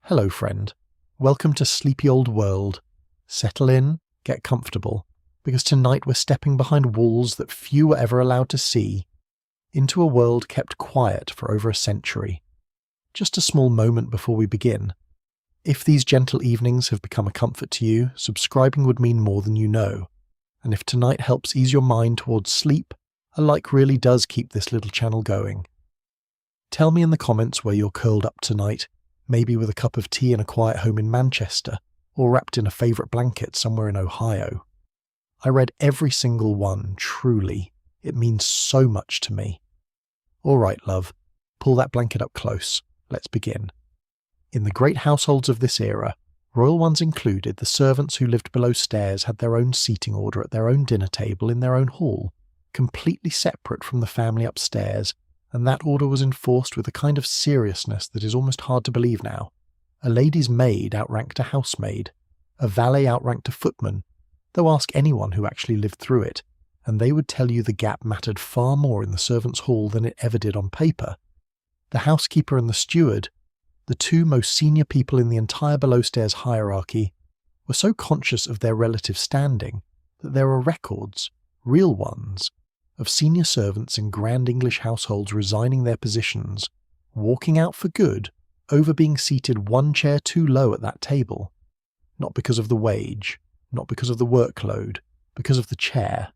Hello, friend. Welcome to Sleepy Old World. Settle in, get comfortable, because tonight we're stepping behind walls that few were ever allowed to see, into a world kept quiet for over a century. Just a small moment before we begin. If these gentle evenings have become a comfort to you, subscribing would mean more than you know. And if tonight helps ease your mind towards sleep, a like really does keep this little channel going. Tell me in the comments where you're curled up tonight, maybe with a cup of tea in a quiet home in Manchester, or wrapped in a favourite blanket somewhere in Ohio. I read every single one, truly. It means so much to me. All right, love, pull that blanket up close. Let's begin. In the great households of this era, royal ones included, the servants who lived below stairs had their own seating order at their own dinner table in their own hall, completely separate from the family upstairs, and that order was enforced with a kind of seriousness that is almost hard to believe now. A lady's maid outranked a housemaid, a valet outranked a footman, though ask anyone who actually lived through it, and they would tell you the gap mattered far more in the servants' hall than it ever did on paper. The housekeeper and the steward, the two most senior people in the entire below-stairs hierarchy, were so conscious of their relative standing that there are records, real ones, of senior servants in grand English households resigning their positions, walking out for good, over being seated one chair too low at that table. Not because of the wage, not because of the workload, because of the chair.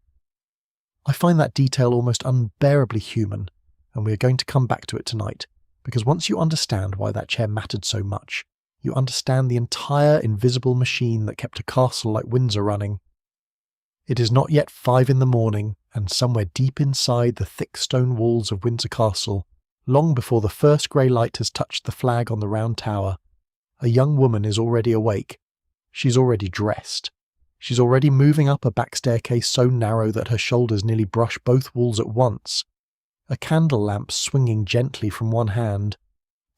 I find that detail almost unbearably human, and we are going to come back to it tonight, because once you understand why that chair mattered so much, you understand the entire invisible machine that kept a castle like Windsor running. It is not yet 5 a.m, and somewhere deep inside the thick stone walls of Windsor Castle, long before the first grey light has touched the flag on the round tower, a young woman is already awake. She's already dressed. She's already moving up a back staircase so narrow that her shoulders nearly brush both walls at once, a candle lamp swinging gently from one hand,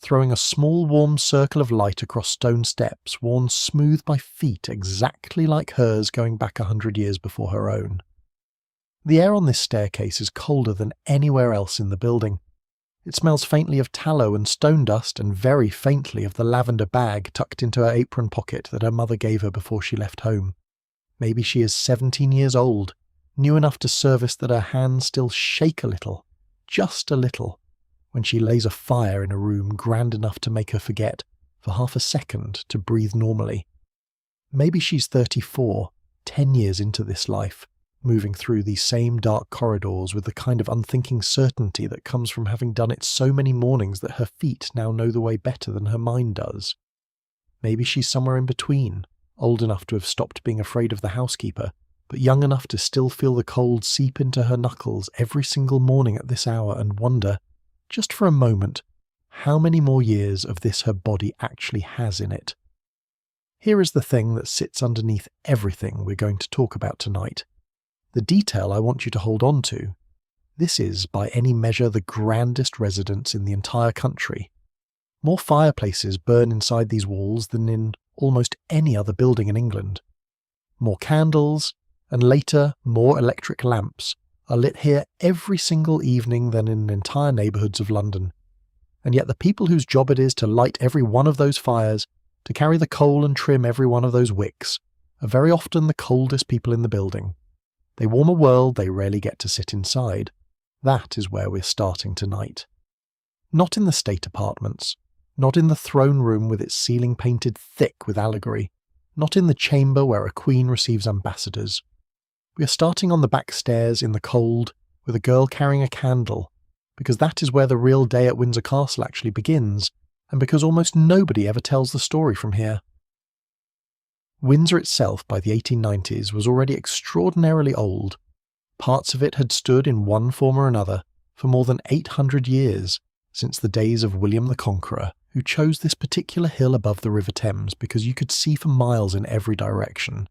throwing a small warm circle of light across stone steps worn smooth by feet exactly like hers going back 100 years before her own. The air on this staircase is colder than anywhere else in the building. It smells faintly of tallow and stone dust, and very faintly of the lavender bag tucked into her apron pocket that her mother gave her before she left home. Maybe she is 17 years old, new enough to service that her hands still shake a little, just a little, when she lays a fire in a room grand enough to make her forget, for half a second, to breathe normally. Maybe she's 34, 10 years into this life, moving through these same dark corridors with the kind of unthinking certainty that comes from having done it so many mornings that her feet now know the way better than her mind does. Maybe she's somewhere in between, old enough to have stopped being afraid of the housekeeper, but young enough to still feel the cold seep into her knuckles every single morning at this hour and wonder, just for a moment, how many more years of this her body actually has in it. Here is the thing that sits underneath everything we're going to talk about tonight. The detail I want you to hold on to. This is, by any measure, the grandest residence in the entire country. More fireplaces burn inside these walls than in almost any other building in England. More candles, and later more electric lamps, are lit here every single evening than in entire neighbourhoods of London. And yet the people whose job it is to light every one of those fires, to carry the coal and trim every one of those wicks, are very often the coldest people in the building. They warm a world they rarely get to sit inside. That is where we're starting tonight. Not in the state apartments, not in the throne room with its ceiling painted thick with allegory, not in the chamber where a queen receives ambassadors. We are starting on the back stairs in the cold with a girl carrying a candle, because that is where the real day at Windsor Castle actually begins, and because almost nobody ever tells the story from here. Windsor itself by the 1890s was already extraordinarily old. Parts of it had stood in one form or another for more than 800 years, since the days of William the Conqueror, who chose this particular hill above the River Thames because you could see for miles in every direction,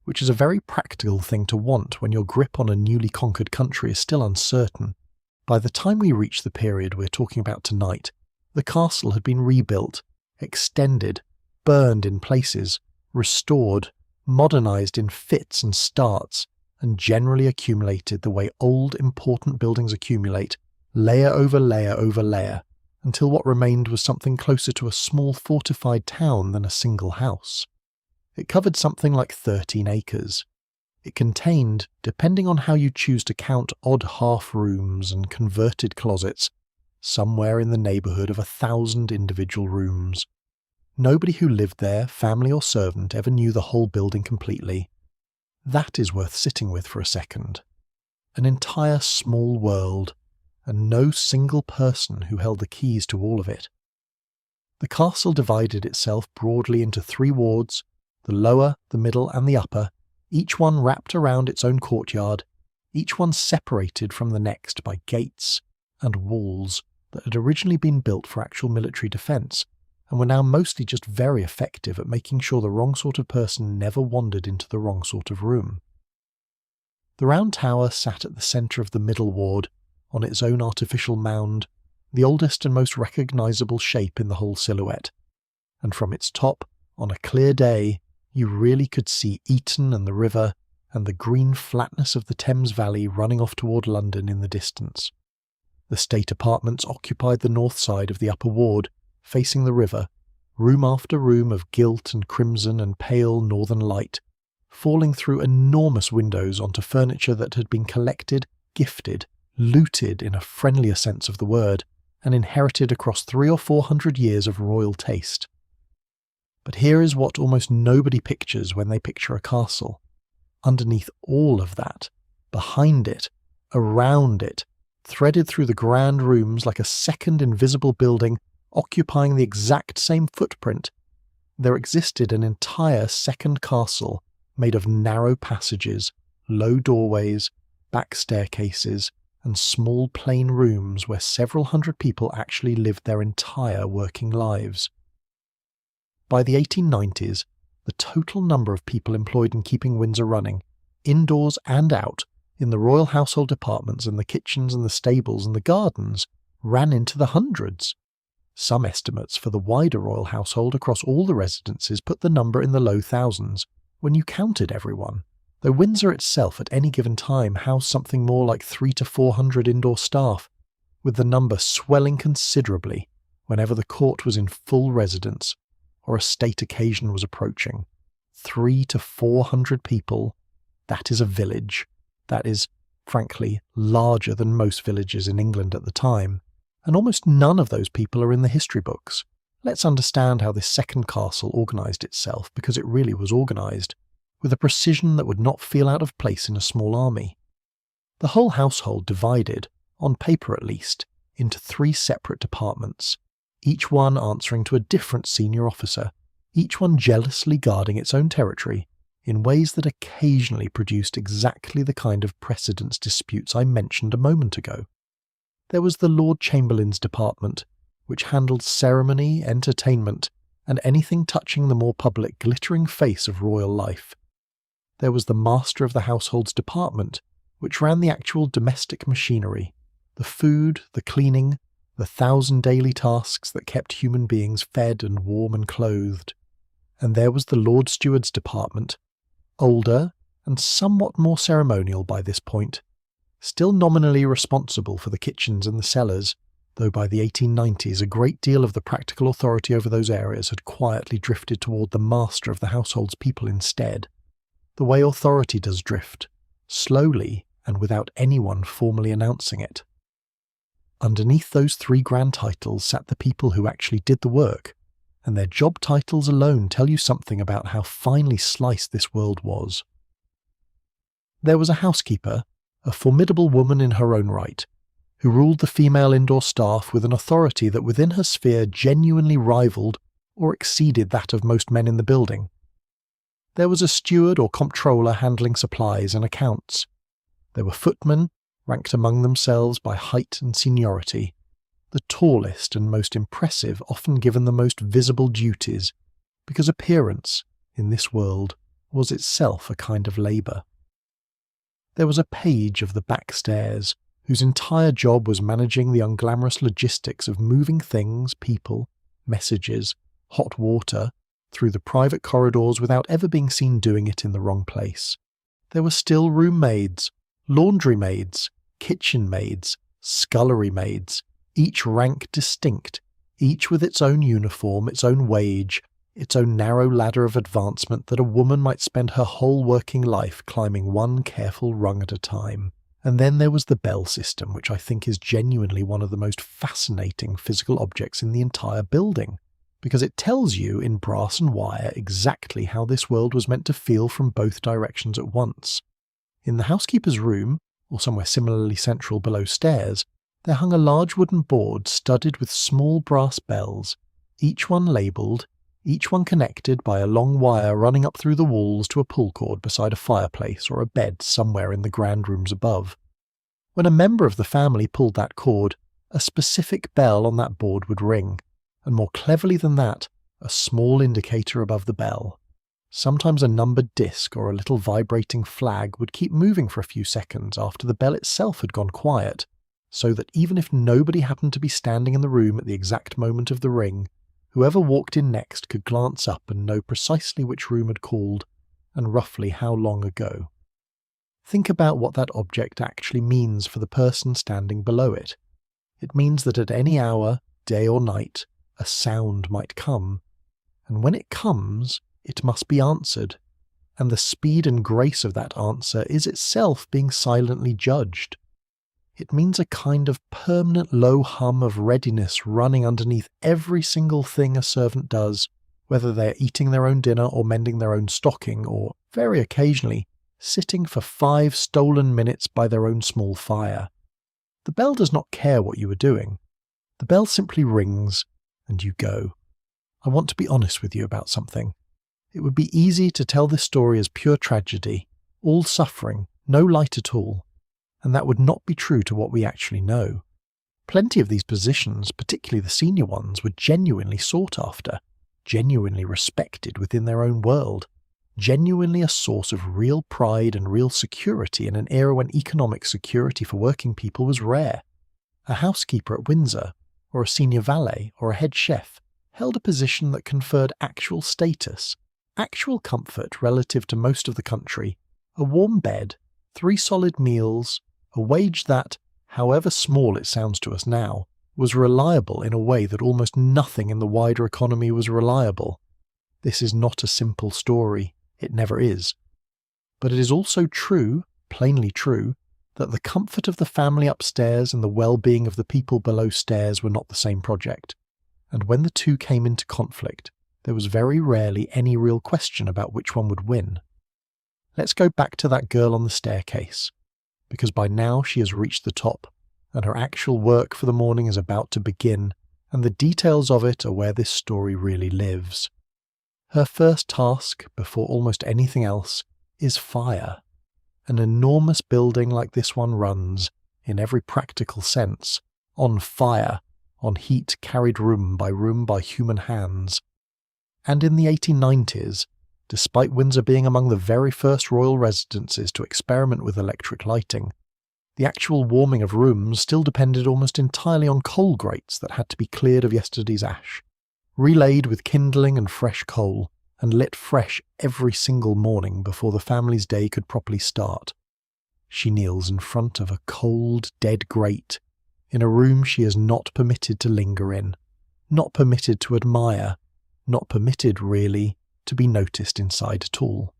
which is a very practical thing to want when your grip on a newly conquered country is still uncertain. By the time we reach the period we're talking about tonight, the castle had been rebuilt, extended, burned in places, restored, modernised in fits and starts, and generally accumulated the way old important buildings accumulate, layer over layer over layer, until what remained was something closer to a small fortified town than a single house. It covered something like 13 acres. It contained, depending on how you choose to count odd half-rooms and converted closets, somewhere in the neighbourhood of 1,000 individual rooms. Nobody who lived there, family or servant, ever knew the whole building completely. That is worth sitting with for a second. An entire small world, and no single person who held the keys to all of it. The castle divided itself broadly into 3 wards, the lower, the middle and the upper, each one wrapped around its own courtyard, each one separated from the next by gates and walls that had originally been built for actual military defence, and were now mostly just very effective at making sure the wrong sort of person never wandered into the wrong sort of room. The round tower sat at the centre of the middle ward, on its own artificial mound, the oldest and most recognisable shape in the whole silhouette, and from its top, on a clear day, you really could see Eton and the river, and the green flatness of the Thames Valley running off toward London in the distance. The state apartments occupied the north side of the upper ward, facing the river, room after room of gilt and crimson and pale northern light, falling through enormous windows onto furniture that had been collected, gifted, looted in a friendlier sense of the word, and inherited across 300 or 400 years of royal taste. But here is what almost nobody pictures when they picture a castle. Underneath all of that, behind it, around it, threaded through the grand rooms like a second invisible building occupying the exact same footprint, there existed an entire second castle made of narrow passages, low doorways, back staircases, and small plain rooms where several hundred people actually lived their entire working lives. By the 1890s, the total number of people employed in keeping Windsor running, indoors and out, in the royal household departments and the kitchens and the stables and the gardens, ran into the hundreds. Some estimates for the wider royal household across all the residences put the number in the low thousands, when you counted everyone, though Windsor itself at any given time housed something more like 300 to 400 indoor staff, with the number swelling considerably whenever the court was in full residence or a state occasion was approaching. 300 to 400 people, that is a village. That is, frankly, larger than most villages in England at the time, and almost none of those people are in the history books. Let's understand how this second castle organised itself, because it really was organised, with a precision that would not feel out of place in a small army. The whole household divided, on paper at least, into 3 separate departments, each one answering to a different senior officer, each one jealously guarding its own territory, in ways that occasionally produced exactly the kind of precedence disputes I mentioned a moment ago. There was the Lord Chamberlain's department, which handled ceremony, entertainment, and anything touching the more public glittering face of royal life. There was the Master of the Household's department, which ran the actual domestic machinery, the food, the cleaning, the 1,000 daily tasks that kept human beings fed and warm and clothed. And there was the Lord Steward's department, older and somewhat more ceremonial by this point, still nominally responsible for the kitchens and the cellars, though by the 1890s a great deal of the practical authority over those areas had quietly drifted toward the master of the household's people instead, the way authority does drift, slowly and without anyone formally announcing it. Underneath those 3 grand titles sat the people who actually did the work, and their job titles alone tell you something about how finely sliced this world was. There was a housekeeper, a formidable woman in her own right, who ruled the female indoor staff with an authority that within her sphere genuinely rivalled or exceeded that of most men in the building. There was a steward or comptroller handling supplies and accounts. There were footmen, ranked among themselves by height and seniority, the tallest and most impressive often given the most visible duties, because appearance, in this world, was itself a kind of labour. There was a page of the back stairs, whose entire job was managing the unglamorous logistics of moving things, people, messages, hot water, through the private corridors without ever being seen doing it in the wrong place. There were still room maids, laundry maids, kitchen maids, scullery maids, each rank distinct, each with its own uniform, its own wage, its own narrow ladder of advancement that a woman might spend her whole working life climbing one careful rung at a time. And then there was the bell system, which I think is genuinely one of the most fascinating physical objects in the entire building, because it tells you in brass and wire exactly how this world was meant to feel from both directions at once. In the housekeeper's room, or somewhere similarly central below stairs, there hung a large wooden board studded with small brass bells, each one labelled, each one connected by a long wire running up through the walls to a pull cord beside a fireplace or a bed somewhere in the grand rooms above. When a member of the family pulled that cord, a specific bell on that board would ring, and more cleverly than that, a small indicator above the bell. Sometimes a numbered disc or a little vibrating flag would keep moving for a few seconds after the bell itself had gone quiet, so that even if nobody happened to be standing in the room at the exact moment of the ring, whoever walked in next could glance up and know precisely which room had called, and roughly how long ago. Think about what that object actually means for the person standing below it. It means that at any hour, day or night, a sound might come, and when it comes, it must be answered, and the speed and grace of that answer is itself being silently judged. It means a kind of permanent low hum of readiness running underneath every single thing a servant does, whether they are eating their own dinner or mending their own stocking, or, very occasionally, sitting for 5 stolen minutes by their own small fire. The bell does not care what you are doing. The bell simply rings, and you go. I want to be honest with you about something. It would be easy to tell this story as pure tragedy, all suffering, no light at all, and that would not be true to what we actually know. Plenty of these positions, particularly the senior ones, were genuinely sought after, genuinely respected within their own world, genuinely a source of real pride and real security in an era when economic security for working people was rare. A housekeeper at Windsor, or a senior valet, or a head chef, held a position that conferred actual status, actual comfort relative to most of the country, a warm bed, 3 solid meals, a wage that, however small it sounds to us now, was reliable in a way that almost nothing in the wider economy was reliable. This is not a simple story. It never is. But it is also true, plainly true, that the comfort of the family upstairs and the well-being of the people below stairs were not the same project, and when the two came into conflict, there was very rarely any real question about which one would win. Let's go back to that girl on the staircase, because by now she has reached the top, and her actual work for the morning is about to begin, and the details of it are where this story really lives. Her first task, before almost anything else, is fire. An enormous building like this one runs, in every practical sense, on fire, on heat carried room by human hands. And in the 1890s, despite Windsor being among the very first royal residences to experiment with electric lighting, the actual warming of rooms still depended almost entirely on coal grates that had to be cleared of yesterday's ash, relayed with kindling and fresh coal, and lit fresh every single morning before the family's day could properly start. She kneels in front of a cold, dead grate, in a room she is not permitted to linger in, not permitted to admire, not permitted, really, to be noticed inside at all.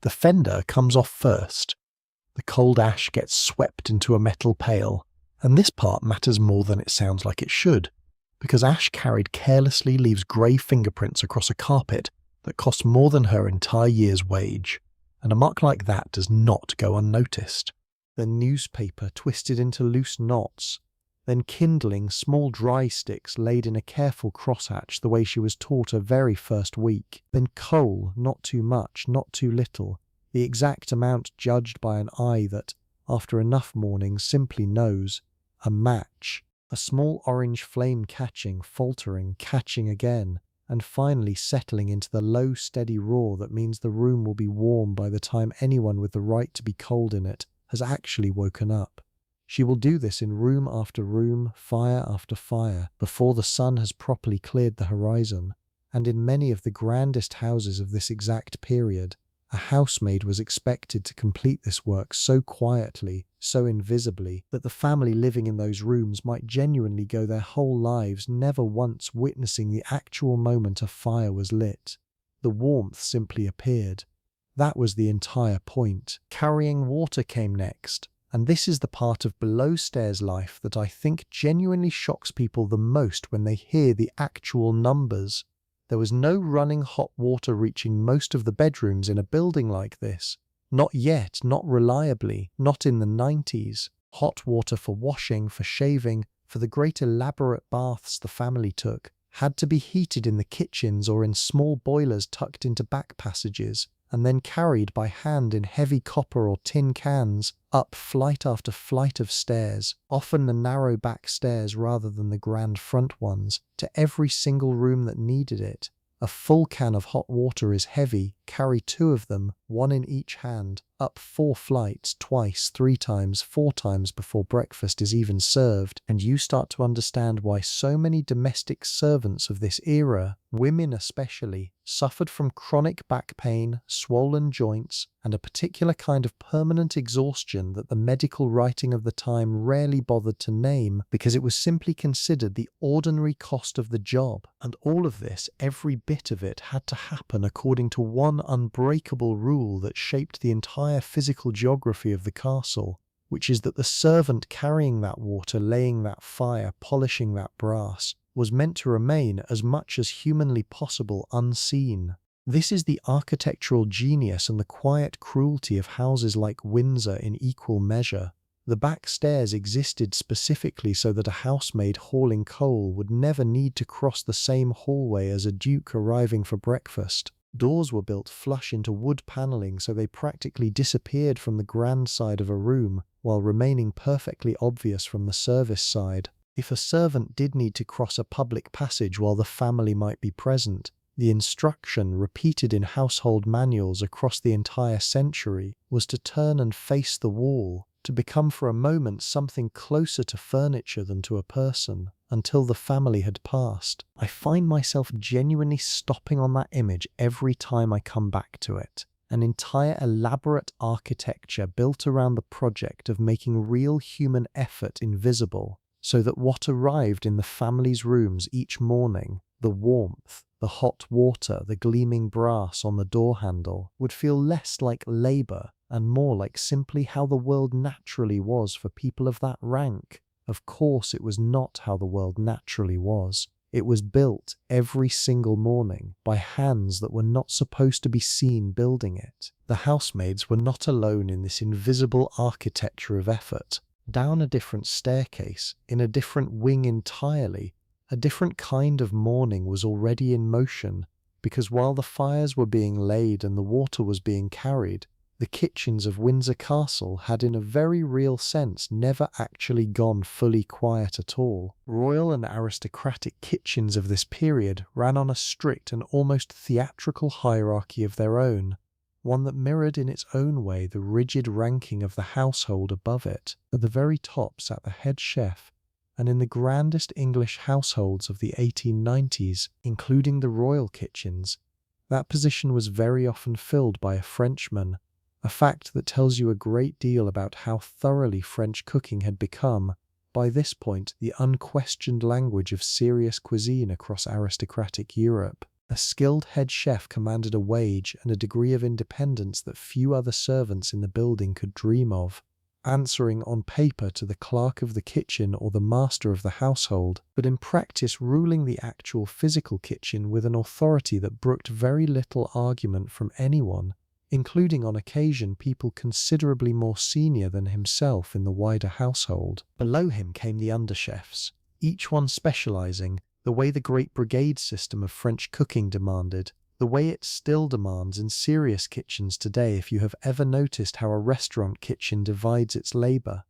The fender comes off first. The cold ash gets swept into a metal pail, and this part matters more than it sounds like it should, because ash carried carelessly leaves grey fingerprints across a carpet that costs more than her entire year's wage, and a mark like that does not go unnoticed. Then newspaper twisted into loose knots, then kindling small dry sticks laid in a careful crosshatch the way she was taught her very first week, then coal, not too much, not too little, the exact amount judged by an eye that, after enough mornings, simply knows, a match, a small orange flame catching, faltering, catching again, and finally settling into the low steady roar that means the room will be warm by the time anyone with the right to be cold in it has actually woken up. She will do this in room after room, fire after fire, before the sun has properly cleared the horizon, and in many of the grandest houses of this exact period, A housemaid was expected to complete this work so quietly, so invisibly, that the family living in those rooms might genuinely go their whole lives never once witnessing the actual moment a fire was lit. The warmth simply appeared. That was the entire point. Carrying water came next, and this is the part of below-stairs life that I think genuinely shocks people the most when they hear the actual numbers. There was no running hot water reaching most of the bedrooms in a building like this. Not yet, not reliably, not in the 90s. Hot water for washing, for shaving, for the great elaborate baths the family took, had to be heated in the kitchens or in small boilers tucked into back passages, and then carried by hand in heavy copper or tin cans up flight after flight of stairs, often the narrow back stairs rather than the grand front ones, to every single room that needed it. A full can of hot water is heavy, carry 2 of them, 1 in each hand, up 4 flights, twice, 3 times, 4 times before breakfast is even served, and you start to understand why so many domestic servants of this era, women especially, suffered from chronic back pain, swollen joints, and a particular kind of permanent exhaustion that the medical writing of the time rarely bothered to name because it was simply considered the ordinary cost of the job. And all of this, every bit of it, had to happen according to one unbreakable rule that shaped the entire physical geography of the castle, which is that the servant carrying that water, laying that fire, polishing that brass, was meant to remain as much as humanly possible unseen. This is the architectural genius and the quiet cruelty of houses like Windsor in equal measure. The back stairs existed specifically so that a housemaid hauling coal would never need to cross the same hallway as a duke arriving for breakfast. Doors were built flush into wood panelling so they practically disappeared from the grand side of a room, while remaining perfectly obvious from the service side. If a servant did need to cross a public passage while the family might be present, the instruction, repeated in household manuals across the entire century, was to turn and face the wall, to become for a moment something closer to furniture than to a person, until the family had passed. I find myself genuinely stopping on that image every time I come back to it. An entire elaborate architecture built around the project of making real human effort invisible, so that what arrived in the family's rooms each morning, the warmth, the hot water, the gleaming brass on the door handle, would feel less like labour and more like simply how the world naturally was for people of that rank. Of course, it was not how the world naturally was. It was built every single morning by hands that were not supposed to be seen building it. The housemaids were not alone in this invisible architecture of effort. Down a different staircase, in a different wing entirely, a different kind of morning was already in motion, because while the fires were being laid and the water was being carried, the kitchens of Windsor Castle had in a very real sense never actually gone fully quiet at all. Royal and aristocratic kitchens of this period ran on a strict and almost theatrical hierarchy of their own, one that mirrored in its own way the rigid ranking of the household above it. At the very top sat the head chef, and in the grandest English households of the 1890s, including the royal kitchens, that position was very often filled by a Frenchman, a fact that tells you a great deal about how thoroughly French cooking had become, by this point, the unquestioned language of serious cuisine across aristocratic Europe. A skilled head chef commanded a wage and a degree of independence that few other servants in the building could dream of, answering on paper to the clerk of the kitchen or the master of the household, but in practice ruling the actual physical kitchen with an authority that brooked very little argument from anyone, including on occasion people considerably more senior than himself in the wider household. Below him came the underchefs, each one specializing, the way the great brigade system of French cooking demanded, the way it still demands in serious kitchens today if you have ever noticed how a restaurant kitchen divides its labor.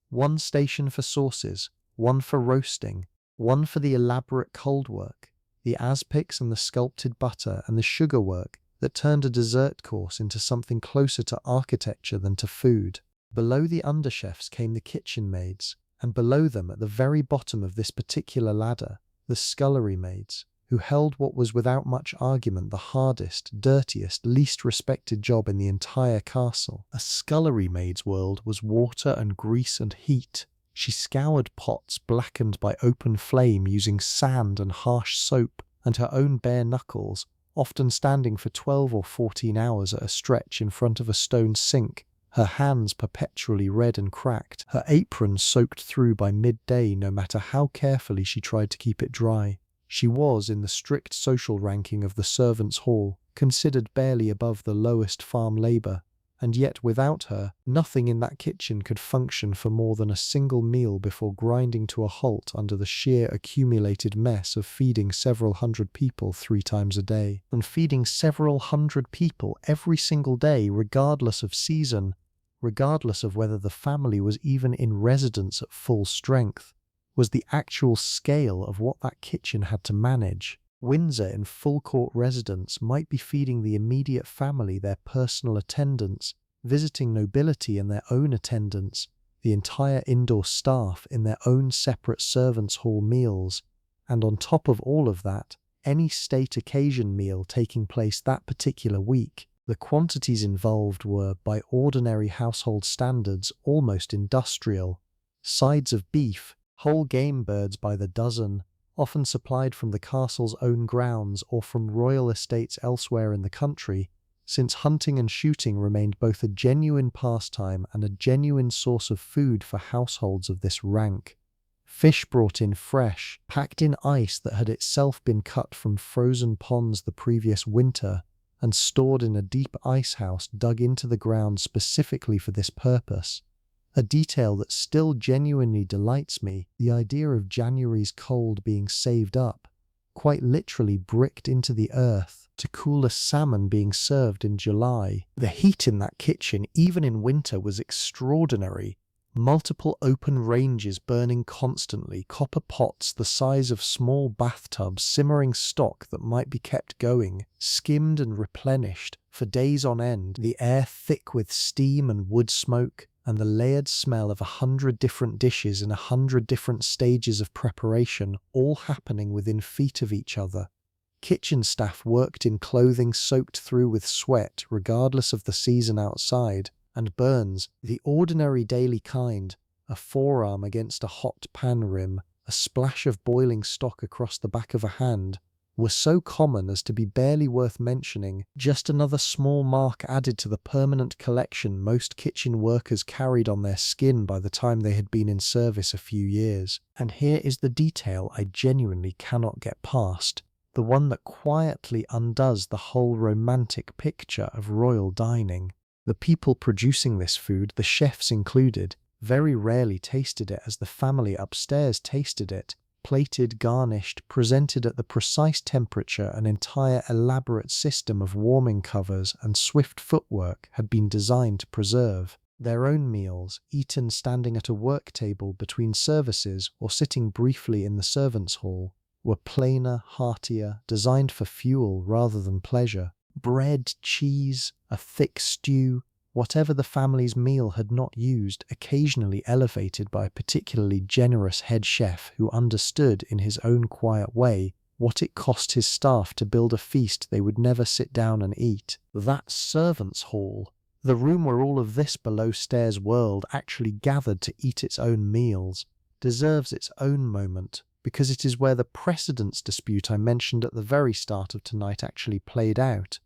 One station for sauces, one for roasting, one for the elaborate cold work, the aspics and the sculpted butter and the sugar work that turned a dessert course into something closer to architecture than to food. Below the underchefs came the kitchen maids, and below them at the very bottom of this particular ladder, the scullery maids, who held what was without much argument the hardest, dirtiest, least respected job in the entire castle. A scullery maid's world was water and grease and heat. She scoured pots blackened by open flame using sand and harsh soap and her own bare knuckles, often standing for 12 or 14 hours at a stretch in front of a stone sink, her hands perpetually red and cracked, her apron soaked through by midday no matter how carefully she tried to keep it dry. She was, in the strict social ranking of the servants' hall, considered barely above the lowest farm labour, and yet without her, nothing in that kitchen could function for more than a single meal before grinding to a halt under the sheer accumulated mess of feeding several hundred people 3 times a day. And feeding several hundred people every single day, regardless of season, regardless of whether the family was even in residence at full strength, was the actual scale of what that kitchen had to manage. Windsor in full court residence might be feeding the immediate family their personal attendants, visiting nobility and their own attendants, the entire indoor staff in their own separate servants' hall meals, and on top of all of that, any state occasion meal taking place that particular week. The quantities involved were, by ordinary household standards, almost industrial. Sides of beef, whole game birds by the dozen, often supplied from the castle's own grounds or from royal estates elsewhere in the country, since hunting and shooting remained both a genuine pastime and a genuine source of food for households of this rank. Fish brought in fresh, packed in ice that had itself been cut from frozen ponds the previous winter, and stored in a deep ice house dug into the ground specifically for this purpose. A detail that still genuinely delights me, the idea of January's cold being saved up, quite literally bricked into the earth, to cool a salmon being served in July. The heat in that kitchen, even in winter, was extraordinary. Multiple open ranges burning constantly, copper pots the size of small bathtubs simmering stock that might be kept going, skimmed and replenished, for days on end, the air thick with steam and wood smoke, and the layered smell of 100 different dishes in 100 different stages of preparation, all happening within feet of each other. Kitchen staff worked in clothing soaked through with sweat, regardless of the season outside, and burns, the ordinary daily kind, a forearm against a hot pan rim, a splash of boiling stock across the back of a hand, were so common as to be barely worth mentioning, just another small mark added to the permanent collection most kitchen workers carried on their skin by the time they had been in service a few years. And here is the detail I genuinely cannot get past, the one that quietly undoes the whole romantic picture of royal dining. The people producing this food, the chefs included, very rarely tasted it as the family upstairs tasted it, plated, garnished, presented at the precise temperature an entire elaborate system of warming covers and swift footwork had been designed to preserve. Their own meals, eaten standing at a work table between services or sitting briefly in the servants' hall, were plainer, heartier, designed for fuel rather than pleasure. Bread, cheese, a thick stew, whatever the family's meal had not used, occasionally elevated by a particularly generous head chef who understood in his own quiet way what it cost his staff to build a feast they would never sit down and eat. That servants' hall, the room where all of this below-stairs world actually gathered to eat its own meals, deserves its own moment, because it is where the precedence dispute I mentioned at the very start of tonight actually played out.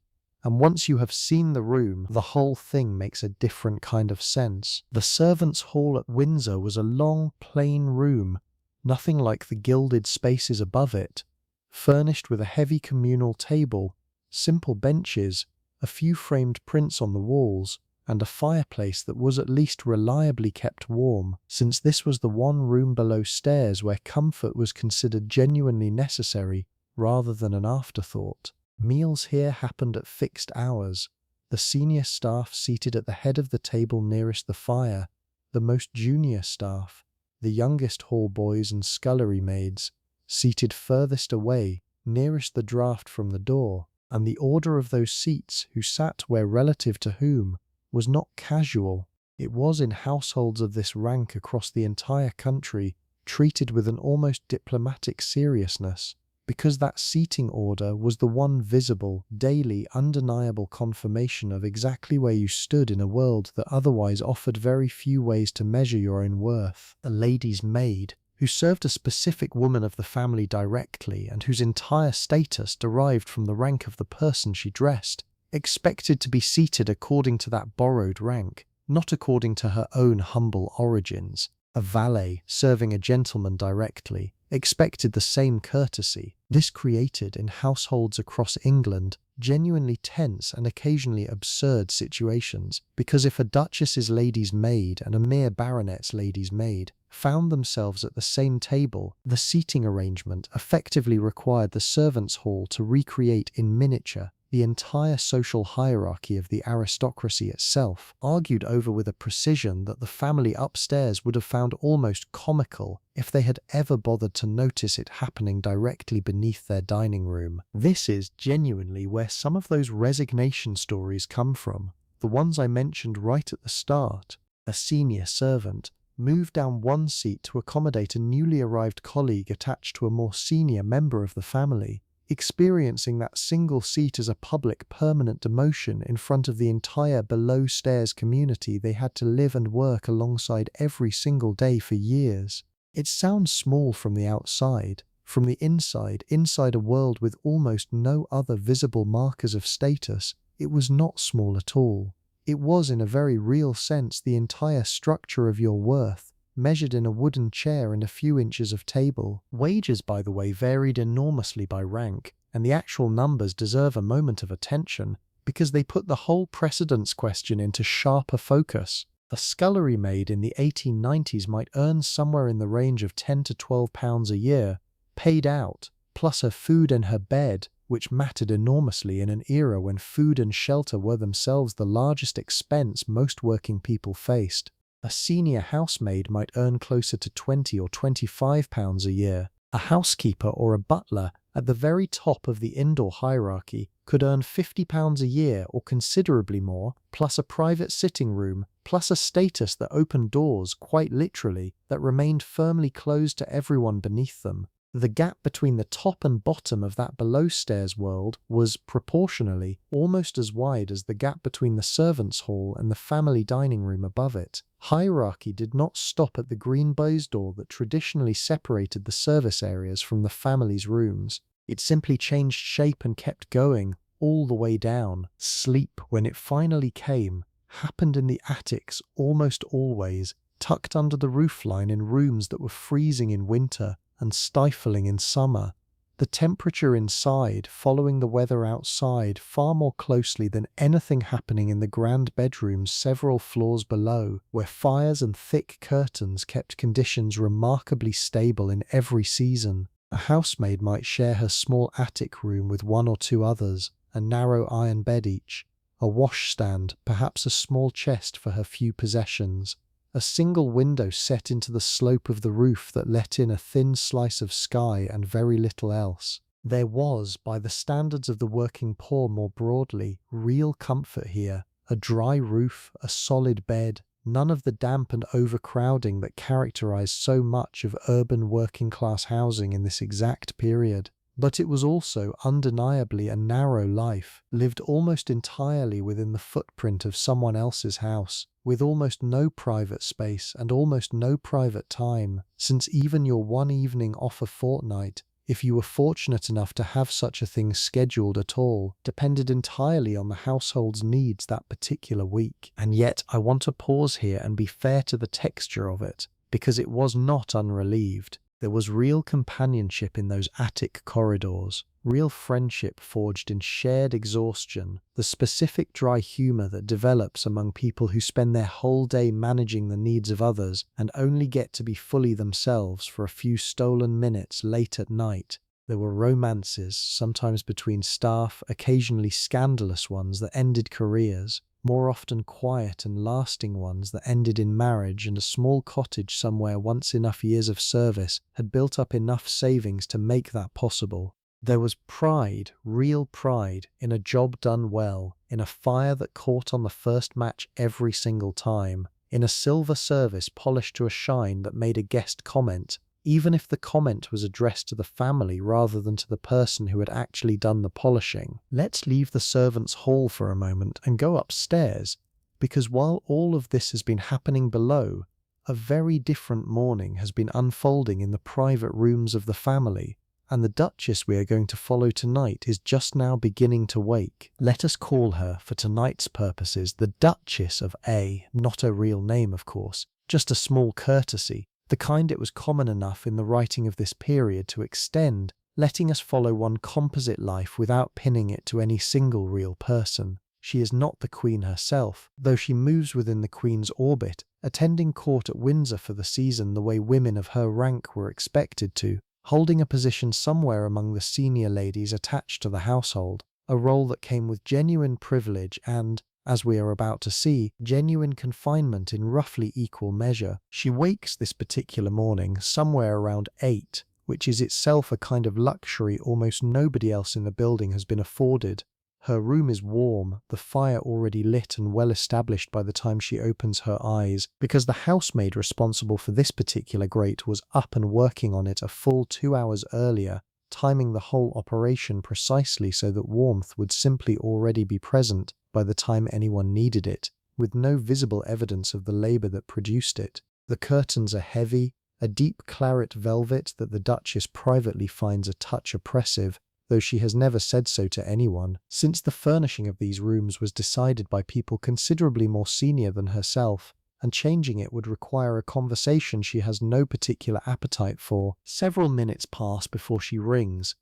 And once you have seen the room, the whole thing makes a different kind of sense. The servants' hall at Windsor was a long, plain room, nothing like the gilded spaces above it, furnished with a heavy communal table, simple benches, a few framed prints on the walls, and a fireplace that was at least reliably kept warm, since this was the one room below stairs where comfort was considered genuinely necessary rather than an afterthought. Meals here happened at fixed hours, the senior staff seated at the head of the table nearest the fire, the most junior staff, the youngest hall boys and scullery maids, seated furthest away, nearest the draught from the door, and the order of those seats who sat where relative to whom was not casual. It was in households of this rank across the entire country treated with an almost diplomatic seriousness, because that seating order was the one visible, daily, undeniable confirmation of exactly where you stood in a world that otherwise offered very few ways to measure your own worth. A lady's maid, who served a specific woman of the family directly and whose entire status derived from the rank of the person she dressed, expected to be seated according to that borrowed rank, not according to her own humble origins. A valet, serving a gentleman directly, expected the same courtesy. This created, in households across England, genuinely tense and occasionally absurd situations, because if a duchess's lady's maid and a mere baronet's lady's maid found themselves at the same table, the seating arrangement effectively required the servants' hall to recreate in miniature the entire social hierarchy of the aristocracy itself, argued over with a precision that the family upstairs would have found almost comical if they had ever bothered to notice it happening directly beneath their dining room. This is genuinely where some of those resignation stories come from, the ones I mentioned right at the start. A senior servant moved down one seat to accommodate a newly arrived colleague attached to a more senior member of the family, experiencing that single seat as a public permanent demotion in front of the entire below-stairs community they had to live and work alongside every single day for years. It sounds small from the outside. From the inside a world with almost no other visible markers of status, it was not small at all. It was, in a very real sense, the entire structure of your worth, measured in a wooden chair and a few inches of table. Wages, by the way, varied enormously by rank, and the actual numbers deserve a moment of attention, because they put the whole precedence question into sharper focus. A scullery maid in the 1890s might earn somewhere in the range of £10 to £12 a year, paid out, plus her food and her bed, which mattered enormously in an era when food and shelter were themselves the largest expense most working people faced. A senior housemaid might earn closer to £20 or £25 a year. A housekeeper or a butler, at the very top of the indoor hierarchy, could earn £50 a year or considerably more, plus a private sitting room, plus a status that opened doors, quite literally, that remained firmly closed to everyone beneath them. The gap between the top and bottom of that below-stairs world was, proportionally, almost as wide as the gap between the servants' hall and the family dining room above it. Hierarchy did not stop at the green baize door that traditionally separated the service areas from the family's rooms. It simply changed shape and kept going, all the way down. Sleep, when it finally came, happened in the attics almost always, tucked under the roofline in rooms that were freezing in winter and stifling in summer. The temperature inside following the weather outside far more closely than anything happening in the grand bedrooms several floors below, where fires and thick curtains kept conditions remarkably stable in every season. A housemaid might share her small attic room with one or two others, a narrow iron bed each, a washstand, perhaps a small chest for her few possessions, a single window set into the slope of the roof that let in a thin slice of sky and very little else. There was, by the standards of the working poor more broadly, real comfort here. A dry roof, a solid bed, none of the damp and overcrowding that characterized so much of urban working-class housing in this exact period. But it was also undeniably a narrow life, lived almost entirely within the footprint of someone else's house, with almost no private space and almost no private time, since even your one evening off a fortnight, if you were fortunate enough to have such a thing scheduled at all, depended entirely on the household's needs that particular week. And yet I want to pause here and be fair to the texture of it, because it was not unrelieved. There was real companionship in those attic corridors, real friendship forged in shared exhaustion, the specific dry humor that develops among people who spend their whole day managing the needs of others and only get to be fully themselves for a few stolen minutes late at night. There were romances, sometimes between staff, occasionally scandalous ones that ended careers, more often quiet and lasting ones that ended in marriage and a small cottage somewhere once enough years of service had built up enough savings to make that possible. There was pride, real pride, in a job done well, in a fire that caught on the first match every single time, in a silver service polished to a shine that made a guest comment, even if the comment was addressed to the family rather than to the person who had actually done the polishing. Let's leave the servants' hall for a moment and go upstairs, because while all of this has been happening below, a very different morning has been unfolding in the private rooms of the family, and the Duchess we are going to follow tonight is just now beginning to wake. Let us call her, for tonight's purposes, the Duchess of A, not her real name, of course, just a small courtesy, the kind it was common enough in the writing of this period to extend, letting us follow one composite life without pinning it to any single real person. She is not the Queen herself, though she moves within the Queen's orbit, attending court at Windsor for the season the way women of her rank were expected to, holding a position somewhere among the senior ladies attached to the household, a role that came with genuine privilege and, as we are about to see, genuine confinement in roughly equal measure. She wakes this particular morning somewhere around 8, which is itself a kind of luxury almost nobody else in the building has been afforded. Her room is warm, the fire already lit and well established by the time she opens her eyes, because the housemaid responsible for this particular grate was up and working on it a full 2 hours earlier, timing the whole operation precisely so that warmth would simply already be present by the time anyone needed it, with no visible evidence of the labour that produced it. The curtains are heavy, a deep claret velvet that the Duchess privately finds a touch oppressive, though she has never said so to anyone, since the furnishing of these rooms was decided by people considerably more senior than herself, and changing it would require a conversation she has no particular appetite for. Several minutes pass before she rings.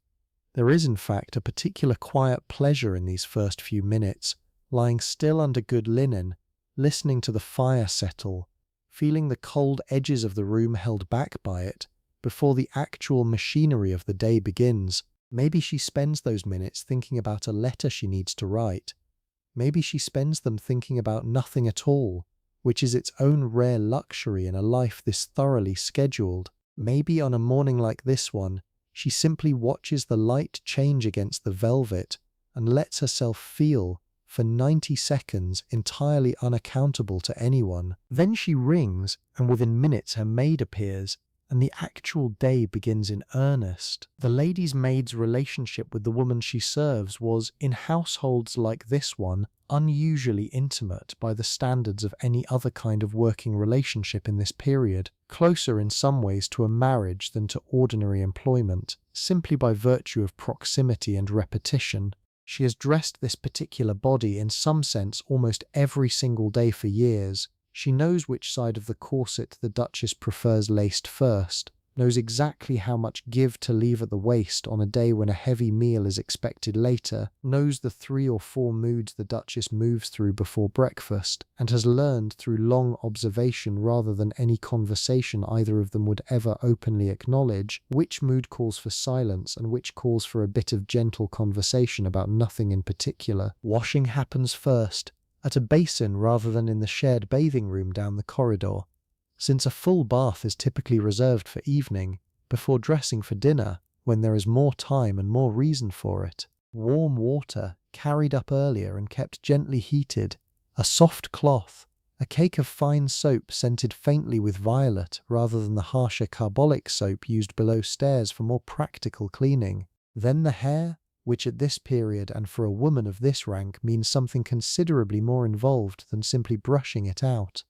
There is in fact a particular quiet pleasure in these first few minutes, lying still under good linen, listening to the fire settle, feeling the cold edges of the room held back by it, before the actual machinery of the day begins. Maybe she spends those minutes thinking about a letter she needs to write. Maybe she spends them thinking about nothing at all, which is its own rare luxury in a life this thoroughly scheduled. Maybe on a morning like this one, she simply watches the light change against the velvet and lets herself feel, for 90 seconds, entirely unaccountable to anyone. Then she rings, and within minutes her maid appears, and the actual day begins in earnest. The lady's maid's relationship with the woman she serves was, in households like this one, unusually intimate by the standards of any other kind of working relationship in this period, closer in some ways to a marriage than to ordinary employment, simply by virtue of proximity and repetition. She has dressed this particular body in some sense almost every single day for years. She knows which side of the corset the Duchess prefers laced first, knows exactly how much give to leave at the waist on a day when a heavy meal is expected later, knows the 3 or 4 moods the Duchess moves through before breakfast, and has learned through long observation rather than any conversation either of them would ever openly acknowledge, which mood calls for silence and which calls for a bit of gentle conversation about nothing in particular. Washing happens first, at a basin rather than in the shared bathing room down the corridor, since a full bath is typically reserved for evening, before dressing for dinner, when there is more time and more reason for it. Warm water, carried up earlier and kept gently heated, a soft cloth, a cake of fine soap scented faintly with violet rather than the harsher carbolic soap used below stairs for more practical cleaning. Then the hair, which at this period and for a woman of this rank means something considerably more involved than simply brushing it out.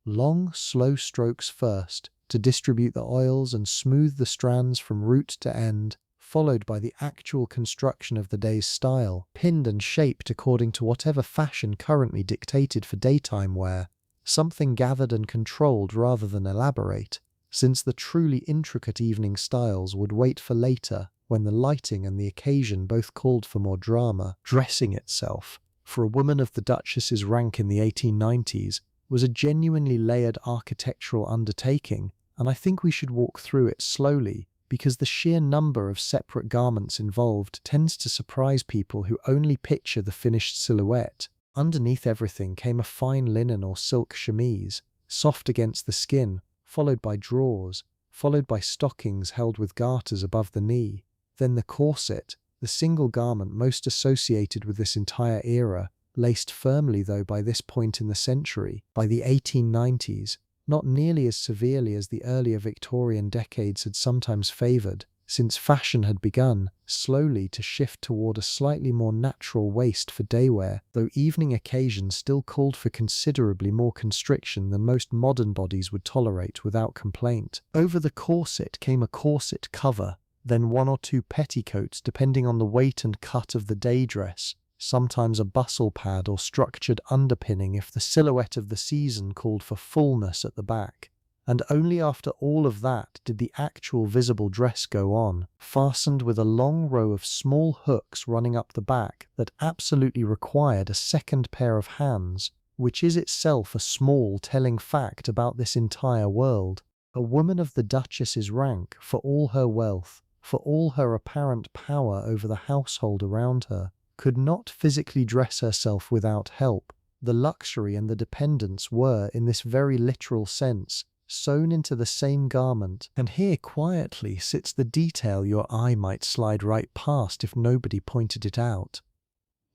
Long, slow strokes first, to distribute the oils and smooth the strands from root to end, followed by the actual construction of the day's style, pinned and shaped according to whatever fashion currently dictated for daytime wear, something gathered and controlled rather than elaborate, since the truly intricate evening styles would wait for later, when the lighting and the occasion both called for more drama. Dressing itself, for a woman of the Duchess's rank in the 1890s, was a genuinely layered architectural undertaking, and I think we should walk through it slowly, because the sheer number of separate garments involved tends to surprise people who only picture the finished silhouette. Underneath everything came a fine linen or silk chemise, soft against the skin, followed by drawers, followed by stockings held with garters above the knee. Then the corset, the single garment most associated with this entire era, laced firmly though by this point in the century, by the 1890s, not nearly as severely as the earlier Victorian decades had sometimes favoured, since fashion had begun, slowly to shift toward a slightly more natural waist for daywear, though evening occasions still called for considerably more constriction than most modern bodies would tolerate without complaint. Over the corset came a corset cover, then one or two petticoats depending on the weight and cut of the day dress, sometimes a bustle pad or structured underpinning if the silhouette of the season called for fullness at the back. And only after all of that did the actual visible dress go on, fastened with a long row of small hooks running up the back that absolutely required a second pair of hands, which is itself a small telling fact about this entire world. A woman of the Duchess's rank, for all her wealth, for all her apparent power over the household around her, could not physically dress herself without help. The luxury and the dependence were, in this very literal sense, sewn into the same garment, and here quietly sits the detail your eye might slide right past if nobody pointed it out.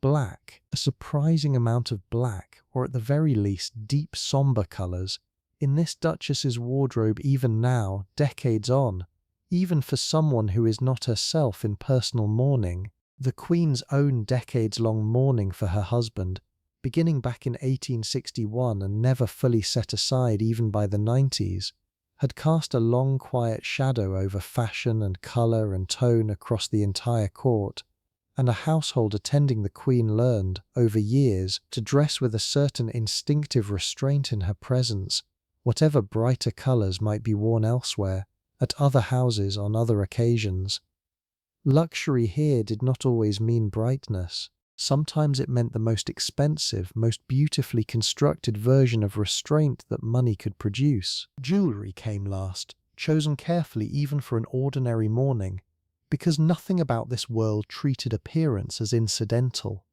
Black, a surprising amount of black, or at the very least deep sombre colours, in this Duchess's wardrobe even now, decades on, even for someone who is not herself in personal mourning. The Queen's own decades-long mourning for her husband, beginning back in 1861 and never fully set aside even by the 90s, had cast a long quiet shadow over fashion and colour and tone across the entire court, and a household attending the Queen learned, over years, to dress with a certain instinctive restraint in her presence, whatever brighter colours might be worn elsewhere, at other houses on other occasions. Luxury here did not always mean brightness. Sometimes it meant the most expensive, most beautifully constructed version of restraint that money could produce. Jewellery came last, chosen carefully even for an ordinary morning, because nothing about this world treated appearance as incidental.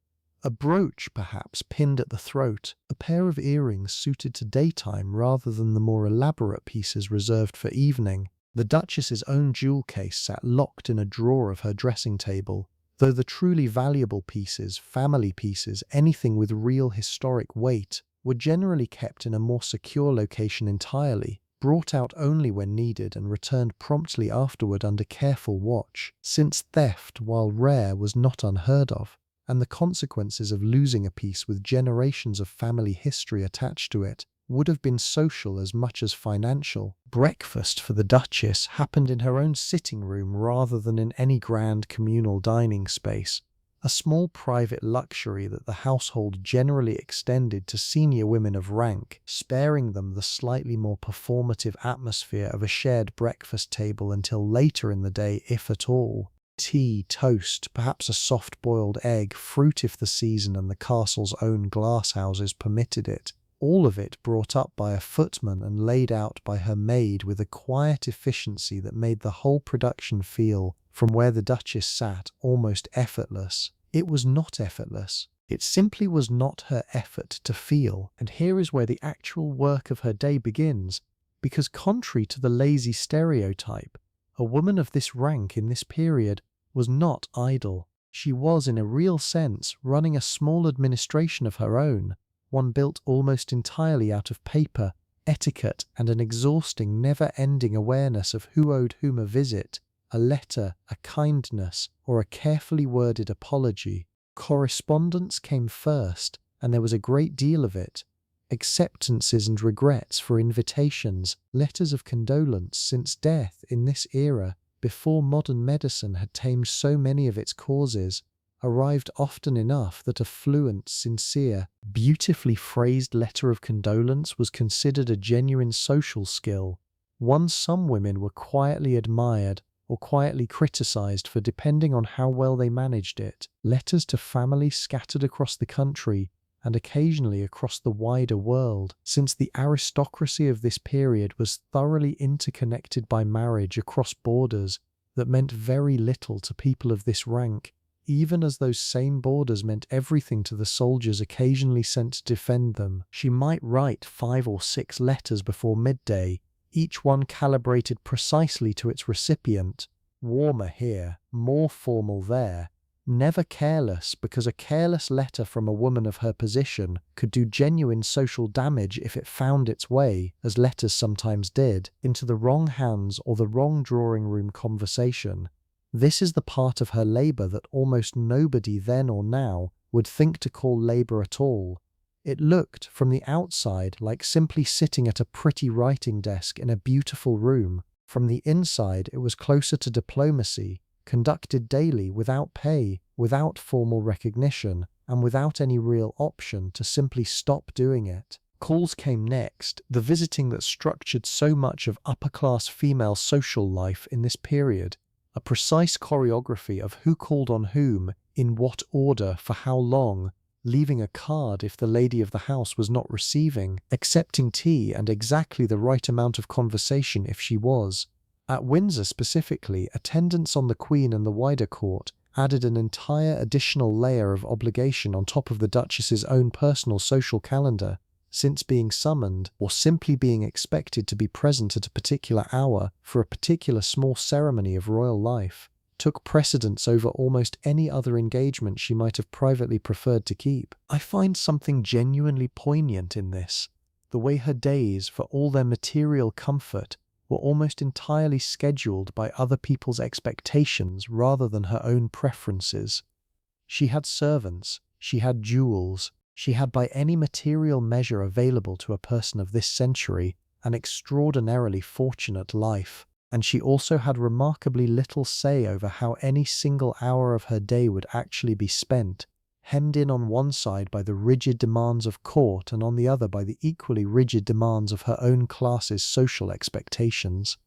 A brooch, perhaps, pinned at the throat, a pair of earrings suited to daytime rather than the more elaborate pieces reserved for evening. The Duchess's own jewel case sat locked in a drawer of her dressing table, though the truly valuable pieces, family pieces, anything with real historic weight, were generally kept in a more secure location entirely, brought out only when needed and returned promptly afterward under careful watch, since theft, while rare, was not unheard of, and the consequences of losing a piece with generations of family history attached to it would have been social as much as financial. Breakfast for the Duchess happened in her own sitting room rather than in any grand communal dining space, a small private luxury that the household generally extended to senior women of rank, sparing them the slightly more performative atmosphere of a shared breakfast table until later in the day, if at all. Tea, toast, perhaps a soft-boiled egg, fruit if the season and the castle's own glasshouses permitted it. All of it brought up by a footman and laid out by her maid with a quiet efficiency that made the whole production feel, from where the Duchess sat, almost effortless. It was not effortless. It simply was not her effort to feel, and here is where the actual work of her day begins, because contrary to the lazy stereotype, a woman of this rank in this period was not idle. She was, in a real sense, running a small administration of her own, one built almost entirely out of paper, etiquette, and an exhausting, never-ending awareness of who owed whom a visit, a letter, a kindness, or a carefully worded apology. Correspondence came first, and there was a great deal of it. Acceptances and regrets for invitations, letters of condolence since death in this era, before modern medicine had tamed so many of its causes, arrived often enough that a fluent, sincere, beautifully phrased letter of condolence was considered a genuine social skill, one some women were quietly admired or quietly criticized for depending on how well they managed it. Letters to families scattered across the country and occasionally across the wider world, since the aristocracy of this period was thoroughly interconnected by marriage across borders that meant very little to people of this rank, even as those same borders meant everything to the soldiers occasionally sent to defend them. She might write 5 or 6 letters before midday, each one calibrated precisely to its recipient, warmer here, more formal there, Never careless, because a careless letter from a woman of her position could do genuine social damage if it found its way, as letters sometimes did, into the wrong hands or the wrong drawing room conversation. This is the part of her labour that almost nobody then or now would think to call labour at all. It looked, from the outside, like simply sitting at a pretty writing desk in a beautiful room. From the inside, it was closer to diplomacy, conducted daily without pay, without formal recognition, and without any real option to simply stop doing it. Calls came next, the visiting that structured so much of upper-class female social life in this period. A precise choreography of who called on whom, in what order, for how long, leaving a card if the lady of the house was not receiving, accepting tea and exactly the right amount of conversation if she was. At Windsor specifically, attendance on the Queen and the wider court added an entire additional layer of obligation on top of the Duchess's own personal social calendar, since being summoned, or simply being expected to be present at a particular hour for a particular small ceremony of royal life, took precedence over almost any other engagement she might have privately preferred to keep. I find something genuinely poignant in this, the way her days, for all their material comfort, were almost entirely scheduled by other people's expectations rather than her own preferences. She had servants, she had jewels, she had by any material measure available to a person of this century an extraordinarily fortunate life, and she also had remarkably little say over how any single hour of her day would actually be spent, hemmed in on one side by the rigid demands of court and on the other by the equally rigid demands of her own class's social expectations.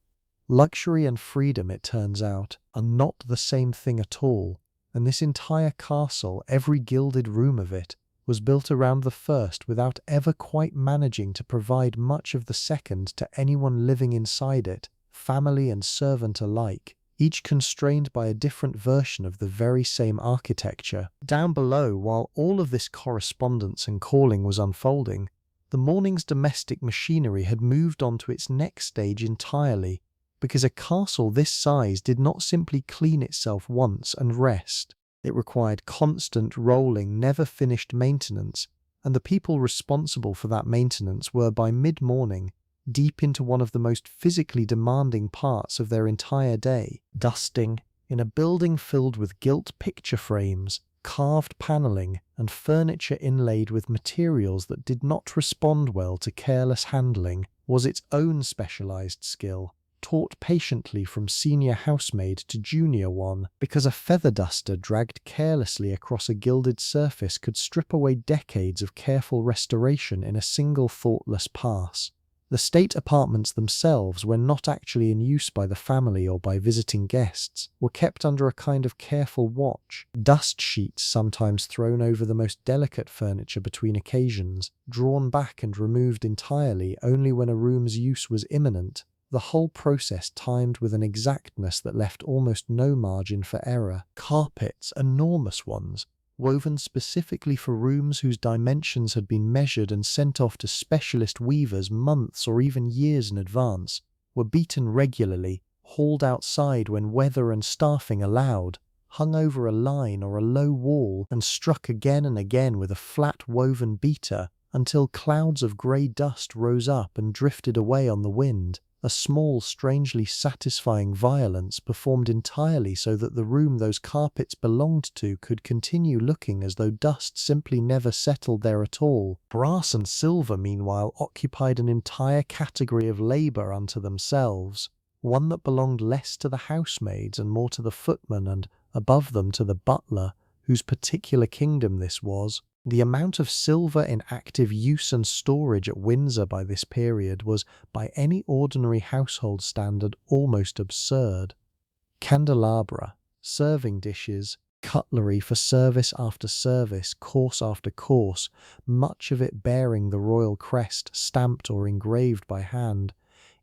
Luxury and freedom, it turns out, are not the same thing at all, and this entire castle, every gilded room of it, was built around the first without ever quite managing to provide much of the second to anyone living inside it, family and servant alike, each constrained by a different version of the very same architecture. Down below, while all of this correspondence and calling was unfolding, the morning's domestic machinery had moved on to its next stage entirely, because a castle this size did not simply clean itself once and rest. It required constant, rolling, never-finished maintenance, and the people responsible for that maintenance were, by mid-morning, deep into one of the most physically demanding parts of their entire day, dusting, in a building filled with gilt picture frames, carved panelling, and furniture inlaid with materials that did not respond well to careless handling, was its own specialized skill, taught patiently from senior housemaid to junior one, because a feather duster dragged carelessly across a gilded surface could strip away decades of careful restoration in a single thoughtless pass. The state apartments themselves, when not actually in use by the family or by visiting guests, were kept under a kind of careful watch, dust sheets sometimes thrown over the most delicate furniture between occasions, drawn back and removed entirely only when a room's use was imminent, the whole process timed with an exactness that left almost no margin for error. Carpets, enormous ones, woven specifically for rooms whose dimensions had been measured and sent off to specialist weavers months or even years in advance, were beaten regularly, hauled outside when weather and staffing allowed, hung over a line or a low wall, and struck again and again with a flat woven beater until clouds of grey dust rose up and drifted away on the wind. A small, strangely satisfying violence performed entirely so that the room those carpets belonged to could continue looking as though dust simply never settled there at all. Brass and silver, meanwhile, occupied an entire category of labour unto themselves, one that belonged less to the housemaids and more to the footmen and, above them, to the butler, whose particular kingdom this was. The amount of silver in active use and storage at Windsor by this period was, by any ordinary household standard, almost absurd. Candelabra, serving dishes, cutlery for service after service, course after course, much of it bearing the royal crest stamped or engraved by hand,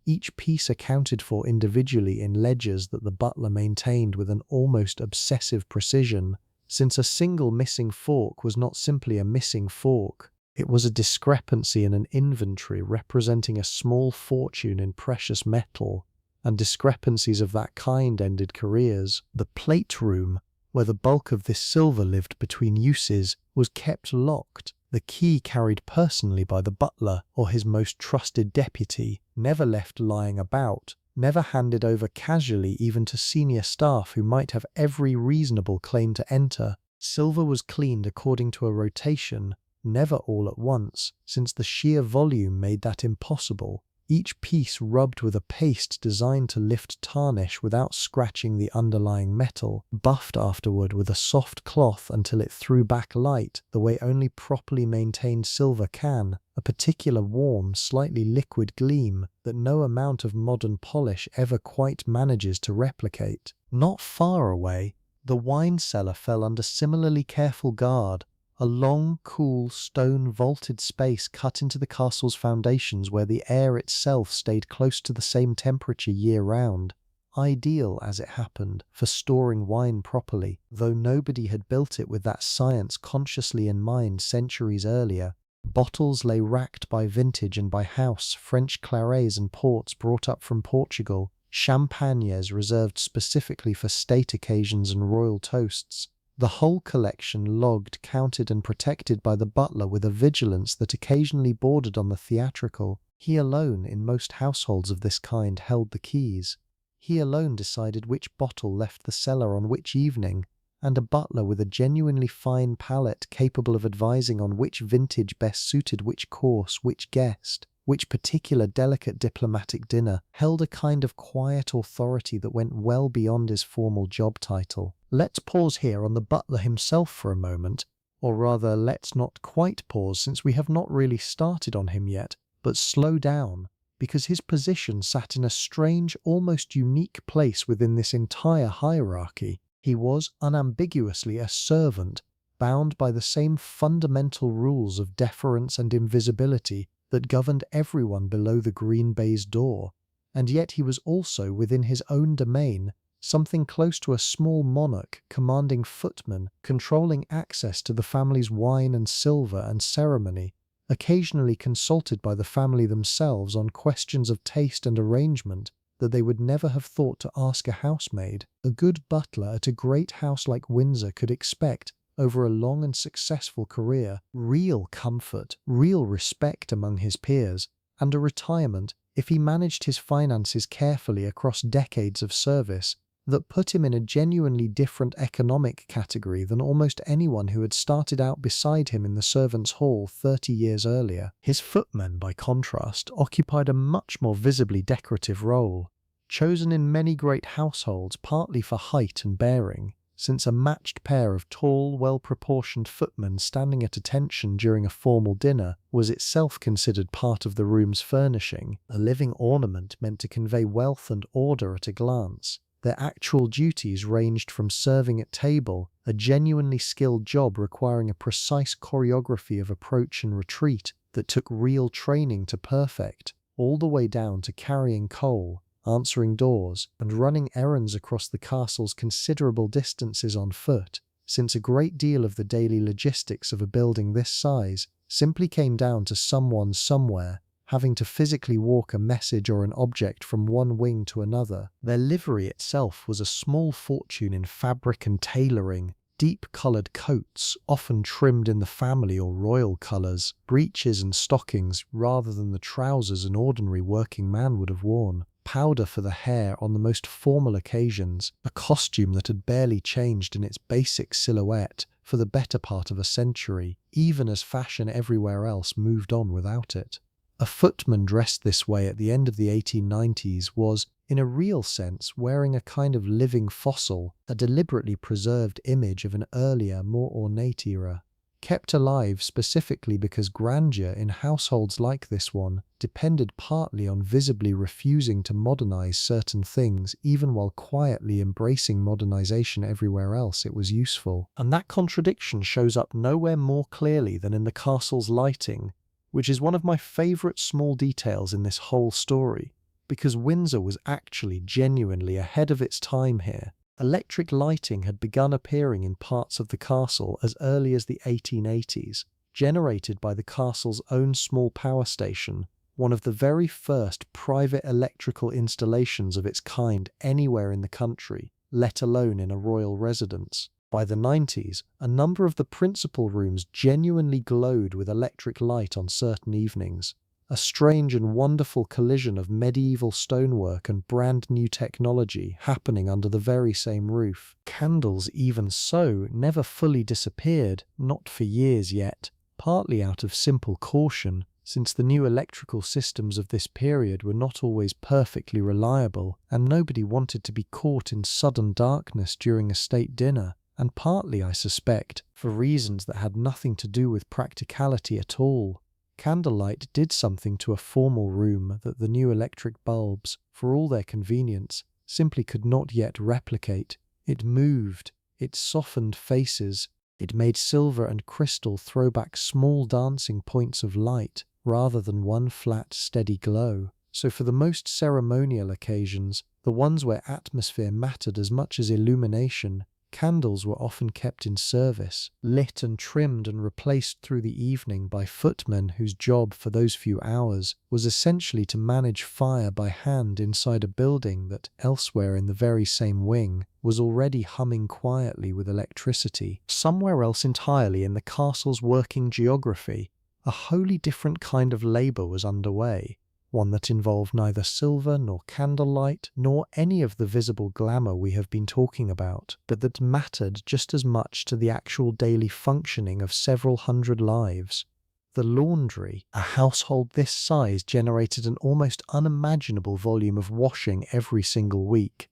each piece accounted for individually in ledgers that the butler maintained with an almost obsessive precision. Since a single missing fork was not simply a missing fork, it was a discrepancy in an inventory representing a small fortune in precious metal, and discrepancies of that kind ended careers. The plate room, where the bulk of this silver lived between uses, was kept locked, the key carried personally by the butler or his most trusted deputy, never left lying about, never handed over casually even to senior staff who might have every reasonable claim to enter. Silver was cleaned according to a rotation, never all at once, since the sheer volume made that impossible. Each piece rubbed with a paste designed to lift tarnish without scratching the underlying metal, buffed afterward with a soft cloth until it threw back light the way only properly maintained silver can, a particular warm, slightly liquid gleam that no amount of modern polish ever quite manages to replicate. Not far away, the wine cellar fell under similarly careful guard, a long, cool, stone-vaulted space cut into the castle's foundations where the air itself stayed close to the same temperature year-round, ideal, as it happened, for storing wine properly, though nobody had built it with that science consciously in mind centuries earlier. Bottles lay racked by vintage and by house, French clarets and ports brought up from Portugal, champagnes reserved specifically for state occasions and royal toasts. The whole collection logged, counted and protected by the butler with a vigilance that occasionally bordered on the theatrical. He alone, in most households of this kind, held the keys. He alone decided which bottle left the cellar on which evening, and a butler with a genuinely fine palate capable of advising on which vintage best suited which course, which guest, which particular delicate diplomatic dinner, held a kind of quiet authority that went well beyond his formal job title. Let's pause here on the butler himself for a moment, or rather let's not quite pause since we have not really started on him yet, but slow down, because his position sat in a strange, almost unique place within this entire hierarchy. He was unambiguously a servant, bound by the same fundamental rules of deference and invisibility that governed everyone below the green baize door, and yet he was also, within his own domain, something close to a small monarch commanding footmen, controlling access to the family's wine and silver and ceremony, occasionally consulted by the family themselves on questions of taste and arrangement that they would never have thought to ask a housemaid. A good butler at a great house like Windsor could expect, over a long and successful career, real comfort, real respect among his peers, and a retirement, if he managed his finances carefully across decades of service, that put him in a genuinely different economic category than almost anyone who had started out beside him in the servants' hall 30 years earlier. His footmen, by contrast, occupied a much more visibly decorative role, chosen in many great households partly for height and bearing, since a matched pair of tall, well-proportioned footmen standing at attention during a formal dinner was itself considered part of the room's furnishing, a living ornament meant to convey wealth and order at a glance. Their actual duties ranged from serving at table, a genuinely skilled job requiring a precise choreography of approach and retreat that took real training to perfect, all the way down to carrying coal, answering doors, and running errands across the castle's considerable distances on foot, since a great deal of the daily logistics of a building this size simply came down to someone somewhere having to physically walk a message or an object from one wing to another. Their livery itself was a small fortune in fabric and tailoring, deep-coloured coats, often trimmed in the family or royal colours, breeches and stockings rather than the trousers an ordinary working man would have worn, powder for the hair on the most formal occasions, a costume that had barely changed in its basic silhouette for the better part of a century, even as fashion everywhere else moved on without it. A footman dressed this way at the end of the 1890s was, in a real sense, wearing a kind of living fossil, a deliberately preserved image of an earlier, more ornate era, kept alive specifically because grandeur in households like this one depended partly on visibly refusing to modernize certain things even while quietly embracing modernization everywhere else it was useful. And that contradiction shows up nowhere more clearly than in the castle's lighting, which is one of my favourite small details in this whole story, because Windsor was actually genuinely ahead of its time here. Electric lighting had begun appearing in parts of the castle as early as the 1880s, generated by the castle's own small power station, one of the very first private electrical installations of its kind anywhere in the country, let alone in a royal residence. By the 90s, a number of the principal rooms genuinely glowed with electric light on certain evenings, a strange and wonderful collision of medieval stonework and brand new technology happening under the very same roof. Candles, even so, never fully disappeared, not for years yet, partly out of simple caution, since the new electrical systems of this period were not always perfectly reliable, and nobody wanted to be caught in sudden darkness during a state dinner, and partly, I suspect, for reasons that had nothing to do with practicality at all. Candlelight did something to a formal room that the new electric bulbs, for all their convenience, simply could not yet replicate. It moved, it softened faces, it made silver and crystal throw back small dancing points of light, rather than one flat, steady glow. So for the most ceremonial occasions, the ones where atmosphere mattered as much as illumination, candles were often kept in service, lit and trimmed and replaced through the evening by footmen whose job for those few hours was essentially to manage fire by hand inside a building that, elsewhere in the very same wing, was already humming quietly with electricity. Somewhere else entirely in the castle's working geography, a wholly different kind of labour was underway, one that involved neither silver nor candlelight nor any of the visible glamour we have been talking about, but that mattered just as much to the actual daily functioning of several hundred lives. The laundry. A household this size generated an almost unimaginable volume of washing every single week.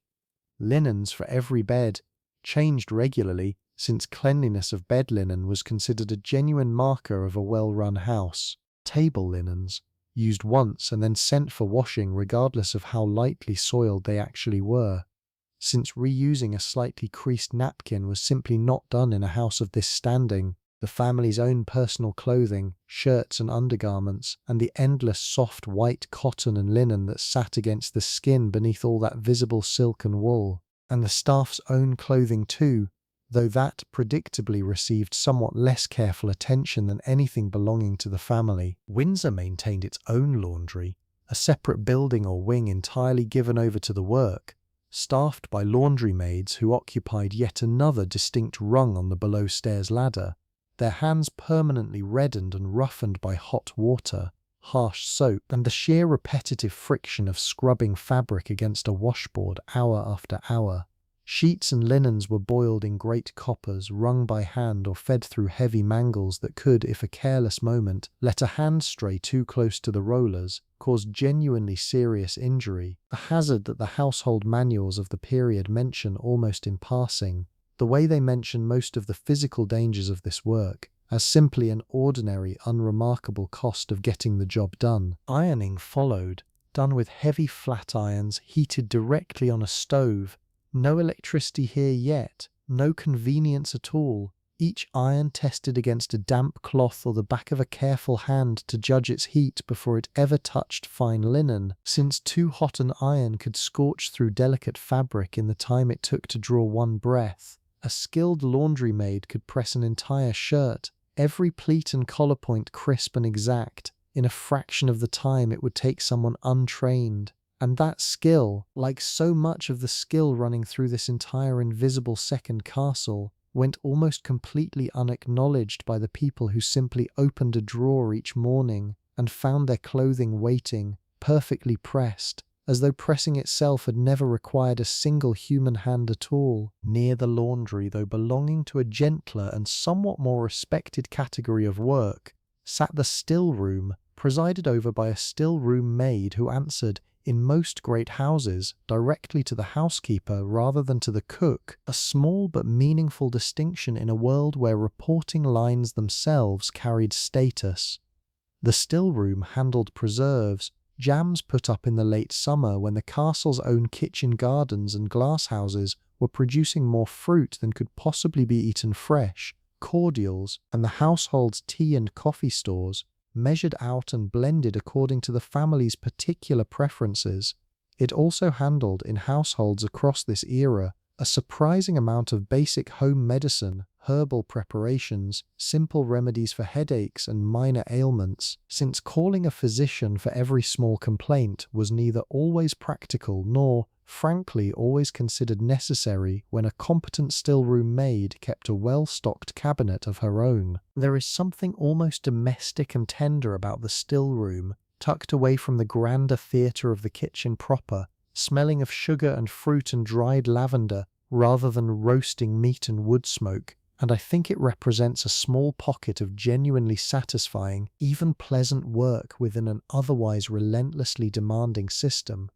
Linens for every bed, changed regularly, since cleanliness of bed linen was considered a genuine marker of a well-run house. Table linens, used once and then sent for washing regardless of how lightly soiled they actually were, since reusing a slightly creased napkin was simply not done in a house of this standing. The family's own personal clothing, shirts and undergarments, and the endless soft white cotton and linen that sat against the skin beneath all that visible silk and wool, and the staff's own clothing too, though that predictably received somewhat less careful attention than anything belonging to the family. Windsor maintained its own laundry, a separate building or wing entirely given over to the work, staffed by laundry maids who occupied yet another distinct rung on the below-stairs ladder, their hands permanently reddened and roughened by hot water, harsh soap, and the sheer repetitive friction of scrubbing fabric against a washboard hour after hour. Sheets and linens were boiled in great coppers, wrung by hand or fed through heavy mangles that could, if a careless moment, let a hand stray too close to the rollers, cause genuinely serious injury, a hazard that the household manuals of the period mention almost in passing, the way they mention most of the physical dangers of this work, as simply an ordinary, unremarkable cost of getting the job done. Ironing followed, done with heavy flat irons heated directly on a stove. No electricity here yet, no convenience at all, each iron tested against a damp cloth or the back of a careful hand to judge its heat before it ever touched fine linen, since too hot an iron could scorch through delicate fabric in the time it took to draw one breath. A skilled laundry maid could press an entire shirt, every pleat and collar point crisp and exact, in a fraction of the time it would take someone untrained. And that skill, like so much of the skill running through this entire invisible second castle, went almost completely unacknowledged by the people who simply opened a drawer each morning and found their clothing waiting, perfectly pressed, as though pressing itself had never required a single human hand at all. Near the laundry, though belonging to a gentler and somewhat more respected category of work, sat the still room, presided over by a still room maid who answered, in most great houses, directly to the housekeeper rather than to the cook, a small but meaningful distinction in a world where reporting lines themselves carried status. The still room handled preserves, jams put up in the late summer when the castle's own kitchen gardens and glasshouses were producing more fruit than could possibly be eaten fresh, cordials, and the household's tea and coffee stores, measured out and blended according to the family's particular preferences. It also handled, in households across this era, a surprising amount of basic home medicine, herbal preparations, simple remedies for headaches and minor ailments, since calling a physician for every small complaint was neither always practical nor, frankly always considered necessary when a competent still-room maid kept a well-stocked cabinet of her own. There is something almost domestic and tender about the still-room, tucked away from the grander theatre of the kitchen proper, smelling of sugar and fruit and dried lavender rather than roasting meat and wood smoke, and I think it represents a small pocket of genuinely satisfying, even pleasant work within an otherwise relentlessly demanding system.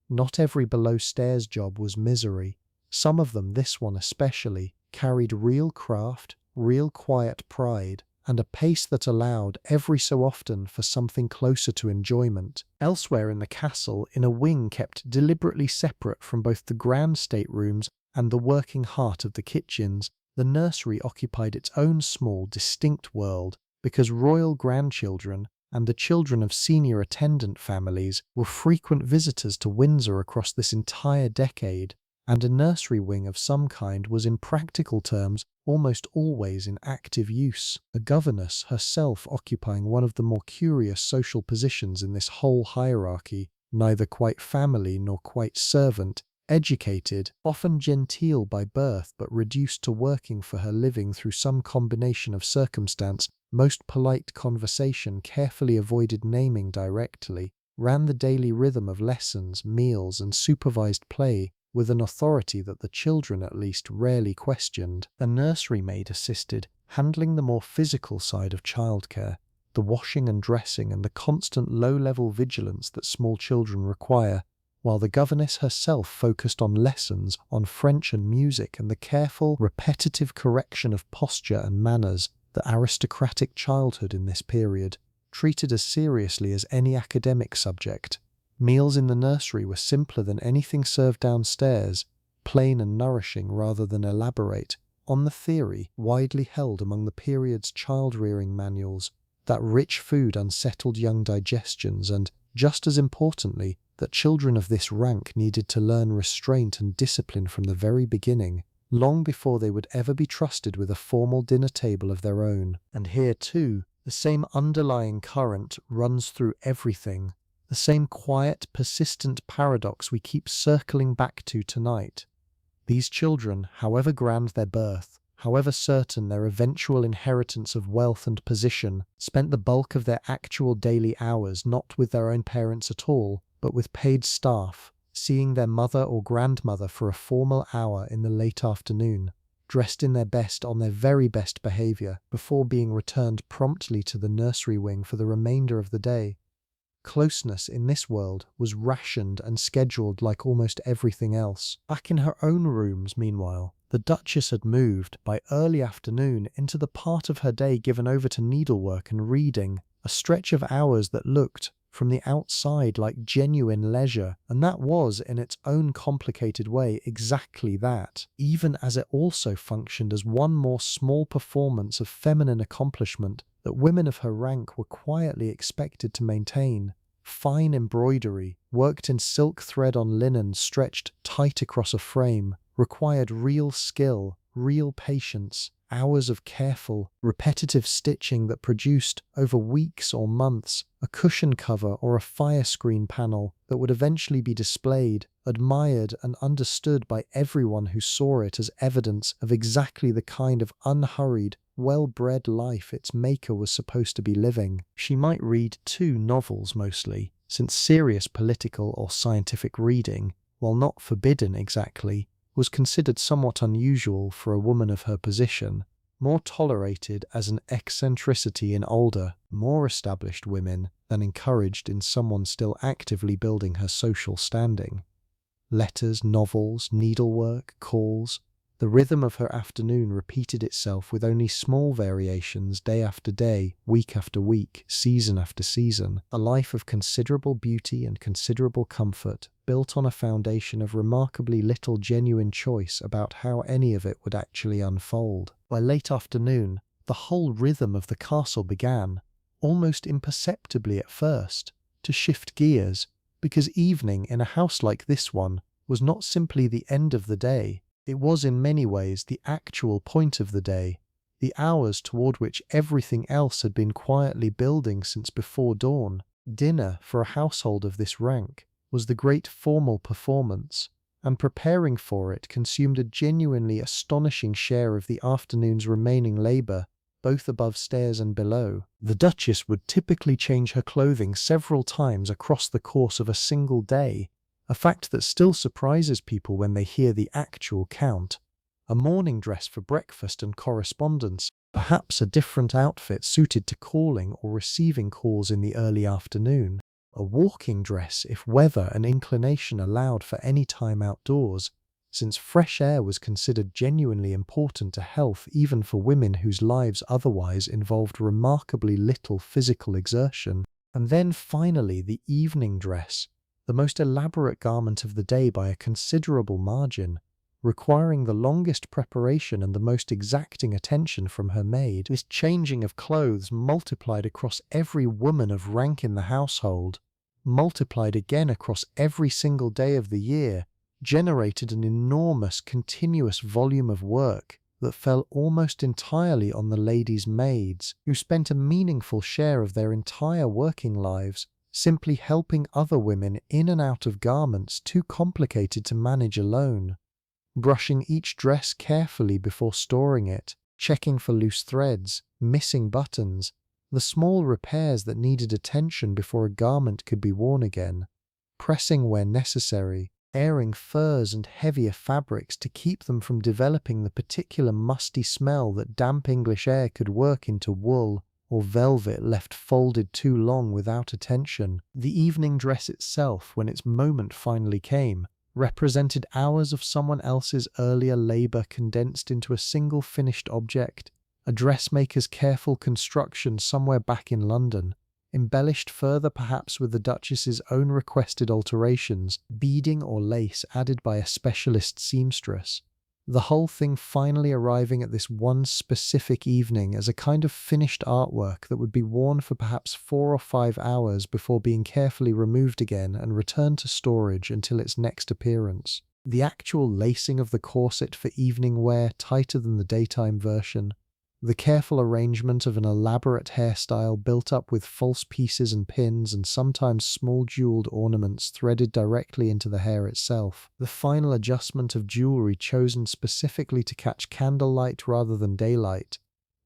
Not every below-stairs job was misery. Some of them, this one especially, carried real craft, real quiet pride, and a pace that allowed, every so often, for something closer to enjoyment. Elsewhere in the castle, in a wing kept deliberately separate from both the grand staterooms and the working heart of the kitchens, the nursery occupied its own small, distinct world, because royal grandchildren and the children of senior attendant families were frequent visitors to Windsor across this entire decade, and a nursery wing of some kind was in practical terms almost always in active use, a governess herself occupying one of the more curious social positions in this whole hierarchy, neither quite family nor quite servant, educated, often genteel by birth but reduced to working for her living through some combination of circumstance, most polite conversation carefully avoided naming directly, ran the daily rhythm of lessons, meals, and supervised play with an authority that the children at least rarely questioned. A nursery maid assisted, handling the more physical side of childcare, the washing and dressing and the constant low-level vigilance that small children require, while the governess herself focused on lessons, on French and music, and the careful, repetitive correction of posture and manners that aristocratic childhood in this period treated as seriously as any academic subject. Meals in the nursery were simpler than anything served downstairs, plain and nourishing rather than elaborate, on the theory, widely held among the period's child-rearing manuals, that rich food unsettled young digestions and, just as importantly, that children of this rank needed to learn restraint and discipline from the very beginning, long before they would ever be trusted with a formal dinner table of their own. And here, too, the same underlying current runs through everything, the same quiet, persistent paradox we keep circling back to tonight. These children, however grand their birth, however certain their eventual inheritance of wealth and position, spent the bulk of their actual daily hours not with their own parents at all, but with paid staff, seeing their mother or grandmother for a formal hour in the late afternoon, dressed in their best on their very best behaviour, before being returned promptly to the nursery wing for the remainder of the day. Closeness in this world was rationed and scheduled like almost everything else. Back in her own rooms, meanwhile, the Duchess had moved, by early afternoon, into the part of her day given over to needlework and reading, a stretch of hours that looked, from the outside, like genuine leisure, and that was, in its own complicated way, exactly that, even as it also functioned as one more small performance of feminine accomplishment that women of her rank were quietly expected to maintain. Fine embroidery, worked in silk thread on linen stretched tight across a frame, required real skill, real patience, hours of careful, repetitive stitching that produced, over weeks or months, a cushion cover or a fire screen panel that would eventually be displayed, admired and understood by everyone who saw it as evidence of exactly the kind of unhurried, well-bred life its maker was supposed to be living. She might read 2 novels mostly, since serious political or scientific reading, while not forbidden exactly, was considered somewhat unusual for a woman of her position, more tolerated as an eccentricity in older, more established women than encouraged in someone still actively building her social standing. Letters, novels, needlework, calls. The rhythm of her afternoon repeated itself with only small variations day after day, week after week, season after season. A life of considerable beauty and considerable comfort, built on a foundation of remarkably little genuine choice about how any of it would actually unfold. By late afternoon, the whole rhythm of the castle began, almost imperceptibly at first, to shift gears, because evening in a house like this one was not simply the end of the day. It was in many ways the actual point of the day, the hours toward which everything else had been quietly building since before dawn. Dinner, for a household of this rank, was the great formal performance, and preparing for it consumed a genuinely astonishing share of the afternoon's remaining labour, both above stairs and below. The Duchess would typically change her clothing several times across the course of a single day, a fact that still surprises people when they hear the actual count. A morning dress for breakfast and correspondence, perhaps a different outfit suited to calling or receiving calls in the early afternoon, a walking dress if weather and inclination allowed for any time outdoors, since fresh air was considered genuinely important to health even for women whose lives otherwise involved remarkably little physical exertion. And then finally the evening dress, the most elaborate garment of the day by a considerable margin, requiring the longest preparation and the most exacting attention from her maid. This changing of clothes multiplied across every woman of rank in the household, multiplied again across every single day of the year, generated an enormous continuous volume of work that fell almost entirely on the ladies' maids, who spent a meaningful share of their entire working lives simply helping other women in and out of garments too complicated to manage alone, brushing each dress carefully before storing it, checking for loose threads, missing buttons, the small repairs that needed attention before a garment could be worn again, pressing where necessary, airing furs and heavier fabrics to keep them from developing the particular musty smell that damp English air could work into wool or velvet left folded too long without attention. The evening dress itself, when its moment finally came, represented hours of someone else's earlier labour condensed into a single finished object, a dressmaker's careful construction somewhere back in London, embellished further perhaps with the Duchess's own requested alterations, beading or lace added by a specialist seamstress. The whole thing finally arriving at this one specific evening as a kind of finished artwork that would be worn for perhaps 4 or 5 hours before being carefully removed again and returned to storage until its next appearance. The actual lacing of the corset for evening wear tighter than the daytime version, the careful arrangement of an elaborate hairstyle built up with false pieces and pins and sometimes small jeweled ornaments threaded directly into the hair itself, the final adjustment of jewelry chosen specifically to catch candlelight rather than daylight,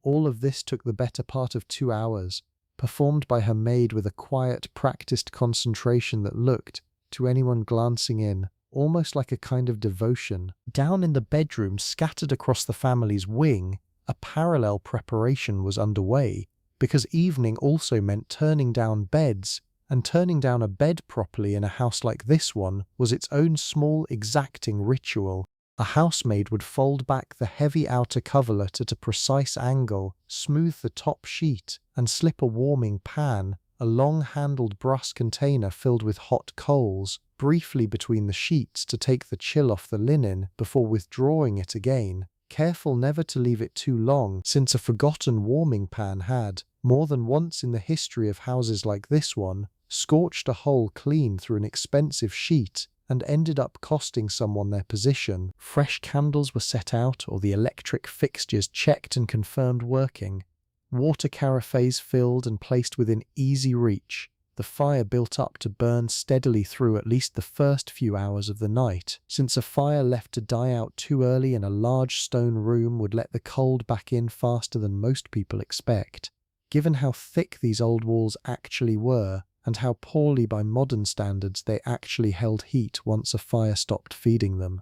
all of this took the better part of 2 hours, performed by her maid with a quiet, practiced concentration that looked, to anyone glancing in, almost like a kind of devotion. Down in the bedroom scattered across the family's wing, a parallel preparation was underway, because evening also meant turning down beds, and turning down a bed properly in a house like this one was its own small, exacting ritual. A housemaid would fold back the heavy outer coverlet at a precise angle, smooth the top sheet, and slip a warming pan, a long-handled brass container filled with hot coals, briefly between the sheets to take the chill off the linen before withdrawing it again, careful never to leave it too long, since a forgotten warming pan had, more than once in the history of houses like this one, scorched a hole clean through an expensive sheet and ended up costing someone their position. Fresh candles were set out or the electric fixtures checked and confirmed working, water carafes filled and placed within easy reach, the fire built up to burn steadily through at least the first few hours of the night, since a fire left to die out too early in a large stone room would let the cold back in faster than most people expect, given how thick these old walls actually were, and how poorly by modern standards they actually held heat once a fire stopped feeding them.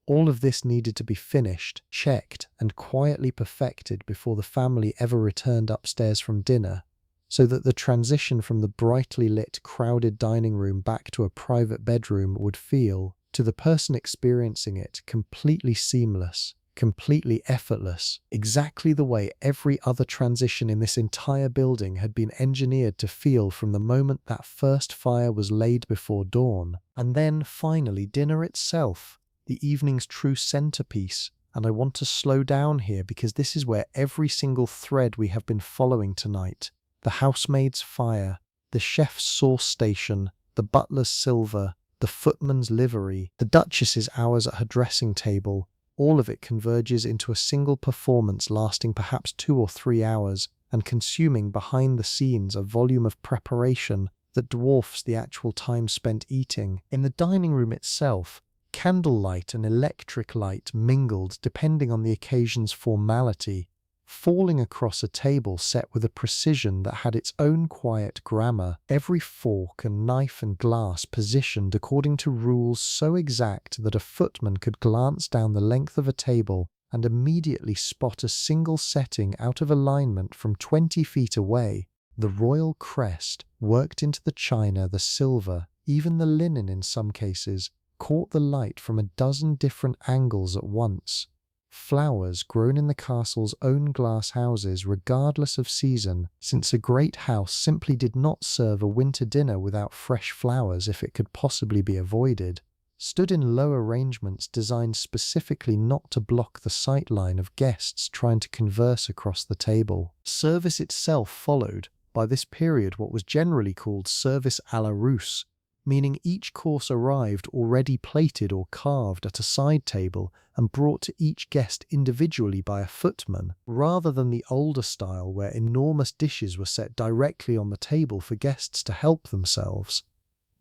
All of this needed to be finished, checked, and quietly perfected before the family ever returned upstairs from dinner, so that the transition from the brightly lit, crowded dining room back to a private bedroom would feel, to the person experiencing it, completely seamless, completely effortless, exactly the way every other transition in this entire building had been engineered to feel from the moment that first fire was laid before dawn. And then, finally, dinner itself, the evening's true centerpiece. And I want to slow down here because this is where every single thread we have been following tonight, the housemaid's fire, the chef's sauce station, the butler's silver, the footman's livery, the Duchess's hours at her dressing table, all of it converges into a single performance lasting perhaps 2 or 3 hours and consuming behind the scenes a volume of preparation that dwarfs the actual time spent eating. In the dining room itself, Candlelight and electric light mingled depending on the occasion's formality, falling across a table set with a precision that had its own quiet grammar, every fork and knife and glass positioned according to rules so exact that a footman could glance down the length of a table and immediately spot a single setting out of alignment from 20 feet away. The royal crest, worked into the china, the silver, even the linen in some cases, caught the light from a dozen different angles at once. Flowers grown in the castle's own glass houses regardless of season, since a great house simply did not serve a winter dinner without fresh flowers if it could possibly be avoided, stood in low arrangements designed specifically not to block the sight line of guests trying to converse across the table. Service itself followed, by this period what was generally called service à la Russe, meaning each course arrived already plated or carved at a side table and brought to each guest individually by a footman, rather than the older style where enormous dishes were set directly on the table for guests to help themselves.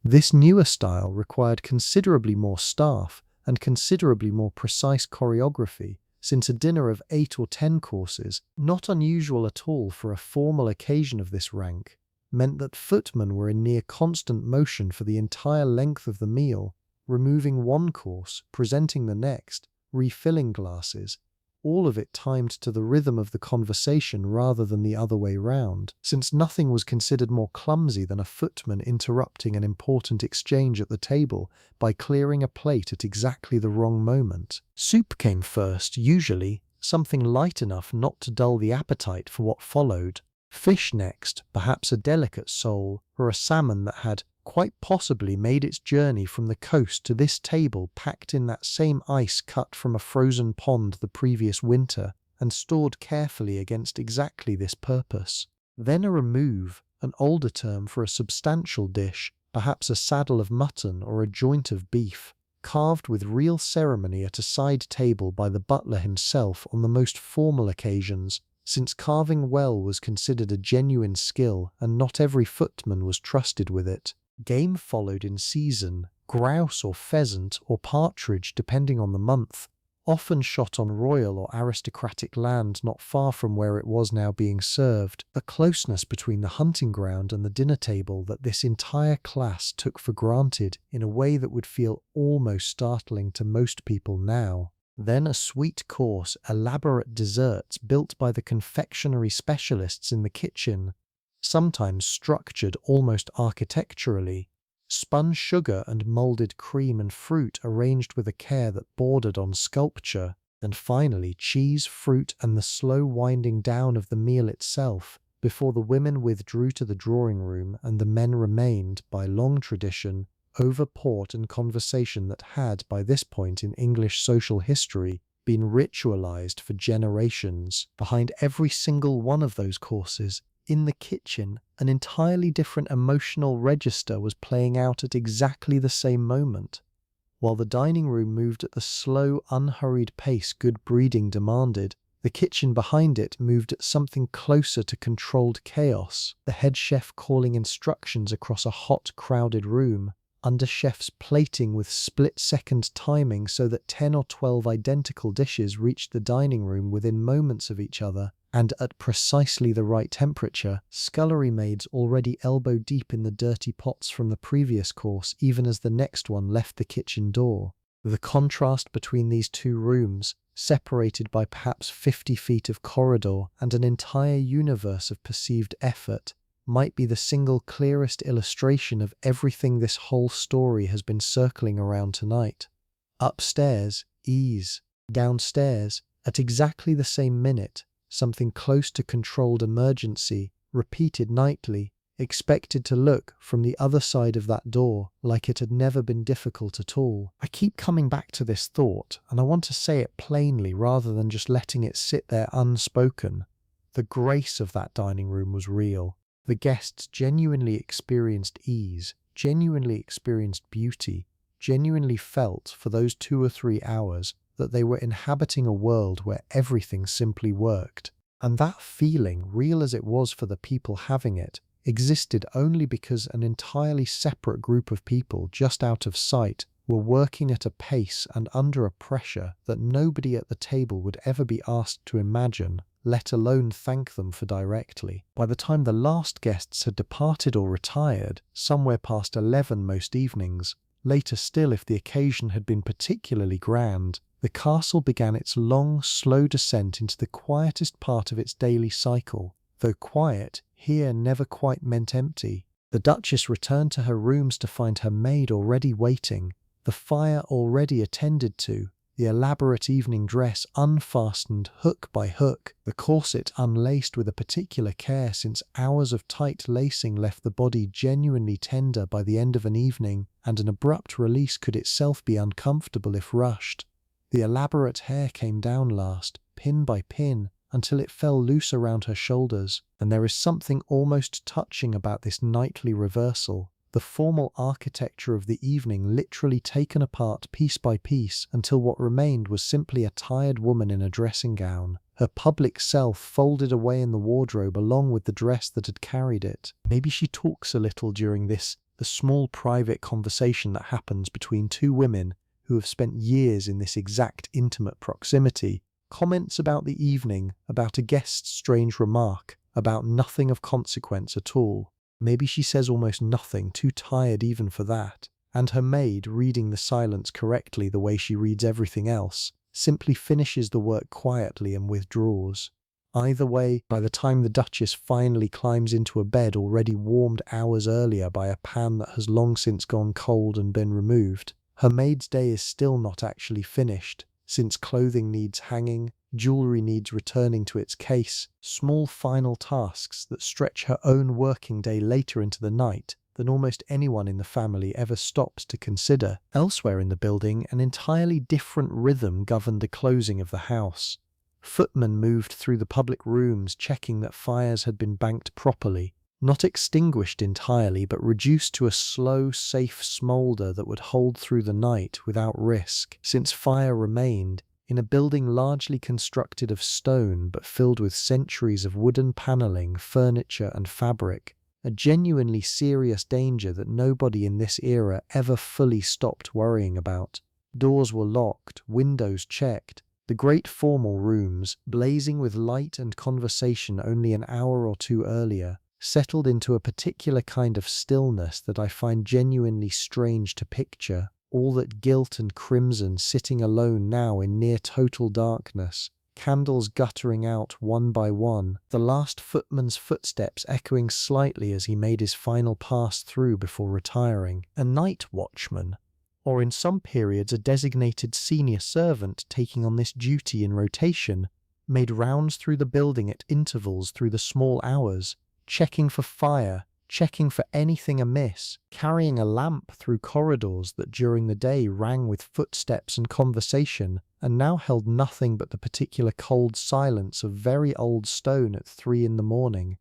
This newer style required considerably more staff and considerably more precise choreography, since a dinner of 8 or 10 courses, not unusual at all for a formal occasion of this rank, meant that footmen were in near constant motion for the entire length of the meal, removing one course, presenting the next, refilling glasses, all of it timed to the rhythm of the conversation rather than the other way round, since nothing was considered more clumsy than a footman interrupting an important exchange at the table by clearing a plate at exactly the wrong moment. Soup came first, usually, something light enough not to dull the appetite for what followed. Fish next, perhaps a delicate sole, or a salmon that had, quite possibly, made its journey from the coast to this table packed in that same ice cut from a frozen pond the previous winter, and stored carefully against exactly this purpose. Then a remove, an older term for a substantial dish, perhaps a saddle of mutton or a joint of beef, carved with real ceremony at a side table by the butler himself on the most formal occasions, since carving well was considered a genuine skill and not every footman was trusted with it. Game followed in season, grouse or pheasant or partridge depending on the month, often shot on royal or aristocratic land not far from where it was now being served, a closeness between the hunting ground and the dinner table that this entire class took for granted in a way that would feel almost startling to most people now. Then a sweet course, elaborate desserts built by the confectionery specialists in the kitchen, sometimes structured almost architecturally, spun sugar and moulded cream and fruit arranged with a care that bordered on sculpture, and finally cheese, fruit, and the slow winding down of the meal itself, before the women withdrew to the drawing room and the men remained, by long tradition, over port and conversation that had, by this point in English social history, been ritualized for generations. Behind every single one of those courses, in the kitchen, an entirely different emotional register was playing out at exactly the same moment. While the dining room moved at the slow, unhurried pace good breeding demanded, the kitchen behind it moved at something closer to controlled chaos, the head chef calling instructions across a hot, crowded room, under chefs plating with split-second timing so that 10 or 12 identical dishes reached the dining room within moments of each other, and at precisely the right temperature, scullery maids already elbow-deep in the dirty pots from the previous course even as the next one left the kitchen door. The contrast between these two rooms, separated by perhaps 50 feet of corridor and an entire universe of perceived effort, might be the single clearest illustration of everything this whole story has been circling around tonight. Upstairs, ease. Downstairs, at exactly the same minute, something close to controlled emergency, repeated nightly, expected to look, from the other side of that door, like it had never been difficult at all. I keep coming back to this thought, and I want to say it plainly rather than just letting it sit there unspoken. The grace of that dining room was real. The guests genuinely experienced ease, genuinely experienced beauty, genuinely felt, for those 2 or 3 hours, that they were inhabiting a world where everything simply worked. And that feeling, real as it was for the people having it, existed only because an entirely separate group of people just out of sight were working at a pace and under a pressure that nobody at the table would ever be asked to imagine, let alone thank them for directly. By the time the last guests had departed or retired, somewhere past 11 most evenings, later still if the occasion had been particularly grand, the castle began its long, slow descent into the quietest part of its daily cycle, though quiet here never quite meant empty. The Duchess returned to her rooms to find her maid already waiting, the fire already attended to, the elaborate evening dress unfastened hook by hook, the corset unlaced with a particular care since hours of tight lacing left the body genuinely tender by the end of an evening, and an abrupt release could itself be uncomfortable if rushed. The elaborate hair came down last, pin by pin, until it fell loose around her shoulders, and there is something almost touching about this nightly reversal, the formal architecture of the evening literally taken apart piece by piece until what remained was simply a tired woman in a dressing gown, her public self folded away in the wardrobe along with the dress that had carried it. Maybe she talks a little during this, the small private conversation that happens between two women who have spent years in this exact intimate proximity, comments about the evening, about a guest's strange remark, about nothing of consequence at all. Maybe she says almost nothing, too tired even for that, and her maid, reading the silence correctly the way she reads everything else, simply finishes the work quietly and withdraws. Either way, by the time the Duchess finally climbs into a bed already warmed hours earlier by a pan that has long since gone cold and been removed, her maid's day is still not actually finished, since clothing needs hanging, jewellery needs returning to its case, small final tasks that stretch her own working day later into the night than almost anyone in the family ever stops to consider. Elsewhere in the building, an entirely different rhythm governed the closing of the house. Footmen moved through the public rooms checking that fires had been banked properly, not extinguished entirely but reduced to a slow, safe smoulder that would hold through the night without risk, since fire remained, in a building largely constructed of stone but filled with centuries of wooden panelling, furniture and fabric, a genuinely serious danger that nobody in this era ever fully stopped worrying about. Doors were locked, windows checked, the great formal rooms, blazing with light and conversation only an hour or two earlier, settled into a particular kind of stillness that I find genuinely strange to picture, all that gilt and crimson sitting alone now in near total darkness, candles guttering out one by one, the last footman's footsteps echoing slightly as he made his final pass through before retiring, a night watchman, or in some periods a designated senior servant taking on this duty in rotation, made rounds through the building at intervals through the small hours, checking for fire, checking for anything amiss, carrying a lamp through corridors that during the day rang with footsteps and conversation, and now held nothing but the particular cold silence of very old stone at 3 in the morning.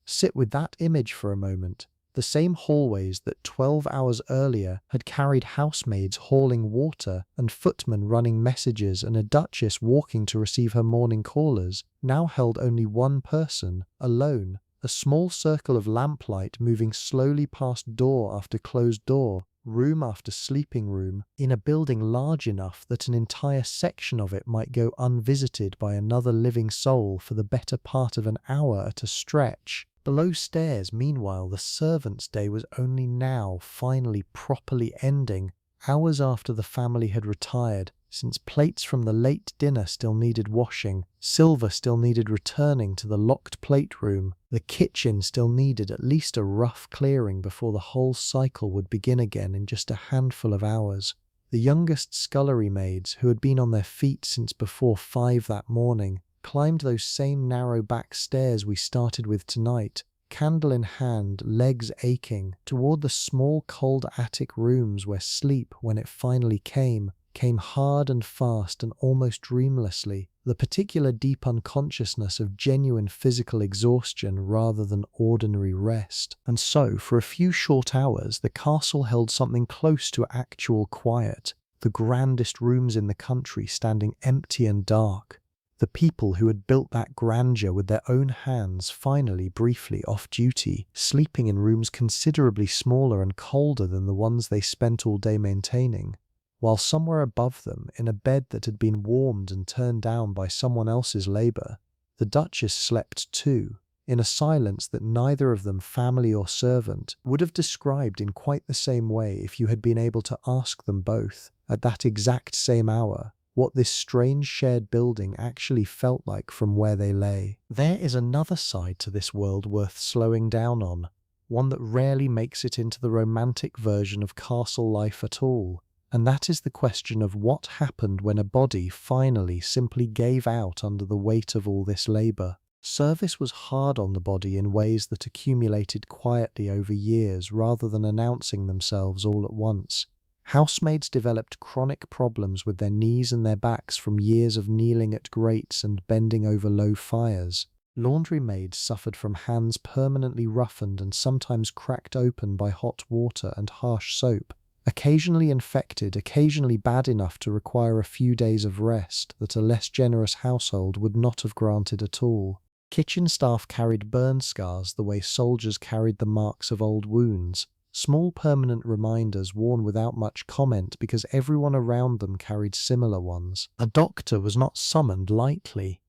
Sit with that image for a moment. The same hallways that 12 hours earlier had carried housemaids hauling water and footmen running messages and a duchess walking to receive her morning callers, now held only one person, alone, a small circle of lamplight moving slowly past door after closed door, room after sleeping room, in a building large enough that an entire section of it might go unvisited by another living soul for the better part of an hour at a stretch. Below stairs, meanwhile, the servants' day was only now finally properly ending, hours after the family had retired, since plates from the late dinner still needed washing, silver still needed returning to the locked plate room, the kitchen still needed at least a rough clearing before the whole cycle would begin again in just a handful of hours. The youngest scullery maids, who had been on their feet since before 5 that morning, climbed those same narrow back stairs we started with tonight, candle in hand, legs aching, toward the small cold attic rooms where sleep, when it finally came hard and fast and almost dreamlessly, the particular deep unconsciousness of genuine physical exhaustion rather than ordinary rest. And so, for a few short hours, the castle held something close to actual quiet, the grandest rooms in the country standing empty and dark, the people who had built that grandeur with their own hands finally briefly off duty, sleeping in rooms considerably smaller and colder than the ones they spent all day maintaining. while somewhere above them, in a bed that had been warmed and turned down by someone else's labour, the Duchess slept too, in a silence that neither of them, family or servant, would have described in quite the same way if you had been able to ask them both, at that exact same hour, what this strange shared building actually felt like from where they lay. There is another side to this world worth slowing down on, one that rarely makes it into the romantic version of castle life at all, and that is the question of what happened when a body finally simply gave out under the weight of all this labour. Service was hard on the body in ways that accumulated quietly over years rather than announcing themselves all at once. Housemaids developed chronic problems with their knees and their backs from years of kneeling at grates and bending over low fires. Laundry maids suffered from hands permanently roughened and sometimes cracked open by hot water and harsh soap, occasionally infected, occasionally bad enough to require a few days of rest that a less generous household would not have granted at all. Kitchen staff carried burn scars the way soldiers carried the marks of old wounds, small permanent reminders worn without much comment because everyone around them carried similar ones. A doctor was not summoned lightly.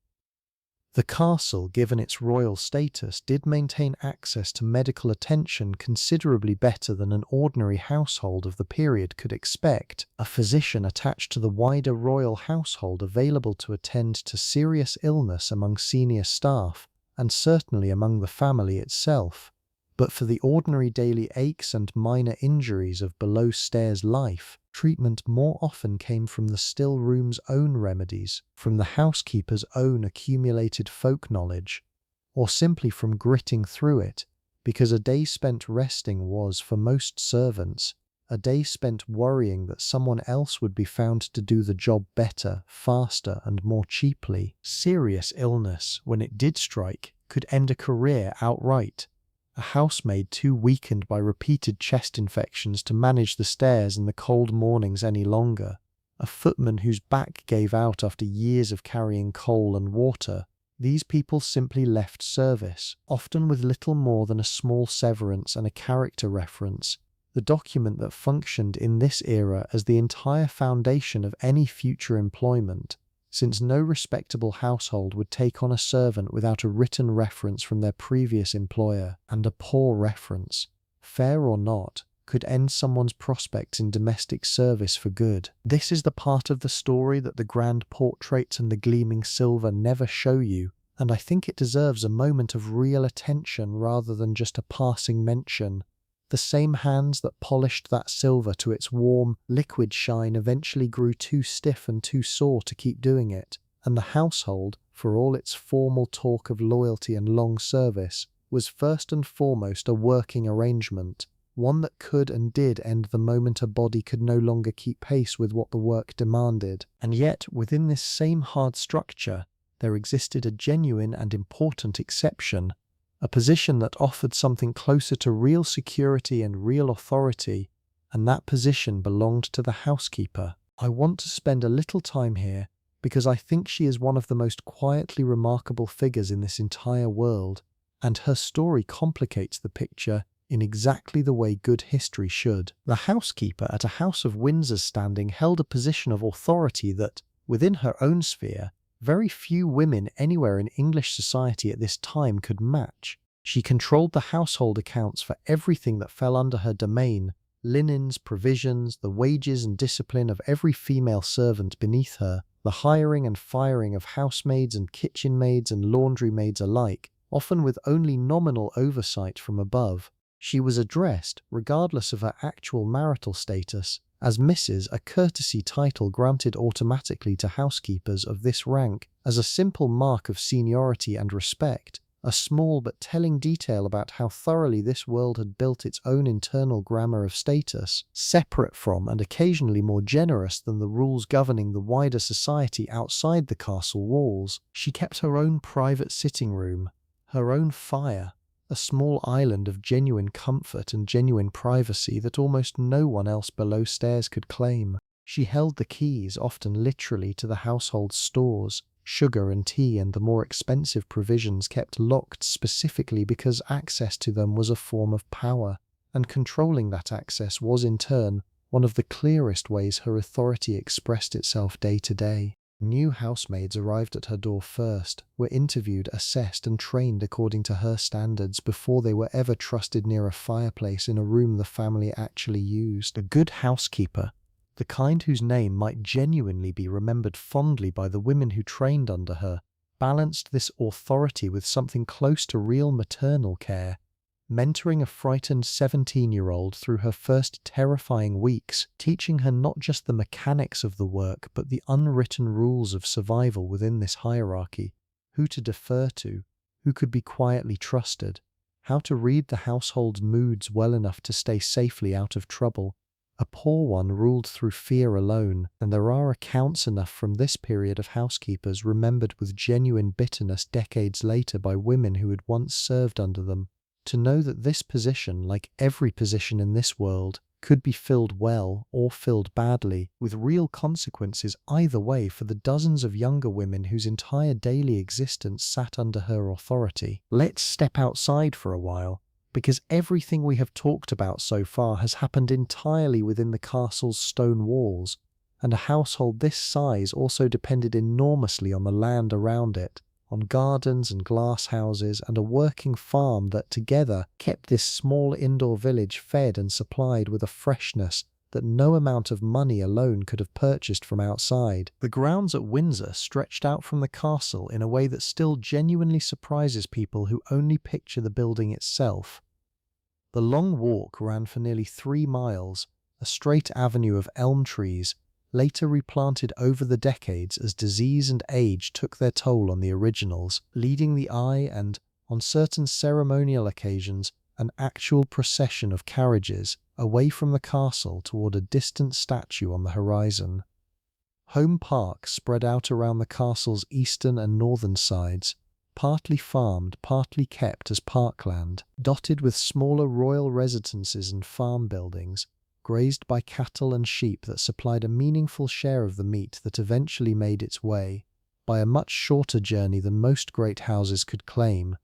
The castle, given its royal status, did maintain access to medical attention considerably better than an ordinary household of the period could expect. A physician attached to the wider royal household available to attend to serious illness among senior staff, and certainly among the family itself. But for the ordinary daily aches and minor injuries of below-stairs life, treatment more often came from the still room's own remedies, from the housekeeper's own accumulated folk knowledge, or simply from gritting through it, because a day spent resting was, for most servants, a day spent worrying that someone else would be found to do the job better, faster, and more cheaply. Serious illness, when it did strike, could end a career outright. A housemaid too weakened by repeated chest infections to manage the stairs and the cold mornings any longer, a footman whose back gave out after years of carrying coal and water, these people simply left service, often with little more than a small severance and a character reference, the document that functioned in this era as the entire foundation of any future employment, since no respectable household would take on a servant without a written reference from their previous employer, and a poor reference, fair or not, could end someone's prospects in domestic service for good. This is the part of the story that the grand portraits and the gleaming silver never show you, and I think it deserves a moment of real attention rather than just a passing mention. The same hands that polished that silver to its warm, liquid shine eventually grew too stiff and too sore to keep doing it, and the household, for all its formal talk of loyalty and long service, was first and foremost a working arrangement, one that could and did end the moment a body could no longer keep pace with what the work demanded. And yet, within this same hard structure, there existed a genuine and important exception, a position that offered something closer to real security and real authority, and that position belonged to the housekeeper. I want to spend a little time here because I think she is one of the most quietly remarkable figures in this entire world, and her story complicates the picture in exactly the way good history should. The housekeeper at a house of Windsor's standing held a position of authority that, within her own sphere, very few women anywhere in English society at this time could match. She controlled the household accounts for everything that fell under her domain, linens, provisions, the wages and discipline of every female servant beneath her, the hiring and firing of housemaids and kitchen maids and laundry maids alike, often with only nominal oversight from above. She was addressed, regardless of her actual marital status, as Mrs., a courtesy title granted automatically to housekeepers of this rank as a simple mark of seniority and respect, a small but telling detail about how thoroughly this world had built its own internal grammar of status, separate from and occasionally more generous than the rules governing the wider society outside the castle walls. She kept her own private sitting room, her own fire, a small island of genuine comfort and genuine privacy that almost no one else below stairs could claim. She held the keys, often literally, to the household's stores, sugar and tea and the more expensive provisions kept locked specifically because access to them was a form of power, and controlling that access was in turn one of the clearest ways her authority expressed itself day to day. New housemaids arrived at her door first, were interviewed, assessed, and trained according to her standards before they were ever trusted near a fireplace in a room the family actually used. A good housekeeper, the kind whose name might genuinely be remembered fondly by the women who trained under her, balanced this authority with something close to real maternal care, mentoring a frightened 17-year-old through her first terrifying weeks, teaching her not just the mechanics of the work but the unwritten rules of survival within this hierarchy, who to defer to, who could be quietly trusted, how to read the household's moods well enough to stay safely out of trouble. A poor one ruled through fear alone, and there are accounts enough from this period of housekeepers remembered with genuine bitterness decades later by women who had once served under them, to know that this position, like every position in this world, could be filled well or filled badly, with real consequences either way for the dozens of younger women whose entire daily existence sat under her authority. Let's step outside for a while, because everything we have talked about so far has happened entirely within the castle's stone walls, and a household this size also depended enormously on the land around it, on gardens and glass houses and a working farm that together kept this small indoor village fed and supplied with a freshness that no amount of money alone could have purchased from outside. The grounds at Windsor stretched out from the castle in a way that still genuinely surprises people who only picture the building itself. The long walk ran for nearly 3 miles, a straight avenue of elm trees, later replanted over the decades as disease and age took their toll on the originals, leading the eye and, on certain ceremonial occasions, an actual procession of carriages away from the castle toward a distant statue on the horizon. Home Park spread out around the castle's eastern and northern sides, partly farmed, partly kept as parkland, dotted with smaller royal residences and farm buildings, grazed by cattle and sheep that supplied a meaningful share of the meat that eventually made its way, by a much shorter journey than most great houses could claim,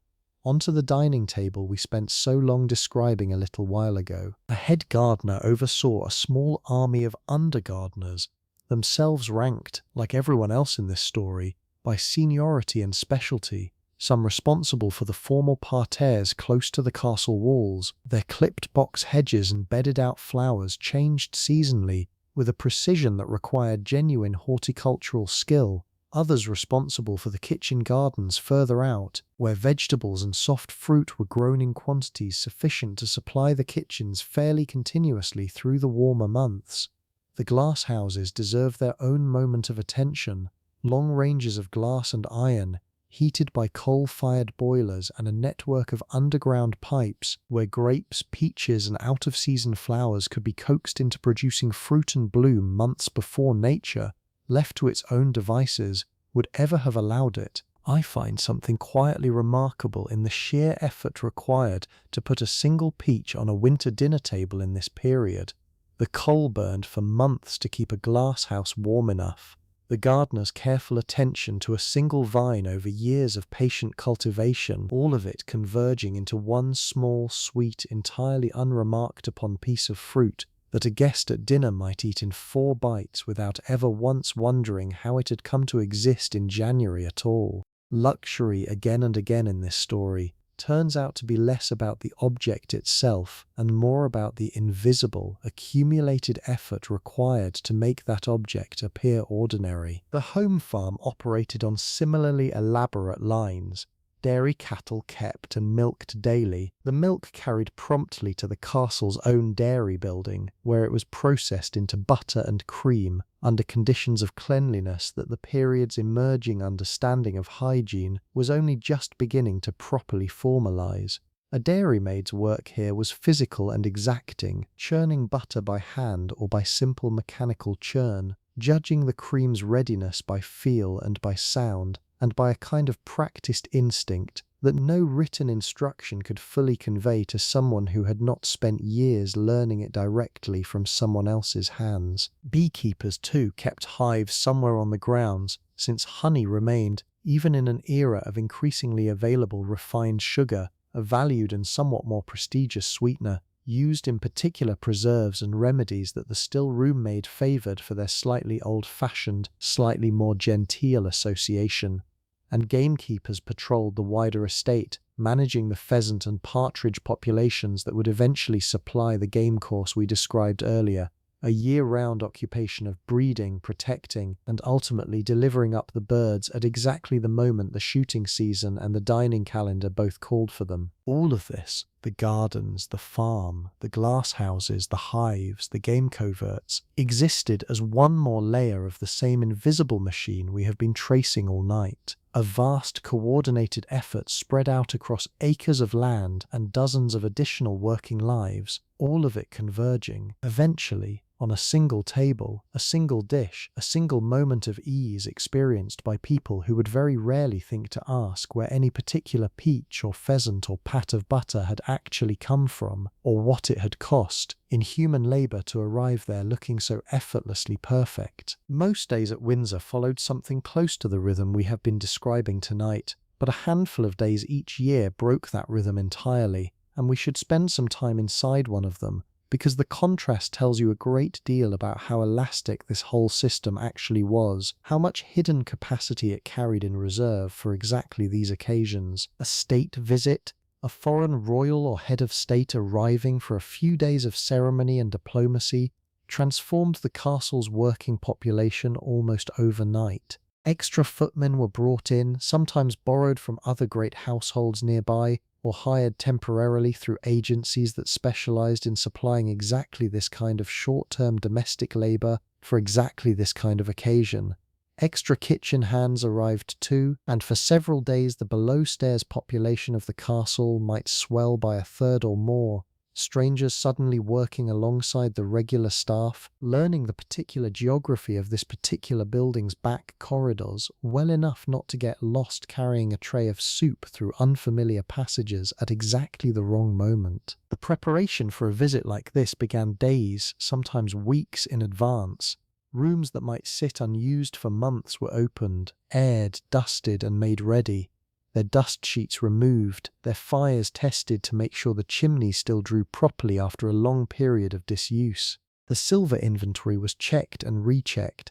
onto the dining table we spent so long describing a little while ago. A head gardener oversaw a small army of under-gardeners, themselves ranked, like everyone else in this story, by seniority and specialty, some responsible for the formal parterres close to the castle walls. Their clipped box hedges and bedded-out flowers changed seasonally with a precision that required genuine horticultural skill, others responsible for the kitchen gardens further out, where vegetables and soft fruit were grown in quantities sufficient to supply the kitchens fairly continuously through the warmer months. The glass houses deserve their own moment of attention, long ranges of glass and iron, heated by coal-fired boilers and a network of underground pipes where grapes, peaches and out-of-season flowers could be coaxed into producing fruit and bloom months before nature, left to its own devices, would ever have allowed it. I find something quietly remarkable in the sheer effort required to put a single peach on a winter dinner table in this period. The coal burned for months to keep a glass house warm enough. The gardener's careful attention to a single vine over years of patient cultivation, all of it converging into one small, sweet, entirely unremarked upon piece of fruit that a guest at dinner might eat in 4 bites without ever once wondering how it had come to exist in January at all. Luxury, again and again in this story, turns out to be less about the object itself and more about the invisible, accumulated effort required to make that object appear ordinary. The home farm operated on similarly elaborate lines. Dairy cattle kept and milked daily. The milk carried promptly to the castle's own dairy building, where it was processed into butter and cream under conditions of cleanliness that the period's emerging understanding of hygiene was only just beginning to properly formalize. A dairymaid's work here was physical and exacting, churning butter by hand or by simple mechanical churn, judging the cream's readiness by feel and by sound, and by a kind of practiced instinct that no written instruction could fully convey to someone who had not spent years learning it directly from someone else's hands. Beekeepers, too, kept hives somewhere on the grounds, since honey remained, even in an era of increasingly available refined sugar, a valued and somewhat more prestigious sweetener, used in particular preserves and remedies that the still room maid favoured for their slightly old-fashioned, slightly more genteel association, and gamekeepers patrolled the wider estate, managing the pheasant and partridge populations that would eventually supply the game course we described earlier, a year-round occupation of breeding, protecting, and ultimately delivering up the birds at exactly the moment the shooting season and the dining calendar both called for them. All of this, the gardens, the farm, the glass houses, the hives, the game coverts, existed as one more layer of the same invisible machine we have been tracing all night. A vast coordinated effort spread out across acres of land and dozens of additional working lives, all of it converging, eventually, on a single table, a single dish, a single moment of ease experienced by people who would very rarely think to ask where any particular peach or pheasant or pat of butter had actually come from, or what it had cost, in human labour to arrive there looking so effortlessly perfect. Most days at Windsor followed something close to the rhythm we have been describing tonight, but a handful of days each year broke that rhythm entirely, and we should spend some time inside one of them, because the contrast tells you a great deal about how elastic this whole system actually was, how much hidden capacity it carried in reserve for exactly these occasions. A state visit, a foreign royal or head of state arriving for a few days of ceremony and diplomacy, transformed the castle's working population almost overnight. Extra footmen were brought in, sometimes borrowed from other great households nearby, or hired temporarily through agencies that specialized in supplying exactly this kind of short-term domestic labor for exactly this kind of occasion. Extra kitchen hands arrived too, and for several days the below-stairs population of the castle might swell by a third or more, strangers suddenly working alongside the regular staff, learning the particular geography of this particular building's back corridors well enough not to get lost carrying a tray of soup through unfamiliar passages at exactly the wrong moment. The preparation for a visit like this began days, sometimes weeks in advance. Rooms that might sit unused for months were opened, aired, dusted, and made ready, their dust sheets removed, their fires tested to make sure the chimneys still drew properly after a long period of disuse. The silver inventory was checked and rechecked.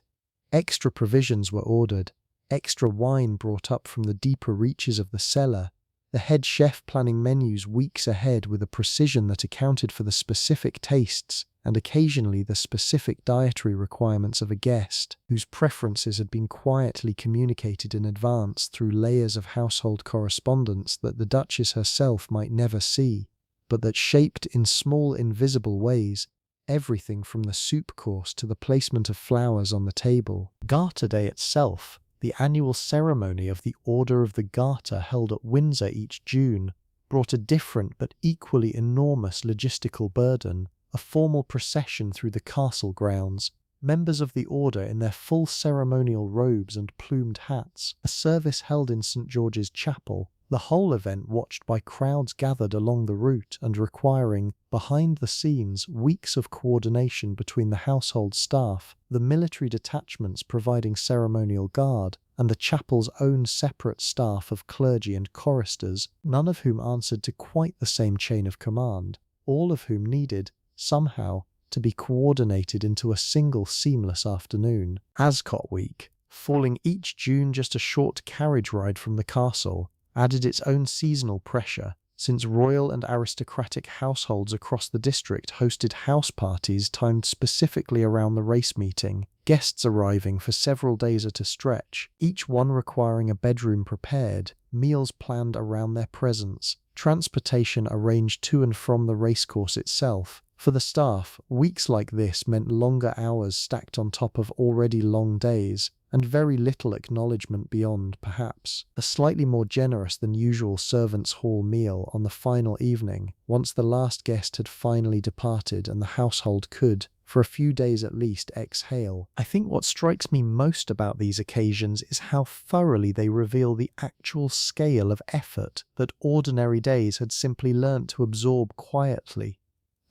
Extra provisions were ordered, extra wine brought up from the deeper reaches of the cellar, the head chef planning menus weeks ahead with a precision that accounted for the specific tastes and occasionally the specific dietary requirements of a guest, whose preferences had been quietly communicated in advance through layers of household correspondence that the Duchess herself might never see, but that shaped in small invisible ways everything from the soup course to the placement of flowers on the table. Garter Day itself, the annual ceremony of the Order of the Garter held at Windsor each June, brought a different but equally enormous logistical burden. A formal procession through the castle grounds, members of the order in their full ceremonial robes and plumed hats, a service held in St. George's Chapel, the whole event watched by crowds gathered along the route and requiring, behind the scenes, weeks of coordination between the household staff, the military detachments providing ceremonial guard, and the chapel's own separate staff of clergy and choristers, none of whom answered to quite the same chain of command, all of whom needed, somehow, to be coordinated into a single seamless afternoon. Ascot Week, falling each June just a short carriage ride from the castle, added its own seasonal pressure, since royal and aristocratic households across the district hosted house parties timed specifically around the race meeting, guests arriving for several days at a stretch, each one requiring a bedroom prepared, meals planned around their presence, transportation arranged to and from the racecourse itself. For the staff, weeks like this meant longer hours stacked on top of already long days, and very little acknowledgement beyond, perhaps, a slightly more generous than usual servants' hall meal on the final evening, once the last guest had finally departed and the household could, for a few days at least, exhale. I think what strikes me most about these occasions is how thoroughly they reveal the actual scale of effort that ordinary days had simply learnt to absorb quietly.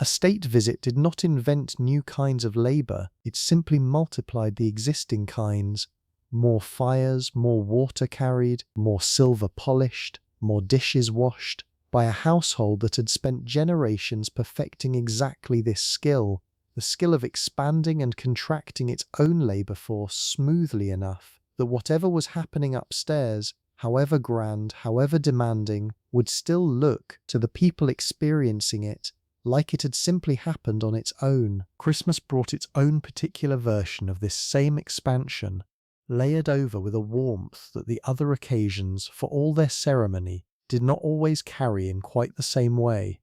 A state visit did not invent new kinds of labour, it simply multiplied the existing kinds. More fires, more water carried, more silver polished, more dishes washed, by a household that had spent generations perfecting exactly this skill, the skill of expanding and contracting its own labour force smoothly enough that whatever was happening upstairs, however grand, however demanding, would still look, to the people experiencing it, like it had simply happened on its own. Christmas brought its own particular version of this same expansion, layered over with a warmth that the other occasions, for all their ceremony, did not always carry in quite the same way.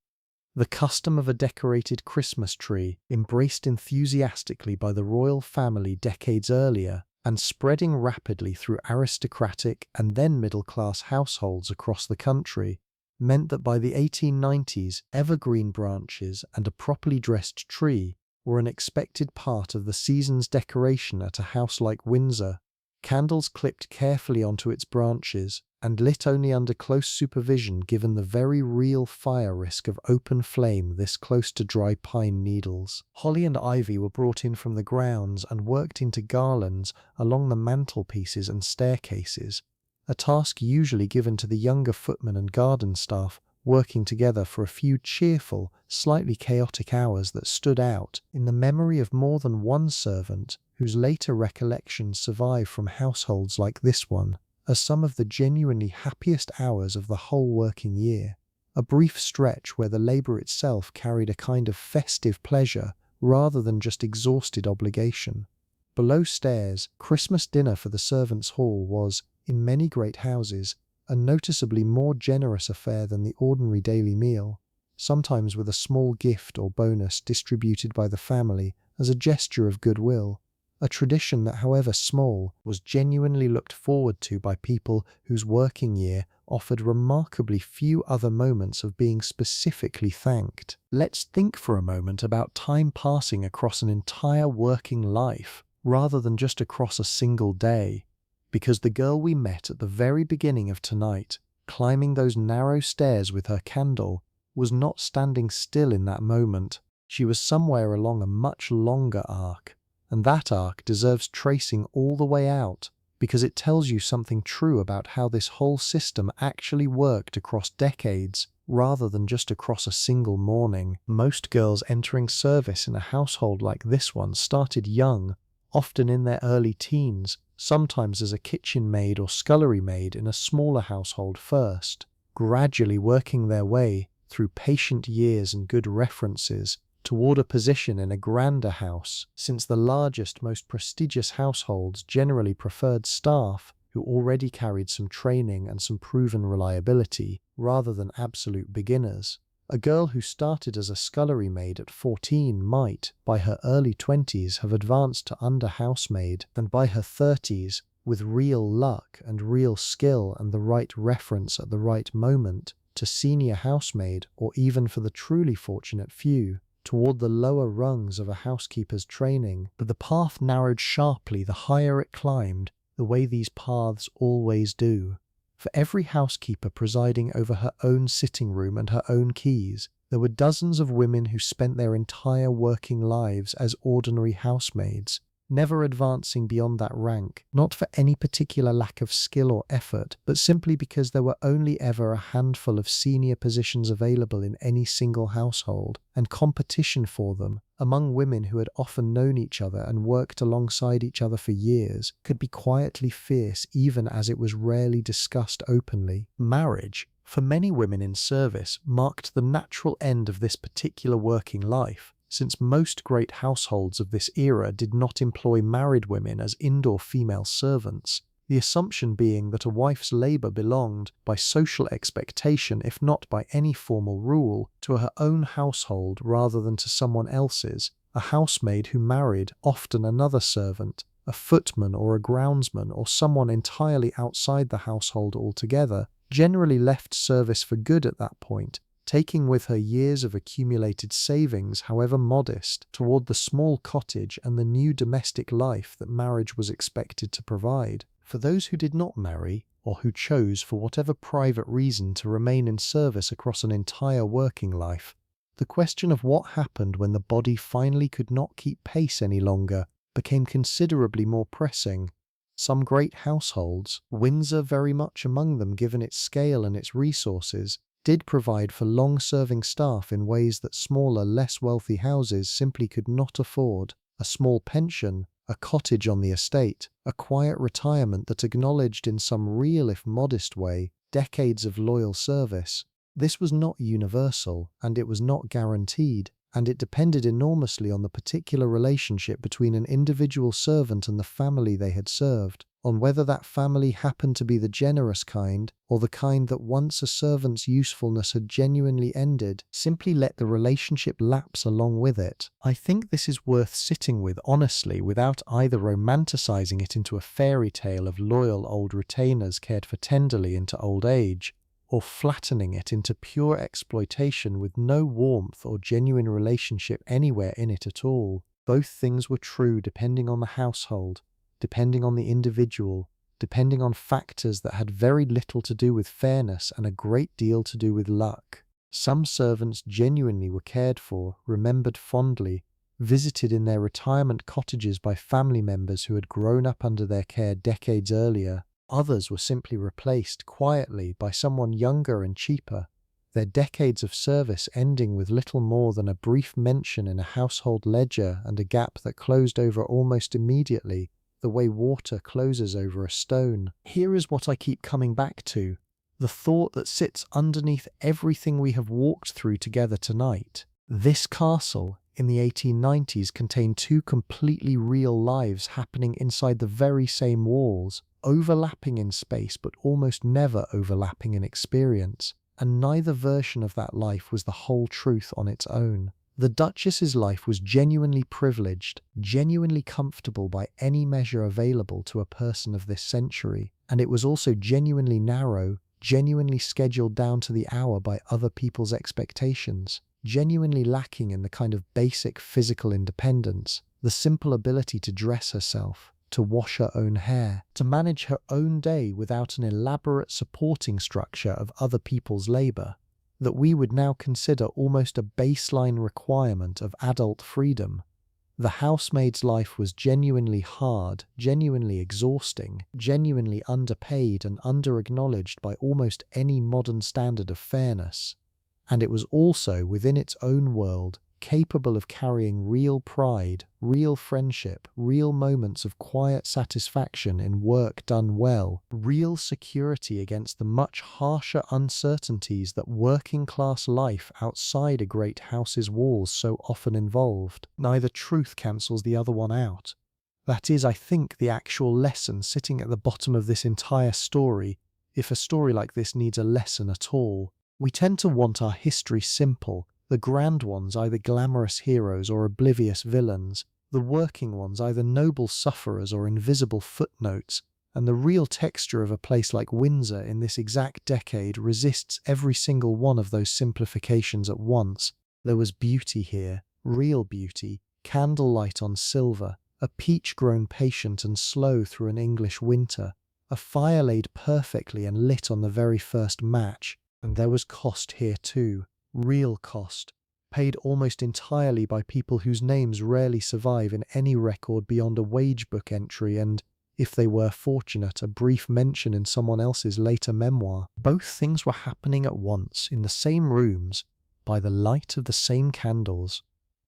The custom of a decorated Christmas tree, embraced enthusiastically by the royal family decades earlier, and spreading rapidly through aristocratic and then middle-class households across the country, meant that by the 1890s, evergreen branches and a properly dressed tree were an expected part of the season's decoration at a house like Windsor. Candles clipped carefully onto its branches, and lit only under close supervision given the very real fire risk of open flame this close to dry pine needles. Holly and ivy were brought in from the grounds and worked into garlands along the mantelpieces and staircases, a task usually given to the younger footmen and garden staff working together for a few cheerful, slightly chaotic hours that stood out in the memory of more than one servant whose later recollections survive from households like this one as some of the genuinely happiest hours of the whole working year, a brief stretch where the labour itself carried a kind of festive pleasure rather than just exhausted obligation. Below stairs, Christmas dinner for the servants' hall was, in many great houses, a noticeably more generous affair than the ordinary daily meal, sometimes with a small gift or bonus distributed by the family as a gesture of goodwill, a tradition that, however small, was genuinely looked forward to by people whose working year offered remarkably few other moments of being specifically thanked. Let's think for a moment about time passing across an entire working life, rather than just across a single day, because the girl we met at the very beginning of tonight, climbing those narrow stairs with her candle, was not standing still in that moment. She was somewhere along a much longer arc, and that arc deserves tracing all the way out, because it tells you something true about how this whole system actually worked across decades, rather than just across a single morning. Most girls entering service in a household like this one started young, often in their early teens, sometimes as a kitchen maid or scullery maid in a smaller household first, gradually working their way, through patient years and good references, toward a position in a grander house, since the largest, most prestigious households generally preferred staff who already carried some training and some proven reliability, rather than absolute beginners. A girl who started as a scullery maid at 14 might, by her early 20s, have advanced to under housemaid, and by her 30s, with real luck and real skill and the right reference at the right moment, to senior housemaid, or even for the truly fortunate few, toward the lower rungs of a housekeeper's training. But the path narrowed sharply the higher it climbed, the way these paths always do. For every housekeeper presiding over her own sitting room and her own keys, there were dozens of women who spent their entire working lives as ordinary housemaids, never advancing beyond that rank, not for any particular lack of skill or effort, but simply because there were only ever a handful of senior positions available in any single household, and competition for them, among women who had often known each other and worked alongside each other for years, could be quietly fierce even as it was rarely discussed openly. Marriage, for many women in service, marked the natural end of this particular working life, since most great households of this era did not employ married women as indoor female servants, the assumption being that a wife's labour belonged, by social expectation if not by any formal rule, to her own household rather than to someone else's. A housemaid who married, often another servant, a footman or a groundsman or someone entirely outside the household altogether, generally left service for good at that point, taking with her years of accumulated savings, however modest, toward the small cottage and the new domestic life that marriage was expected to provide. For those who did not marry, or who chose for whatever private reason to remain in service across an entire working life, the question of what happened when the body finally could not keep pace any longer became considerably more pressing. Some great households, Windsor very much among them given its scale and its resources, did provide for long-serving staff in ways that smaller, less wealthy houses simply could not afford. A small pension, a cottage on the estate, a quiet retirement that acknowledged in some real if modest way decades of loyal service. This was not universal, and it was not guaranteed, and it depended enormously on the particular relationship between an individual servant and the family they had served, on whether that family happened to be the generous kind, or the kind that once a servant's usefulness had genuinely ended, simply let the relationship lapse along with it. I think this is worth sitting with honestly without either romanticizing it into a fairy tale of loyal old retainers cared for tenderly into old age, or flattening it into pure exploitation with no warmth or genuine relationship anywhere in it at all. Both things were true depending on the household, depending on the individual, depending on factors that had very little to do with fairness and a great deal to do with luck. Some servants genuinely were cared for, remembered fondly, visited in their retirement cottages by family members who had grown up under their care decades earlier. Others were simply replaced quietly by someone younger and cheaper, their decades of service ending with little more than a brief mention in a household ledger and a gap that closed over almost immediately, the way water closes over a stone. Here is what I keep coming back to, the thought that sits underneath everything we have walked through together tonight. This castle in the 1890s contained two completely real lives happening inside the very same walls, overlapping in space but almost never overlapping in experience, and neither version of that life was the whole truth on its own. The Duchess's life was genuinely privileged, genuinely comfortable by any measure available to a person of this century, and it was also genuinely narrow, genuinely scheduled down to the hour by other people's expectations, genuinely lacking in the kind of basic physical independence, the simple ability to dress herself, to wash her own hair, to manage her own day without an elaborate supporting structure of other people's labour, that we would now consider almost a baseline requirement of adult freedom. The housemaid's life was genuinely hard, genuinely exhausting, genuinely underpaid and under-acknowledged by almost any modern standard of fairness. And it was also, within its own world, capable of carrying real pride, real friendship, real moments of quiet satisfaction in work done well, real security against the much harsher uncertainties that working-class life outside a great house's walls so often involved. Neither truth cancels the other one out. That is, I think, the actual lesson sitting at the bottom of this entire story, if a story like this needs a lesson at all. We tend to want our history simple, the grand ones either glamorous heroes or oblivious villains, the working ones either noble sufferers or invisible footnotes, and the real texture of a place like Windsor in this exact decade resists every single one of those simplifications at once. There was beauty here, real beauty, candlelight on silver, a peach grown patient and slow through an English winter, a fire laid perfectly and lit on the very first match. And there was cost here too, real cost, paid almost entirely by people whose names rarely survive in any record beyond a wage book entry and, if they were fortunate, a brief mention in someone else's later memoir. Both things were happening at once, in the same rooms, by the light of the same candles,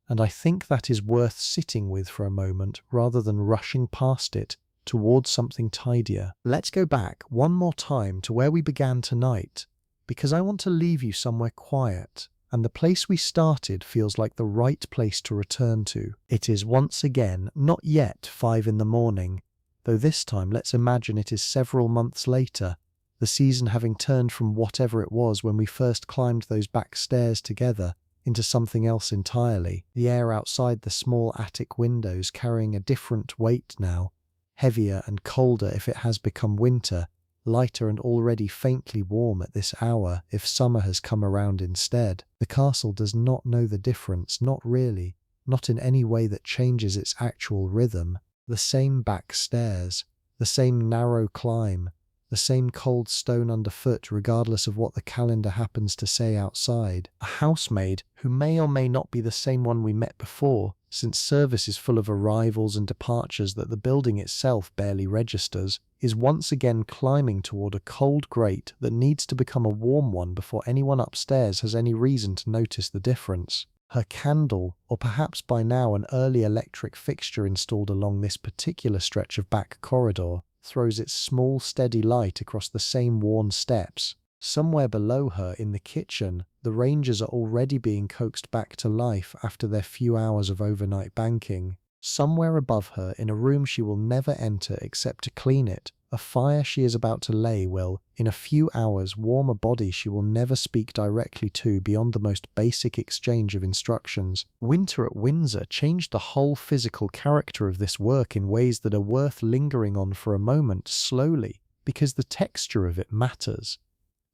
and I think that is worth sitting with for a moment rather than rushing past it towards something tidier. Let's go back one more time to where we began tonight, because I want to leave you somewhere quiet, and the place we started feels like the right place to return to. It is once again not yet 5 in the morning, though this time let's imagine it is several months later, the season having turned from whatever it was when we first climbed those back stairs together into something else entirely, the air outside the small attic windows carrying a different weight now, heavier and colder if it has become winter, lighter and already faintly warm at this hour if summer has come around instead. The castle does not know the difference, not really, not in any way that changes its actual rhythm. The same back stairs, the same narrow climb, the same cold stone underfoot regardless of what the calendar happens to say outside. A housemaid who may or may not be the same one we met before, since service is full of arrivals and departures that the building itself barely registers, is once again climbing toward a cold grate that needs to become a warm one before anyone upstairs has any reason to notice the difference. Her candle, or perhaps by now an early electric fixture installed along this particular stretch of back corridor, throws its small steady light across the same worn steps. Somewhere below her in the kitchen, the Rangers are already being coaxed back to life after their few hours of overnight banking. Somewhere above her, in a room she will never enter except to clean it, a fire she is about to lay will, in a few hours, warm a body she will never speak directly to beyond the most basic exchange of instructions. Winter at Windsor changed the whole physical character of this work in ways that are worth lingering on for a moment slowly, because the texture of it matters.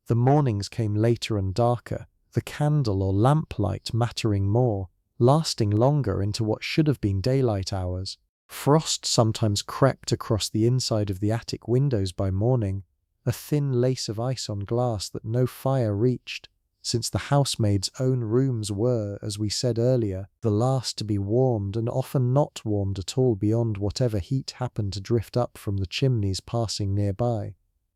The mornings came later and darker, the candle or lamplight mattering more, lasting longer into what should have been daylight hours. Frost sometimes crept across the inside of the attic windows by morning, a thin lace of ice on glass that no fire reached, since the housemaids' own rooms were, as we said earlier, the last to be warmed and often not warmed at all beyond whatever heat happened to drift up from the chimneys passing nearby.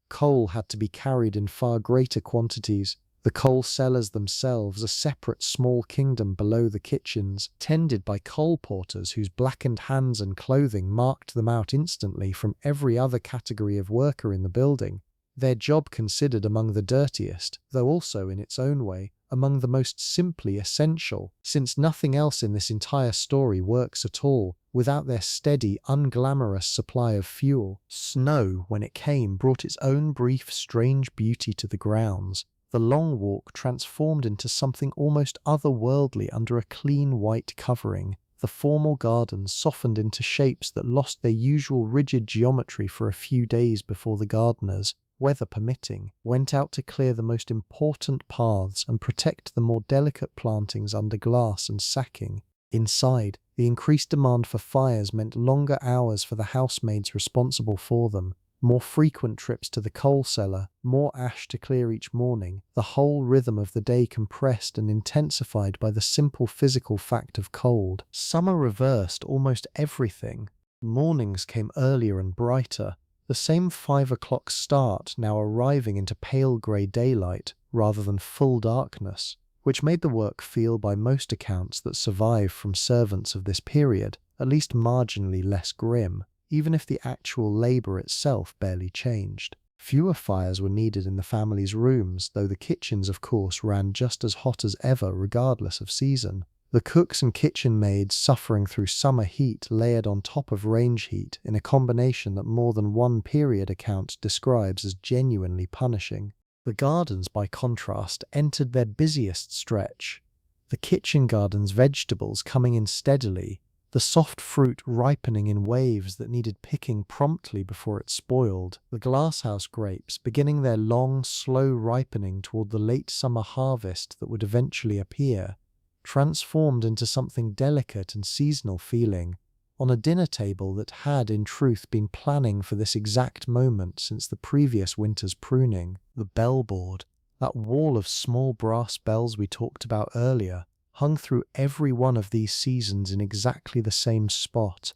Coal had to be carried in far greater quantities, the coal cellars themselves a separate small kingdom below the kitchens, tended by coal porters whose blackened hands and clothing marked them out instantly from every other category of worker in the building, their job considered among the dirtiest, though also in its own way, among the most simply essential, since nothing else in this entire story works at all without their steady, unglamorous supply of fuel. Snow, when it came, brought its own brief, strange beauty to the grounds. The long walk transformed into something almost otherworldly under a clean white covering. The formal gardens softened into shapes that lost their usual rigid geometry for a few days before the gardeners, weather permitting, went out to clear the most important paths and protect the more delicate plantings under glass and sacking. Inside, the increased demand for fires meant longer hours for the housemaids responsible for them, more frequent trips to the coal cellar, more ash to clear each morning, the whole rhythm of the day compressed and intensified by the simple physical fact of cold. Summer reversed almost everything. Mornings came earlier and brighter, the same 5 o'clock start now arriving into pale grey daylight rather than full darkness, which made the work feel by most accounts that survive from servants of this period at least marginally less grim, even if the actual labour itself barely changed. Fewer fires were needed in the family's rooms, though the kitchens of course ran just as hot as ever regardless of season. The cooks and kitchen maids suffering through summer heat layered on top of range heat in a combination that more than one period account describes as genuinely punishing. The gardens, by contrast, entered their busiest stretch. The kitchen garden's vegetables coming in steadily, the soft fruit ripening in waves that needed picking promptly before it spoiled, the glasshouse grapes beginning their long, slow ripening toward the late summer harvest that would eventually appear, transformed into something delicate and seasonal feeling, on a dinner table that had in truth been planning for this exact moment since the previous winter's pruning. The bellboard, that wall of small brass bells we talked about earlier, hung through every one of these seasons in exactly the same spot,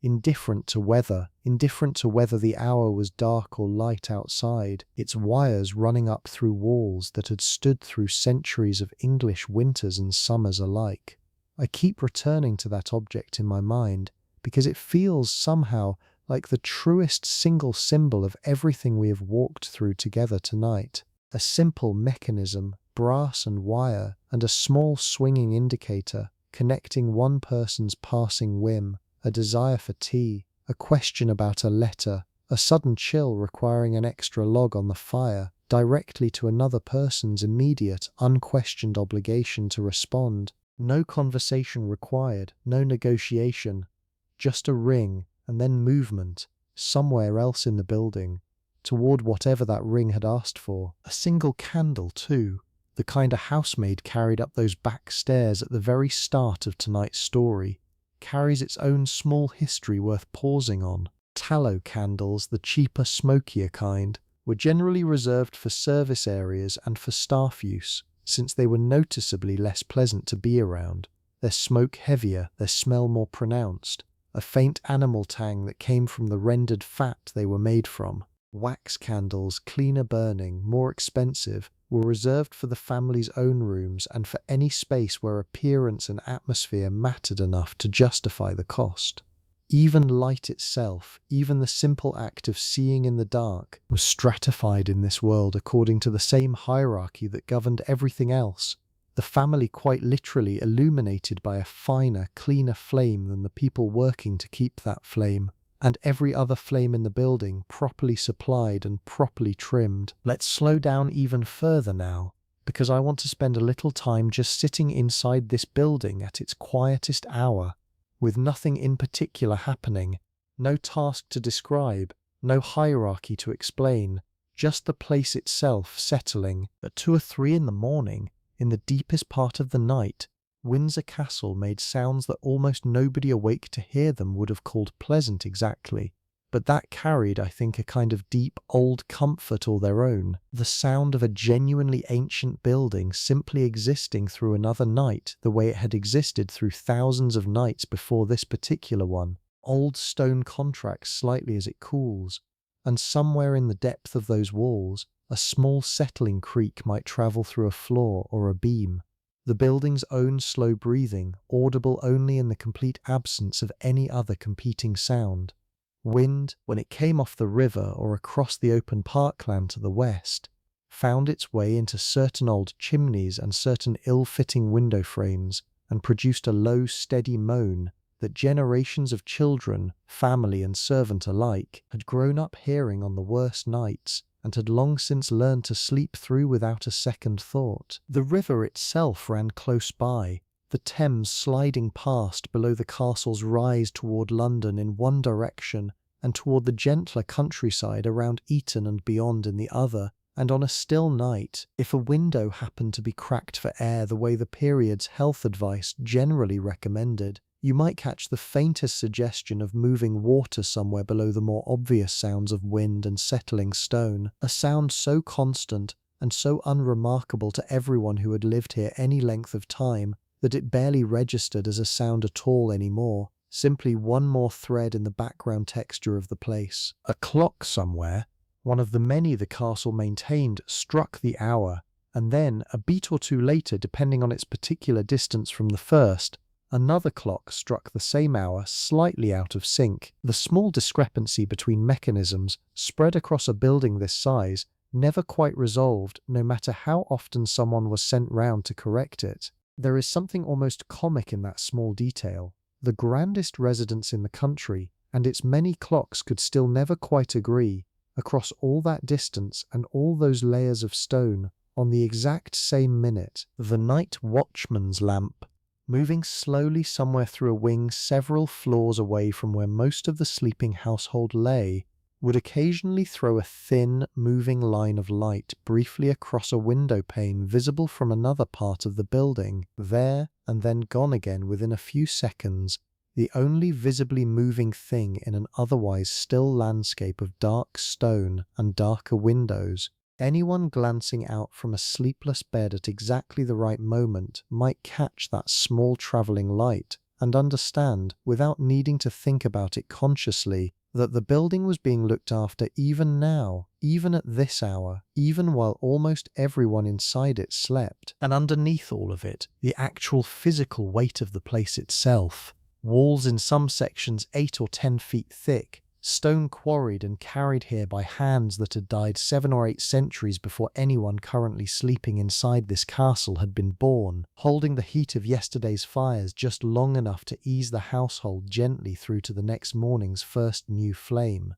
indifferent to whether the hour was dark or light outside, its wires running up through walls that had stood through centuries of English winters and summers alike. I keep returning to that object in my mind, because it feels somehow like the truest single symbol of everything we have walked through together tonight. A simple mechanism, brass and wire, and a small swinging indicator connecting one person's passing whim, a desire for tea, a question about a letter, a sudden chill requiring an extra log on the fire, directly to another person's immediate, unquestioned obligation to respond. No conversation required, no negotiation, just a ring and then movement, somewhere else in the building, toward whatever that ring had asked for. A single candle, too, the kind a housemaid carried up those back stairs at the very start of tonight's story, carries its own small history worth pausing on. Tallow candles, the cheaper, smokier kind, were generally reserved for service areas and for staff use, since they were noticeably less pleasant to be around, their smoke heavier, their smell more pronounced, a faint animal tang that came from the rendered fat they were made from. Wax candles, cleaner burning, more expensive, were reserved for the family's own rooms and for any space where appearance and atmosphere mattered enough to justify the cost. Even light itself, even the simple act of seeing in the dark, was stratified in this world according to the same hierarchy that governed everything else, the family quite literally illuminated by a finer, cleaner flame than the people working to keep that flame, and every other flame in the building properly supplied and properly trimmed. Let's slow down even further now, because I want to spend a little time just sitting inside this building at its quietest hour, with nothing in particular happening, no task to describe, no hierarchy to explain, just the place itself settling. At 2 or 3 in the morning, in the deepest part of the night, Windsor Castle made sounds that almost nobody awake to hear them would have called pleasant exactly, but that carried, I think, a kind of deep old comfort all their own, the sound of a genuinely ancient building simply existing through another night the way it had existed through thousands of nights before this particular one, old stone contracts slightly as it cools, and somewhere in the depth of those walls, a small settling creak might travel through a floor or a beam. The building's own slow breathing, audible only in the complete absence of any other competing sound. Wind, when it came off the river or across the open parkland to the west, found its way into certain old chimneys and certain ill-fitting window frames and produced a low, steady moan that generations of children, family and servant alike, had grown up hearing on the worst nights and had long since learned to sleep through without a second thought. The river itself ran close by, the Thames sliding past below the castle's rise toward London in one direction and toward the gentler countryside around Eton and beyond in the other, and on a still night, if a window happened to be cracked for air the way the period's health advice generally recommended, you might catch the faintest suggestion of moving water somewhere below the more obvious sounds of wind and settling stone, a sound so constant and so unremarkable to everyone who had lived here any length of time that it barely registered as a sound at all anymore, simply one more thread in the background texture of the place. A clock somewhere, one of the many the castle maintained, struck the hour, and then, a beat or two later depending on its particular distance from the first, another clock struck the same hour slightly out of sync. The small discrepancy between mechanisms, spread across a building this size, never quite resolved no matter how often someone was sent round to correct it. There is something almost comic in that small detail. The grandest residence in the country, and its many clocks could still never quite agree, across all that distance and all those layers of stone, on the exact same minute. The night watchman's lamp, moving slowly somewhere through a wing several floors away from where most of the sleeping household lay, would occasionally throw a thin, moving line of light briefly across a window pane visible from another part of the building, there and then gone again within a few seconds, the only visibly moving thing in an otherwise still landscape of dark stone and darker windows. Anyone glancing out from a sleepless bed at exactly the right moment might catch that small travelling light and understand, without needing to think about it consciously, that the building was being looked after even now, even at this hour, even while almost everyone inside it slept. And underneath all of it, the actual physical weight of the place itself. Walls in some sections 8 or 10 feet thick, stone quarried and carried here by hands that had died 7 or 8 centuries before anyone currently sleeping inside this castle had been born, holding the heat of yesterday's fires just long enough to ease the household gently through to the next morning's first new flame.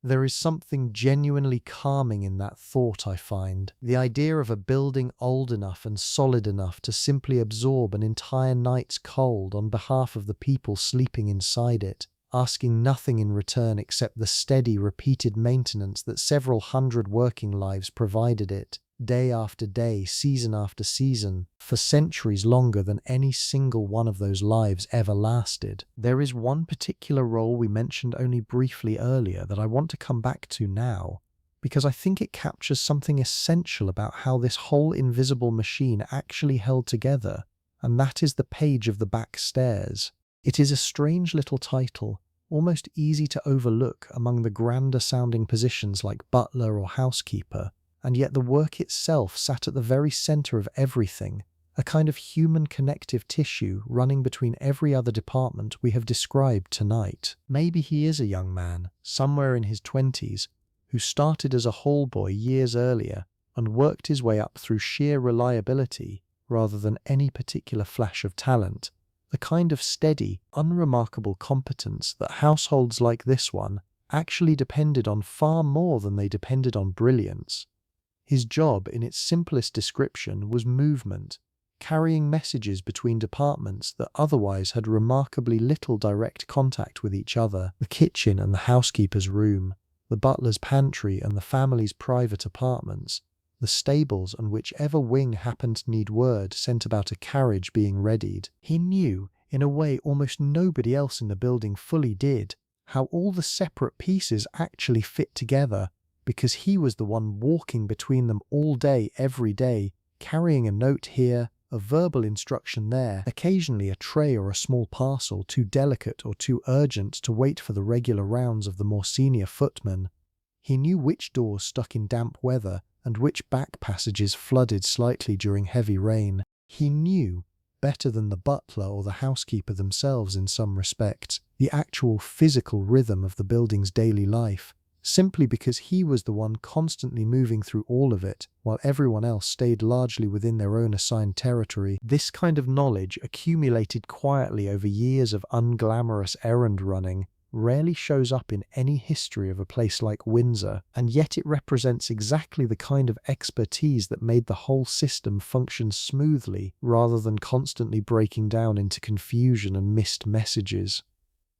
There is something genuinely calming in that thought, I find. The idea of a building old enough and solid enough to simply absorb an entire night's cold on behalf of the people sleeping inside it, asking nothing in return except the steady, repeated maintenance that several hundred working lives provided it, day after day, season after season, for centuries longer than any single one of those lives ever lasted. There is one particular role we mentioned only briefly earlier that I want to come back to now, because I think it captures something essential about how this whole invisible machine actually held together, and that is the page of the back stairs. It is a strange little title, almost easy to overlook among the grander sounding positions like butler or housekeeper, and yet the work itself sat at the very centre of everything, a kind of human connective tissue running between every other department we have described tonight. Maybe he is a young man, somewhere in his 20s, who started as a hall boy years earlier and worked his way up through sheer reliability rather than any particular flash of talent, the kind of steady, unremarkable competence that households like this one actually depended on far more than they depended on brilliance. His job, in its simplest description, was movement, carrying messages between departments that otherwise had remarkably little direct contact with each other: the kitchen and the housekeeper's room, the butler's pantry and the family's private apartments, the stables and whichever wing happened to need word sent about a carriage being readied. He knew, in a way almost nobody else in the building fully did, how all the separate pieces actually fit together, because he was the one walking between them all day, every day, carrying a note here, a verbal instruction there, occasionally a tray or a small parcel too delicate or too urgent to wait for the regular rounds of the more senior footmen. He knew which doors stuck in damp weather and which back passages flooded slightly during heavy rain. He knew, better than the butler or the housekeeper themselves in some respects, the actual physical rhythm of the building's daily life, simply because he was the one constantly moving through all of it, while everyone else stayed largely within their own assigned territory. This kind of knowledge, accumulated quietly over years of unglamorous errand running, rarely shows up in any history of a place like Windsor, and yet it represents exactly the kind of expertise that made the whole system function smoothly rather than constantly breaking down into confusion and missed messages.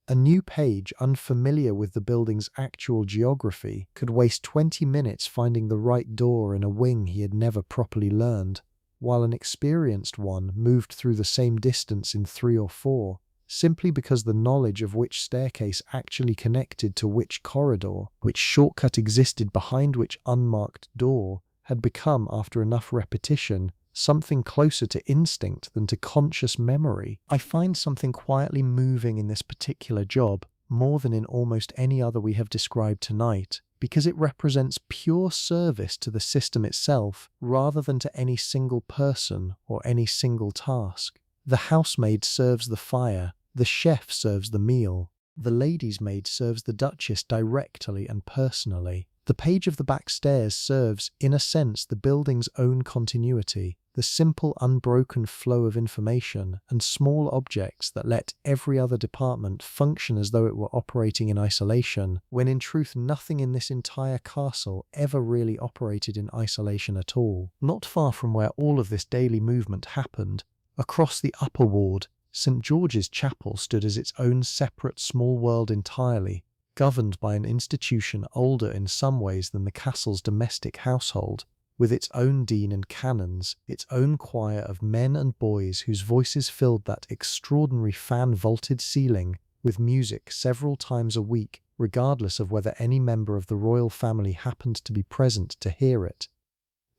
A new page unfamiliar with the building's actual geography could waste 20 minutes finding the right door in a wing he had never properly learned, while an experienced one moved through the same distance in 3 or 4, simply because the knowledge of which staircase actually connected to which corridor, which shortcut existed behind which unmarked door, had become, after enough repetition, something closer to instinct than to conscious memory. I find something quietly moving in this particular job, more than in almost any other we have described tonight, because it represents pure service to the system itself, rather than to any single person or any single task. The housemaid serves the fire, the chef serves the meal, the lady's maid serves the Duchess directly and personally. The page of the back stairs serves, in a sense, the building's own continuity, the simple unbroken flow of information and small objects that let every other department function as though it were operating in isolation, when in truth nothing in this entire castle ever really operated in isolation at all. Not far from where all of this daily movement happened, across the upper ward, St. George's Chapel stood as its own separate small world entirely, governed by an institution older in some ways than the castle's domestic household, with its own dean and canons, its own choir of men and boys whose voices filled that extraordinary fan-vaulted ceiling with music several times a week, regardless of whether any member of the royal family happened to be present to hear it.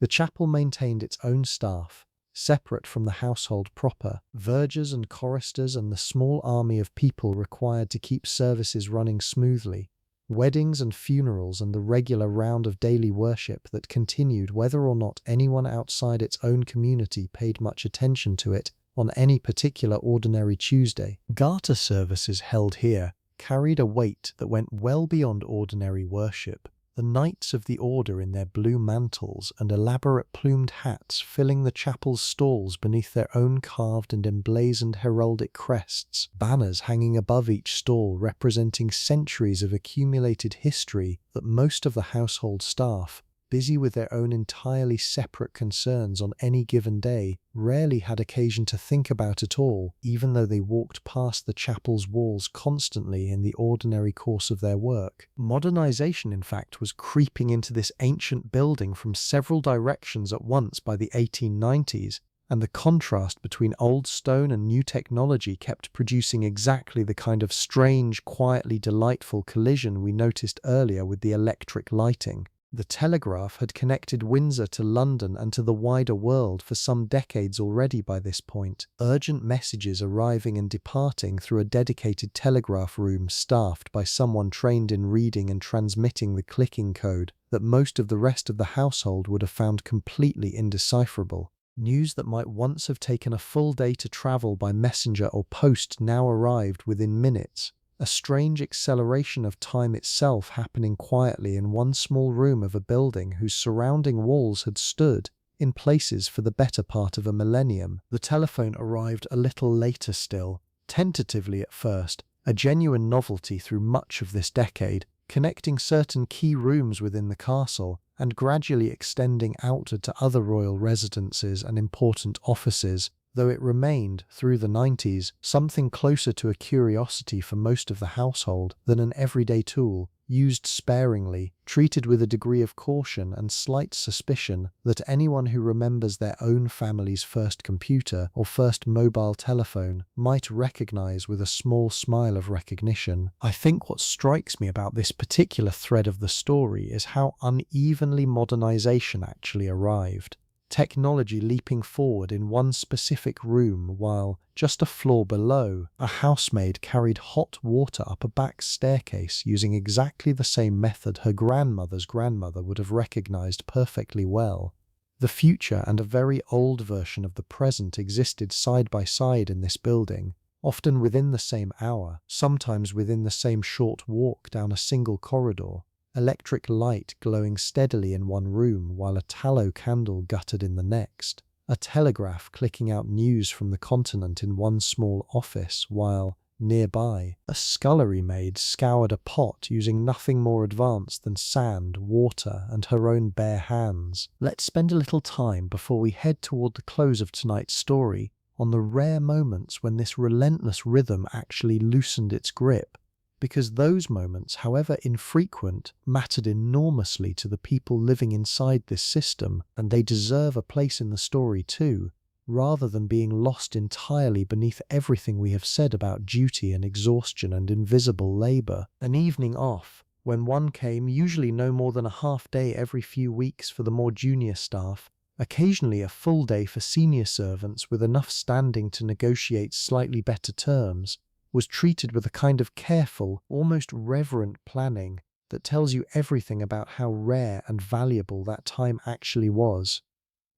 The chapel maintained its own staff, separate from the household proper, vergers and choristers and the small army of people required to keep services running smoothly, weddings and funerals and the regular round of daily worship that continued whether or not anyone outside its own community paid much attention to it on any particular ordinary Tuesday. Garter services held here carried a weight that went well beyond ordinary worship. The knights of the order in their blue mantles and elaborate plumed hats filling the chapel's stalls beneath their own carved and emblazoned heraldic crests, banners hanging above each stall representing centuries of accumulated history that most of the household staff, busy with their own entirely separate concerns on any given day, rarely had occasion to think about at all, even though they walked past the chapel's walls constantly in the ordinary course of their work. Modernization, in fact, was creeping into this ancient building from several directions at once by the 1890s, and the contrast between old stone and new technology kept producing exactly the kind of strange, quietly delightful collision we noticed earlier with the electric lighting. The telegraph had connected Windsor to London and to the wider world for some decades already by this point, urgent messages arriving and departing through a dedicated telegraph room staffed by someone trained in reading and transmitting the clicking code that most of the rest of the household would have found completely indecipherable. News that might once have taken a full day to travel by messenger or post now arrived within minutes. A strange acceleration of time itself happening quietly in one small room of a building whose surrounding walls had stood in places for the better part of a millennium. The telephone arrived a little later still, tentatively at first, a genuine novelty through much of this decade, connecting certain key rooms within the castle and gradually extending outward to other royal residences and important offices, though it remained, through the 90s, something closer to a curiosity for most of the household than an everyday tool, used sparingly, treated with a degree of caution and slight suspicion that anyone who remembers their own family's first computer or first mobile telephone might recognize with a small smile of recognition. I think what strikes me about this particular thread of the story is how unevenly modernization actually arrived. Technology leaping forward in one specific room while, just a floor below, a housemaid carried hot water up a back staircase using exactly the same method her grandmother's grandmother would have recognized perfectly well. The future and a very old version of the present existed side by side in this building, often within the same hour, sometimes within the same short walk down a single corridor. Electric light glowing steadily in one room while a tallow candle guttered in the next. A telegraph clicking out news from the continent in one small office while, nearby, a scullery maid scoured a pot using nothing more advanced than sand, water, and her own bare hands. Let's spend a little time before we head toward the close of tonight's story on the rare moments when this relentless rhythm actually loosened its grip, because those moments, however infrequent, mattered enormously to the people living inside this system, and they deserve a place in the story too, rather than being lost entirely beneath everything we have said about duty and exhaustion and invisible labour. An evening off, when one came, usually no more than a half day every few weeks for the more junior staff, occasionally a full day for senior servants with enough standing to negotiate slightly better terms, was treated with a kind of careful, almost reverent planning that tells you everything about how rare and valuable that time actually was.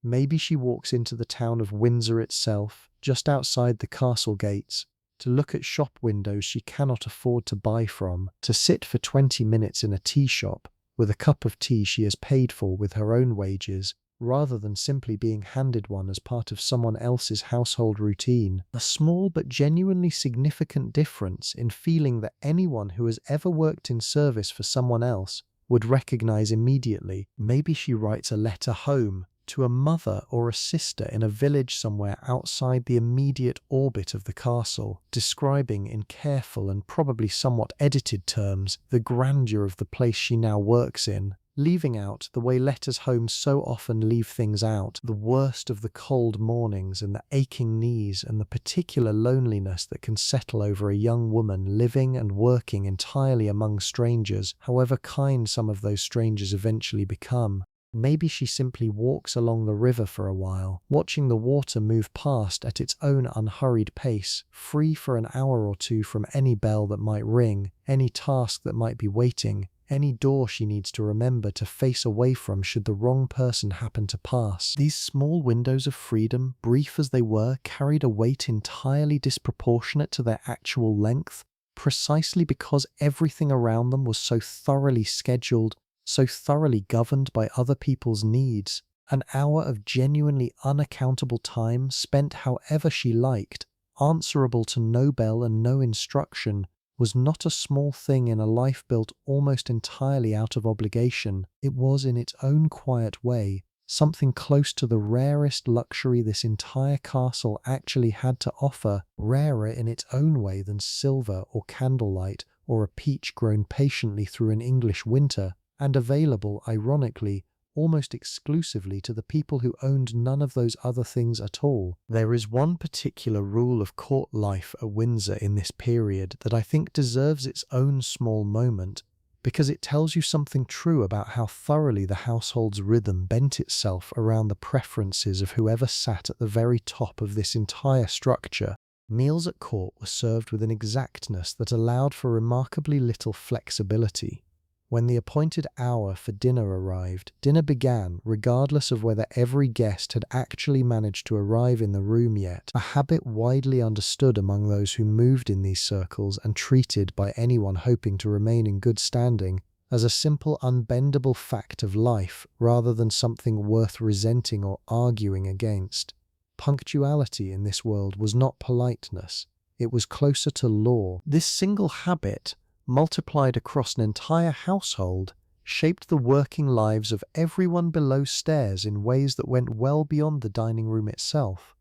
Maybe she walks into the town of Windsor itself, just outside the castle gates, to look at shop windows she cannot afford to buy from, to sit for 20 minutes in a tea shop with a cup of tea she has paid for with her own wages, rather than simply being handed one as part of someone else's household routine. A small but genuinely significant difference in feeling that anyone who has ever worked in service for someone else would recognize immediately. Maybe she writes a letter home to a mother or a sister in a village somewhere outside the immediate orbit of the castle, describing in careful and probably somewhat edited terms the grandeur of the place she now works in, leaving out, the way letters home so often leave things out, the worst of the cold mornings and the aching knees and the particular loneliness that can settle over a young woman living and working entirely among strangers, however kind some of those strangers eventually become. Maybe she simply walks along the river for a while, watching the water move past at its own unhurried pace, free for an hour or two from any bell that might ring, any task that might be waiting, any door she needs to remember to face away from should the wrong person happen to pass. These small windows of freedom, brief as they were, carried a weight entirely disproportionate to their actual length, precisely because everything around them was so thoroughly scheduled, so thoroughly governed by other people's needs. An hour of genuinely unaccountable time spent however she liked, answerable to no bell and no instruction, was not a small thing in a life built almost entirely out of obligation. It was, in its own quiet way, something close to the rarest luxury this entire castle actually had to offer, rarer in its own way than silver or candlelight or a peach grown patiently through an English winter, and available, ironically, almost exclusively to the people who owned none of those other things at all. There is one particular rule of court life at Windsor in this period that I think deserves its own small moment, because it tells you something true about how thoroughly the household's rhythm bent itself around the preferences of whoever sat at the very top of this entire structure. Meals at court were served with an exactness that allowed for remarkably little flexibility. When the appointed hour for dinner arrived, dinner began regardless of whether every guest had actually managed to arrive in the room yet, a habit widely understood among those who moved in these circles and treated by anyone hoping to remain in good standing as a simple unbendable fact of life rather than something worth resenting or arguing against. Punctuality in this world was not politeness, it was closer to law. This single habit, multiplied across an entire household, shaped the working lives of everyone below stairs in ways that went well beyond the dining room itself.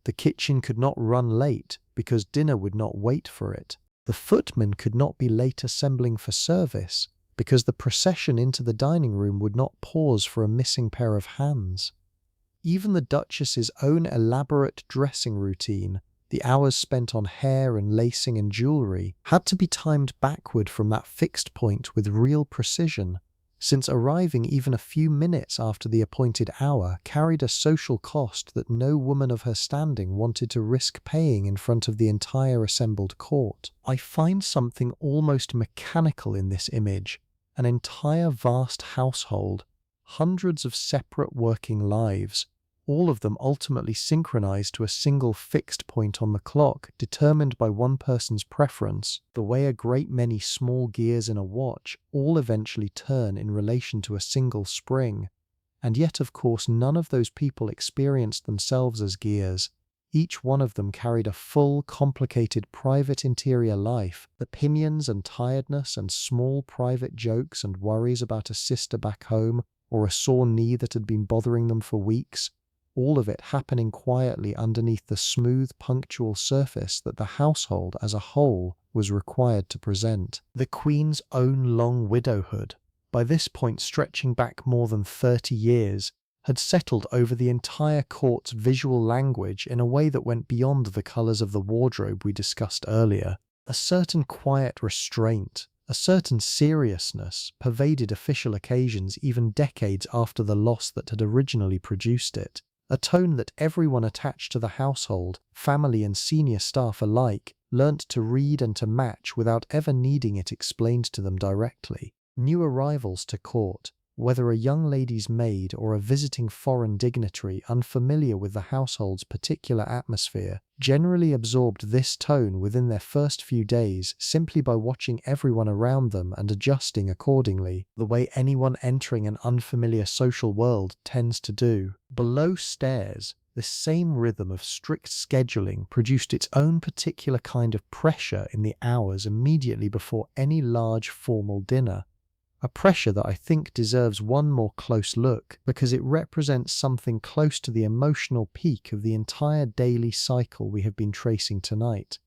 The kitchen could not run late because dinner would not wait for it. The footmen could not be late assembling for service because the procession into the dining room would not pause for a missing pair of hands. Even the Duchess's own elaborate dressing routine, the hours spent on hair and lacing and jewellery, had to be timed backward from that fixed point with real precision, since arriving even a few minutes after the appointed hour carried a social cost that no woman of her standing wanted to risk paying in front of the entire assembled court. I find something almost mechanical in this image, an entire vast household, hundreds of separate working lives, all of them ultimately synchronized to a single fixed point on the clock, determined by one person's preference, the way a great many small gears in a watch all eventually turn in relation to a single spring. And yet, of course, none of those people experienced themselves as gears. Each one of them carried a full, complicated private interior life, the pinions and tiredness and small private jokes and worries about a sister back home, or a sore knee that had been bothering them for weeks. All of it happening quietly underneath the smooth, punctual surface that the household as a whole was required to present. The Queen's own long widowhood, by this point stretching back more than 30 years, had settled over the entire court's visual language in a way that went beyond the colours of the wardrobe we discussed earlier. A certain quiet restraint, a certain seriousness pervaded official occasions even decades after the loss that had originally produced it. A tone that everyone attached to the household, family and senior staff alike, learnt to read and to match without ever needing it explained to them directly. New arrivals to court, whether a young lady's maid or a visiting foreign dignitary unfamiliar with the household's particular atmosphere, generally absorbed this tone within their first few days simply by watching everyone around them and adjusting accordingly, the way anyone entering an unfamiliar social world tends to do. Below stairs, this same rhythm of strict scheduling produced its own particular kind of pressure in the hours immediately before any large formal dinner. A pressure that I think deserves one more close look because it represents something close to the emotional peak of the entire daily cycle we have been tracing tonight.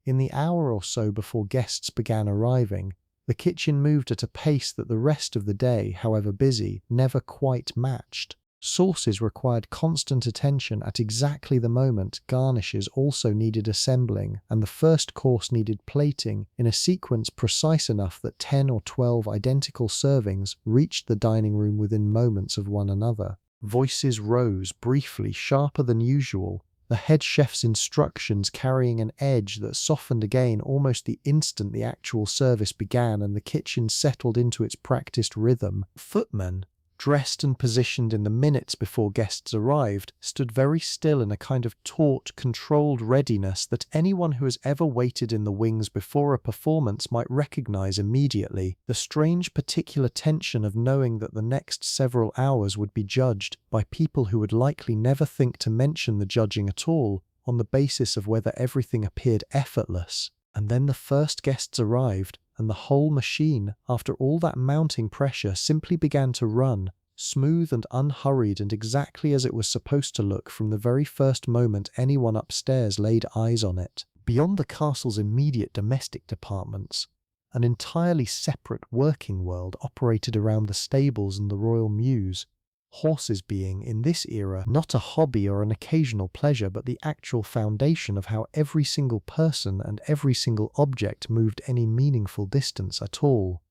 In the hour or so before guests began arriving, the kitchen moved at a pace that the rest of the day, however busy, never quite matched. Sauces required constant attention at exactly the moment garnishes also needed assembling, and the first course needed plating in a sequence precise enough that 10 or 12 identical servings reached the dining room within moments of one another. Voices rose briefly, sharper than usual, the head chef's instructions carrying an edge that softened again almost the instant the actual service began and the kitchen settled into its practiced rhythm. Footmen, dressed and positioned in the minutes before guests arrived, stood very still in a kind of taut, controlled readiness that anyone who has ever waited in the wings before a performance might recognize immediately. The strange particular tension of knowing that the next several hours would be judged by people who would likely never think to mention the judging at all, on the basis of whether everything appeared effortless. And then the first guests arrived, and the whole machine, after all that mounting pressure, simply began to run, smooth and unhurried and exactly as it was supposed to look from the very first moment anyone upstairs laid eyes on it. Beyond the castle's immediate domestic departments, an entirely separate working world operated around the stables and the royal mews, horses being, in this era, not a hobby or an occasional pleasure, but the actual foundation of how every single person and every single object moved any meaningful distance at all.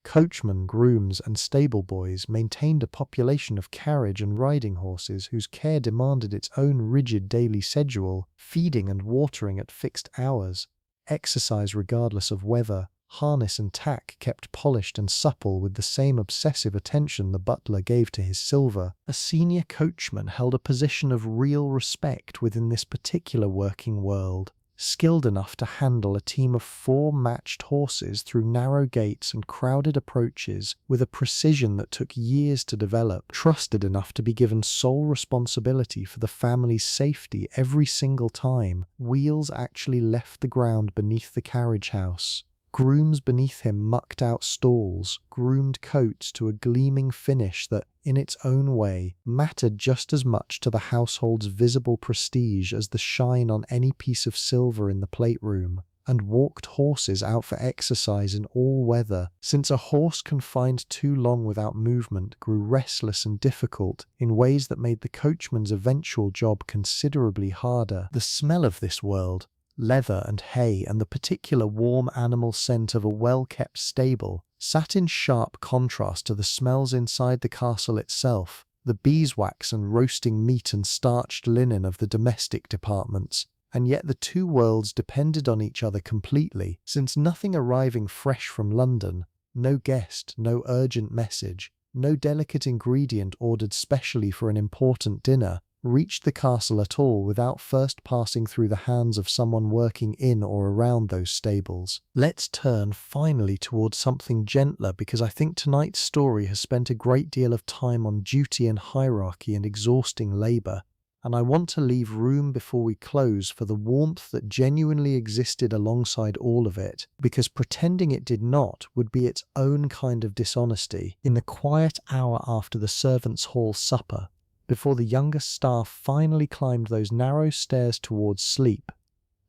Coachmen, grooms, and stable boys maintained a population of carriage and riding horses whose care demanded its own rigid daily schedule, feeding and watering at fixed hours, exercise regardless of weather, harness and tack kept polished and supple with the same obsessive attention the butler gave to his silver. A senior coachman held a position of real respect within this particular working world, skilled enough to handle a team of 4 matched horses through narrow gates and crowded approaches with a precision that took years to develop, trusted enough to be given sole responsibility for the family's safety every single time wheels actually left the ground beneath the carriage house. Grooms beneath him mucked out stalls, groomed coats to a gleaming finish that, in its own way, mattered just as much to the household's visible prestige as the shine on any piece of silver in the plate room, and walked horses out for exercise in all weather, since a horse confined too long without movement grew restless and difficult in ways that made the coachman's eventual job considerably harder. The smell of this world, leather and hay, and the particular warm animal scent of a well-kept stable sat in sharp contrast to the smells inside the castle itself, the beeswax and roasting meat and starched linen of the domestic departments, and yet the two worlds depended on each other completely, since nothing arriving fresh from London, no guest, no urgent message, no delicate ingredient ordered specially for an important dinner, reached the castle at all without first passing through the hands of someone working in or around those stables. Let's turn finally towards something gentler, because I think tonight's story has spent a great deal of time on duty and hierarchy and exhausting labour, and I want to leave room before we close for the warmth that genuinely existed alongside all of it, because pretending it did not would be its own kind of dishonesty. In the quiet hour after the servants' hall supper, before the younger staff finally climbed those narrow stairs towards sleep,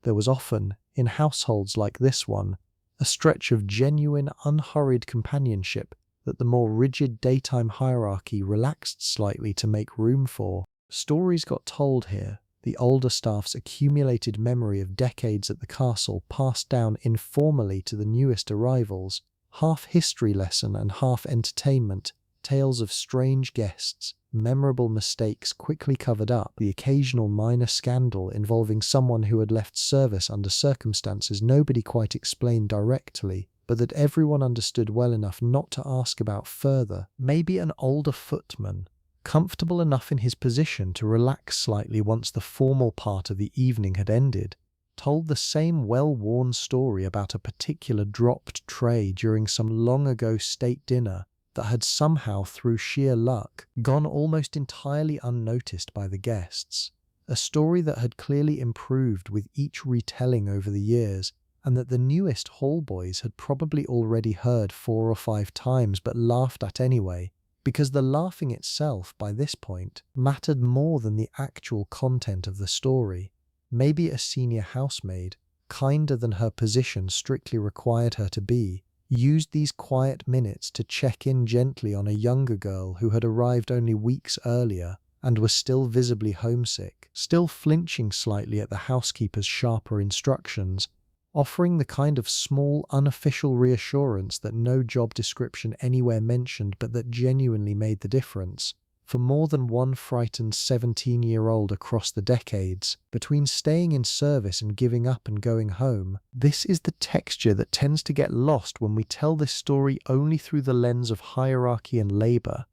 there was often, in households like this one, a stretch of genuine, unhurried companionship that the more rigid daytime hierarchy relaxed slightly to make room for. Stories got told here, the older staff's accumulated memory of decades at the castle passed down informally to the newest arrivals, half history lesson and half entertainment, tales of strange guests, memorable mistakes quickly covered up, the occasional minor scandal involving someone who had left service under circumstances nobody quite explained directly, but that everyone understood well enough not to ask about further. Maybe an older footman, comfortable enough in his position to relax slightly once the formal part of the evening had ended, told the same well-worn story about a particular dropped tray during some long-ago state dinner that had somehow, through sheer luck, gone almost entirely unnoticed by the guests, a story that had clearly improved with each retelling over the years, and that the newest hall boys had probably already heard 4 or 5 times but laughed at anyway, because the laughing itself, by this point, mattered more than the actual content of the story. Maybe a senior housemaid, kinder than her position strictly required her to be, used these quiet minutes to check in gently on a younger girl who had arrived only weeks earlier and was still visibly homesick, still flinching slightly at the housekeeper's sharper instructions, offering the kind of small, unofficial reassurance that no job description anywhere mentioned but that genuinely made the difference. For more than one frightened 17-year-old across the decades, between staying in service and giving up and going home, this is the texture that tends to get lost when we tell this story only through the lens of hierarchy and labour,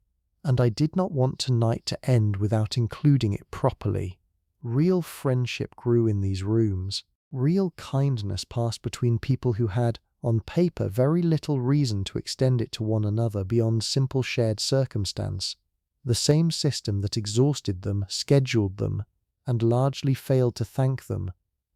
and I did not want tonight to end without including it properly. Real friendship grew in these rooms. Real kindness passed between people who had, on paper, very little reason to extend it to one another beyond simple shared circumstance. The same system that exhausted them, scheduled them, and largely failed to thank them,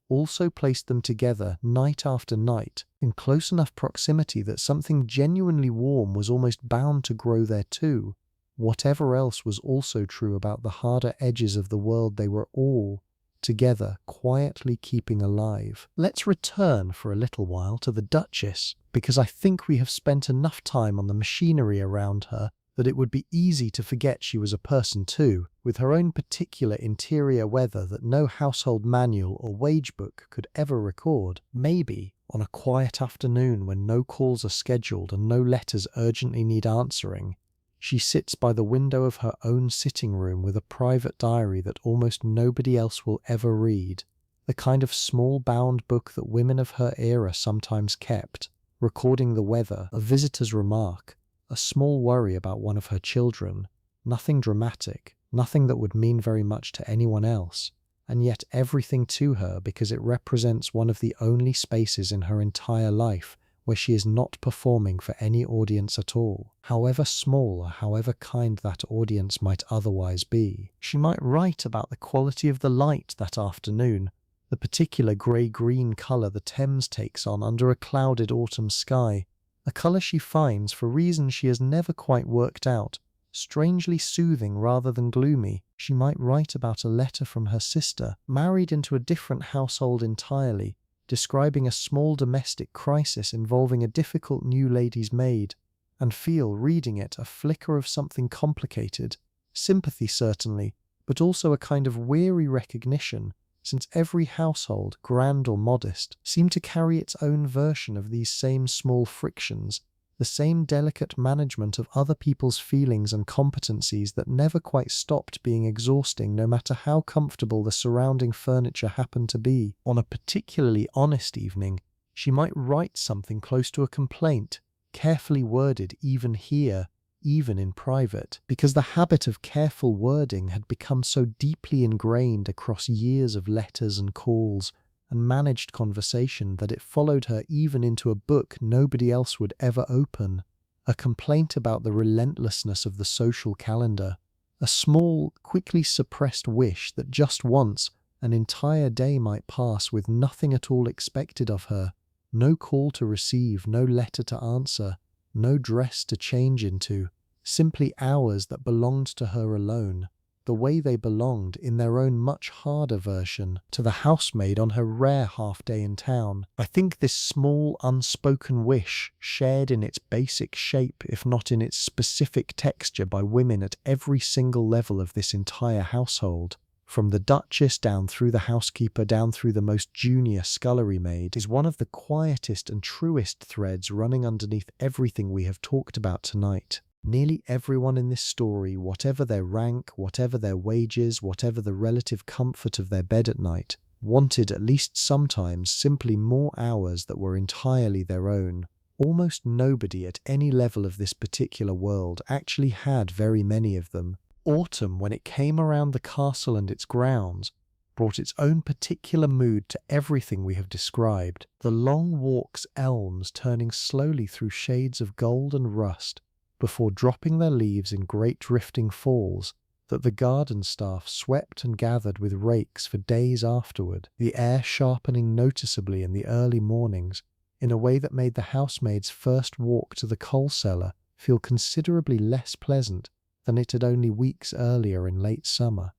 also placed them together night after night in close enough proximity that something genuinely warm was almost bound to grow there too, whatever else was also true about the harder edges of the world they were all, together, quietly keeping alive. Let's return for a little while to the Duchess, because I think we have spent enough time on the machinery around her that it would be easy to forget she was a person too, with her own particular interior weather that no household manual or wage book could ever record. Maybe, on a quiet afternoon when no calls are scheduled and no letters urgently need answering, she sits by the window of her own sitting room with a private diary that almost nobody else will ever read, the kind of small bound book that women of her era sometimes kept, recording the weather, a visitor's remark, a small worry about one of her children, nothing dramatic, nothing that would mean very much to anyone else, and yet everything to her because it represents one of the only spaces in her entire life where she is not performing for any audience at all, however small or however kind that audience might otherwise be. She might write about the quality of the light that afternoon, the particular grey-green colour the Thames takes on under a clouded autumn sky, a colour she finds, for reasons she has never quite worked out, strangely soothing rather than gloomy. She might write about a letter from her sister, married into a different household entirely, describing a small domestic crisis involving a difficult new lady's maid, and feel, reading it, a flicker of something complicated, sympathy certainly, but also a kind of weary recognition, since every household, grand or modest, seemed to carry its own version of these same small frictions, the same delicate management of other people's feelings and competencies that never quite stopped being exhausting no matter how comfortable the surrounding furniture happened to be. On a particularly honest evening, she might write something close to a complaint, carefully worded even here, even in private, because the habit of careful wording had become so deeply ingrained across years of letters and calls and managed conversation that it followed her even into a book nobody else would ever open, a complaint about the relentlessness of the social calendar, a small, quickly suppressed wish that just once an entire day might pass with nothing at all expected of her, no call to receive, no letter to answer, no dress to change into, simply hours that belonged to her alone, the way they belonged, in their own much harder version, to the housemaid on her rare half-day in town. I think this small, unspoken wish, shared in its basic shape, if not in its specific texture, by women at every single level of this entire household, from the Duchess down through the housekeeper down through the most junior scullery maid, is one of the quietest and truest threads running underneath everything we have talked about tonight. Nearly everyone in this story, whatever their rank, whatever their wages, whatever the relative comfort of their bed at night, wanted at least sometimes simply more hours that were entirely their own. Almost nobody at any level of this particular world actually had very many of them. Autumn, when it came around the castle and its grounds, brought its own particular mood to everything we have described. The long walks, elms turning slowly through shades of gold and rust, before dropping their leaves in great drifting falls that the garden staff swept and gathered with rakes for days afterward, the air sharpening noticeably in the early mornings in a way that made the housemaid's first walk to the coal cellar feel considerably less pleasant than it had only weeks earlier in late summer.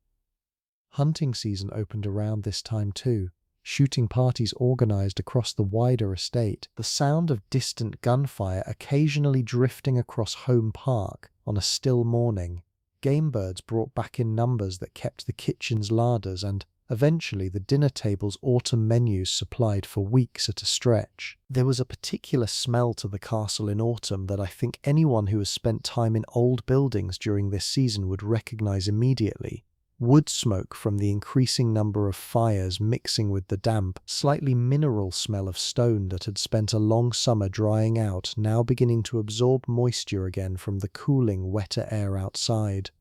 Hunting season opened around this time too, shooting parties organised across the wider estate, the sound of distant gunfire occasionally drifting across Home Park on a still morning, game birds brought back in numbers that kept the kitchen's larders, and eventually the dinner table's autumn menus supplied for weeks at a stretch. There was a particular smell to the castle in autumn that I think anyone who has spent time in old buildings during this season would recognise immediately. Wood smoke from the increasing number of fires mixing with the damp, slightly mineral smell of stone that had spent a long summer drying out, now beginning to absorb moisture again from the cooling, wetter air outside.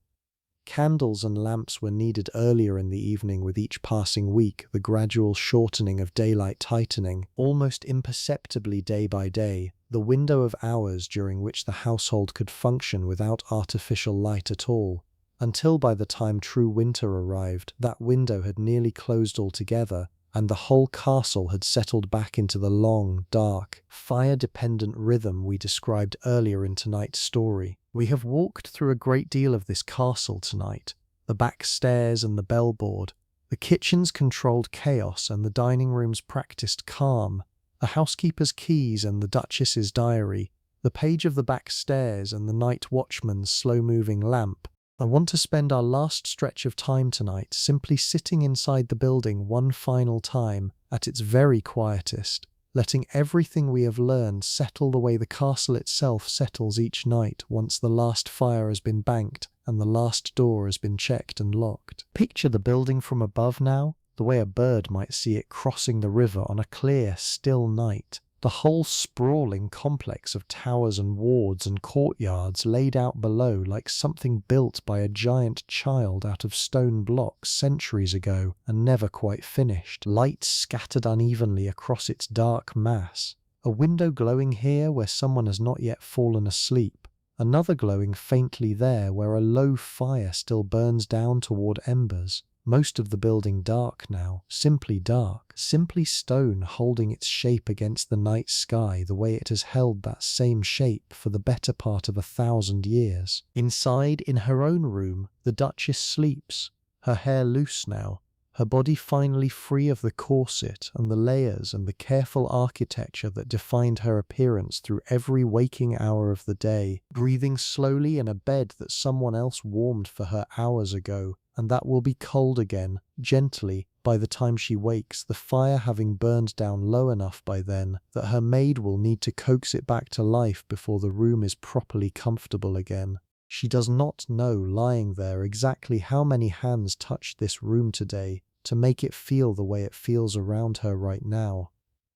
Candles and lamps were needed earlier in the evening with each passing week, the gradual shortening of daylight tightening, almost imperceptibly day by day, the window of hours during which the household could function without artificial light at all, until by the time true winter arrived, that window had nearly closed altogether, and the whole castle had settled back into the long, dark, fire-dependent rhythm we described earlier in tonight's story. We have walked through a great deal of this castle tonight, the back stairs and the bellboard, the kitchen's controlled chaos and the dining room's practiced calm, the housekeeper's keys and the Duchess's diary, the page of the back stairs and the night watchman's slow-moving lamp. I want to spend our last stretch of time tonight simply sitting inside the building one final time at its very quietest, letting everything we have learned settle the way the castle itself settles each night once the last fire has been banked and the last door has been checked and locked. Picture the building from above now, the way a bird might see it crossing the river on a clear, still night. The whole sprawling complex of towers and wards and courtyards laid out below like something built by a giant child out of stone blocks centuries ago and never quite finished. Light scattered unevenly across its dark mass. A window glowing here where someone has not yet fallen asleep. Another glowing faintly there where a low fire still burns down toward embers. Most of the building dark now, simply dark, simply stone holding its shape against the night sky the way it has held that same shape for the better part of 1,000 years. Inside, in her own room, the Duchess sleeps, her hair loose now, her body finally free of the corset and the layers and the careful architecture that defined her appearance through every waking hour of the day, breathing slowly in a bed that someone else warmed for her hours ago, and that will be cold again, gently, by the time she wakes, the fire having burned down low enough by then that her maid will need to coax it back to life before the room is properly comfortable again. She does not know, lying there, exactly how many hands touched this room today to make it feel the way it feels around her right now.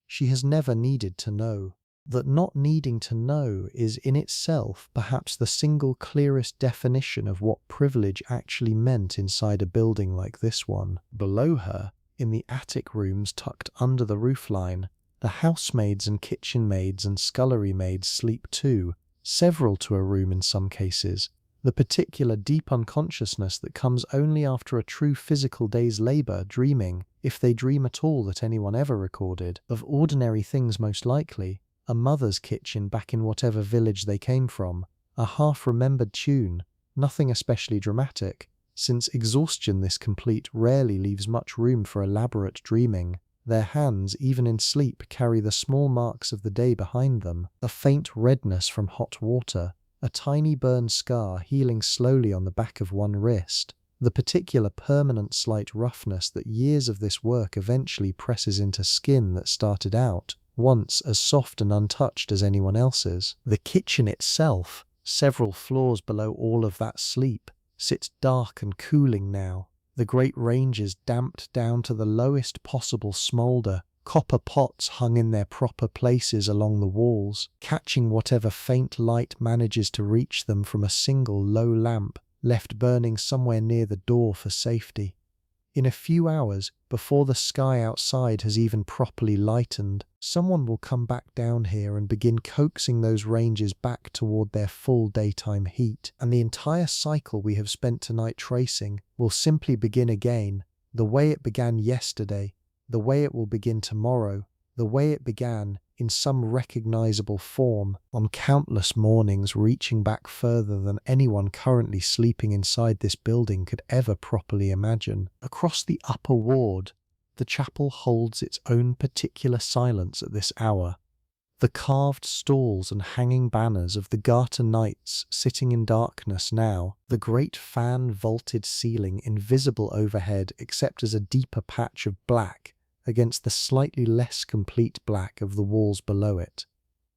She has never needed to know. That not needing to know is in itself perhaps the single clearest definition of what privilege actually meant inside a building like this one. Below her, in the attic rooms tucked under the roofline, the housemaids and kitchen maids and scullery maids sleep too, several to a room in some cases, the particular deep unconsciousness that comes only after a true physical day's labour, dreaming, if they dream at all that anyone ever recorded, of ordinary things most likely. A mother's kitchen back in whatever village they came from, a half-remembered tune, nothing especially dramatic, since exhaustion this complete rarely leaves much room for elaborate dreaming. Their hands, even in sleep, carry the small marks of the day behind them, a faint redness from hot water, a tiny burn scar healing slowly on the back of one wrist, the particular permanent slight roughness that years of this work eventually presses into skin that started out once as soft and untouched as anyone else's. The kitchen itself, several floors below all of that sleep, sits dark and cooling now, the great ranges damped down to the lowest possible smoulder, copper pots hung in their proper places along the walls, catching whatever faint light manages to reach them from a single low lamp left burning somewhere near the door for safety. In a few hours, before the sky outside has even properly lightened, someone will come back down here and begin coaxing those ranges back toward their full daytime heat, and the entire cycle we have spent tonight tracing will simply begin again, the way it began yesterday, the way it will begin tomorrow, the way it began, in some recognizable form, on countless mornings reaching back further than anyone currently sleeping inside this building could ever properly imagine. Across the upper ward, the chapel holds its own particular silence at this hour. The carved stalls and hanging banners of the Garter Knights sitting in darkness now, the great fan-vaulted ceiling invisible overhead except as a deeper patch of black against the slightly less complete black of the walls below it,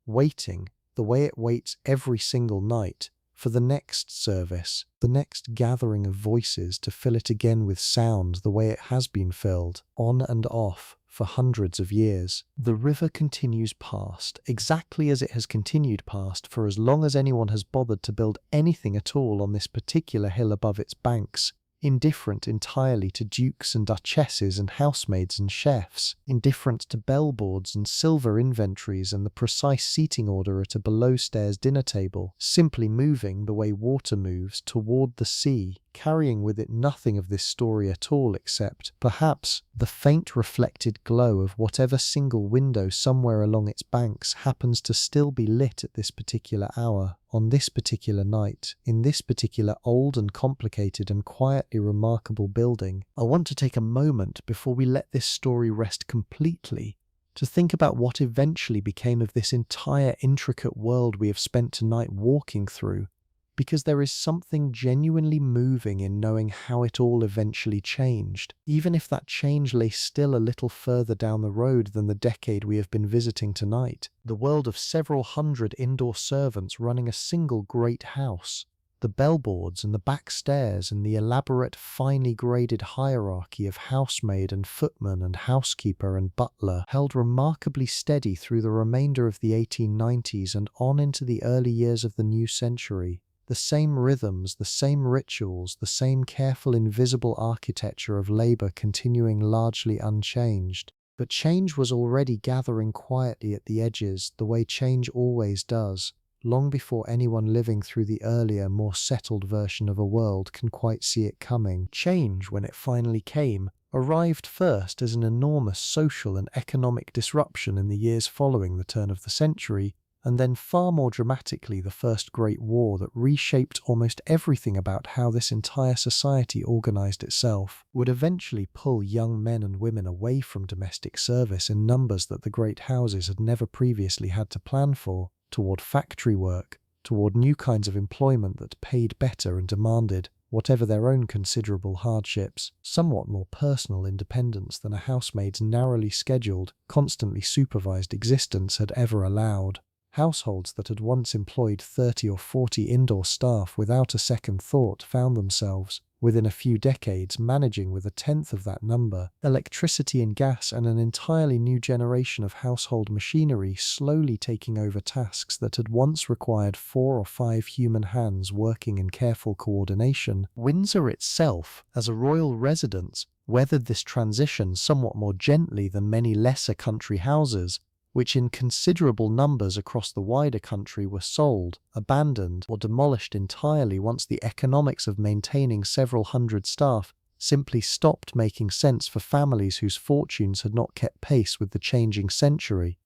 waiting, the way it waits every single night, for the next service, the next gathering of voices to fill it again with sound the way it has been filled, on and off, for hundreds of years. The river continues past, exactly as it has continued past for as long as anyone has bothered to build anything at all on this particular hill above its banks, indifferent entirely to dukes and duchesses and housemaids and chefs, indifferent to bellboards and silver inventories and the precise seating order at a below-stairs dinner table, simply moving the way water moves toward the sea, carrying with it nothing of this story at all except, perhaps, the faint reflected glow of whatever single window somewhere along its banks happens to still be lit at this particular hour, on this particular night, in this particular old and complicated and quietly remarkable building. I want to take a moment before we let this story rest completely to think about what eventually became of this entire intricate world we have spent tonight walking through, because there is something genuinely moving in knowing how it all eventually changed, even if that change lay still a little further down the road than the decade we have been visiting tonight. The world of several hundred indoor servants running a single great house, the bellboards and the back stairs and the elaborate, finely graded hierarchy of housemaid and footman and housekeeper and butler held remarkably steady through the remainder of the 1890s and on into the early years of the new century. The same rhythms, the same rituals, the same careful invisible architecture of labour continuing largely unchanged. But change was already gathering quietly at the edges, the way change always does, long before anyone living through the earlier, more settled version of a world can quite see it coming. Change, when it finally came, arrived first as an enormous social and economic disruption in the years following the turn of the century, and then far more dramatically the First Great War that reshaped almost everything about how this entire society organised itself, would eventually pull young men and women away from domestic service in numbers that the great houses had never previously had to plan for, toward factory work, toward new kinds of employment that paid better and demanded, whatever their own considerable hardships, somewhat more personal independence than a housemaid's narrowly scheduled, constantly supervised existence had ever allowed. Households that had once employed 30 or 40 indoor staff without a second thought found themselves, within a few decades, managing with a tenth of that number. Electricity and gas and an entirely new generation of household machinery slowly taking over tasks that had once required 4 or 5 human hands working in careful coordination. Windsor itself, as a royal residence, weathered this transition somewhat more gently than many lesser country houses, which in considerable numbers across the wider country were sold, abandoned, or demolished entirely once the economics of maintaining several hundred staff simply stopped making sense for families whose fortunes had not kept pace with the changing century.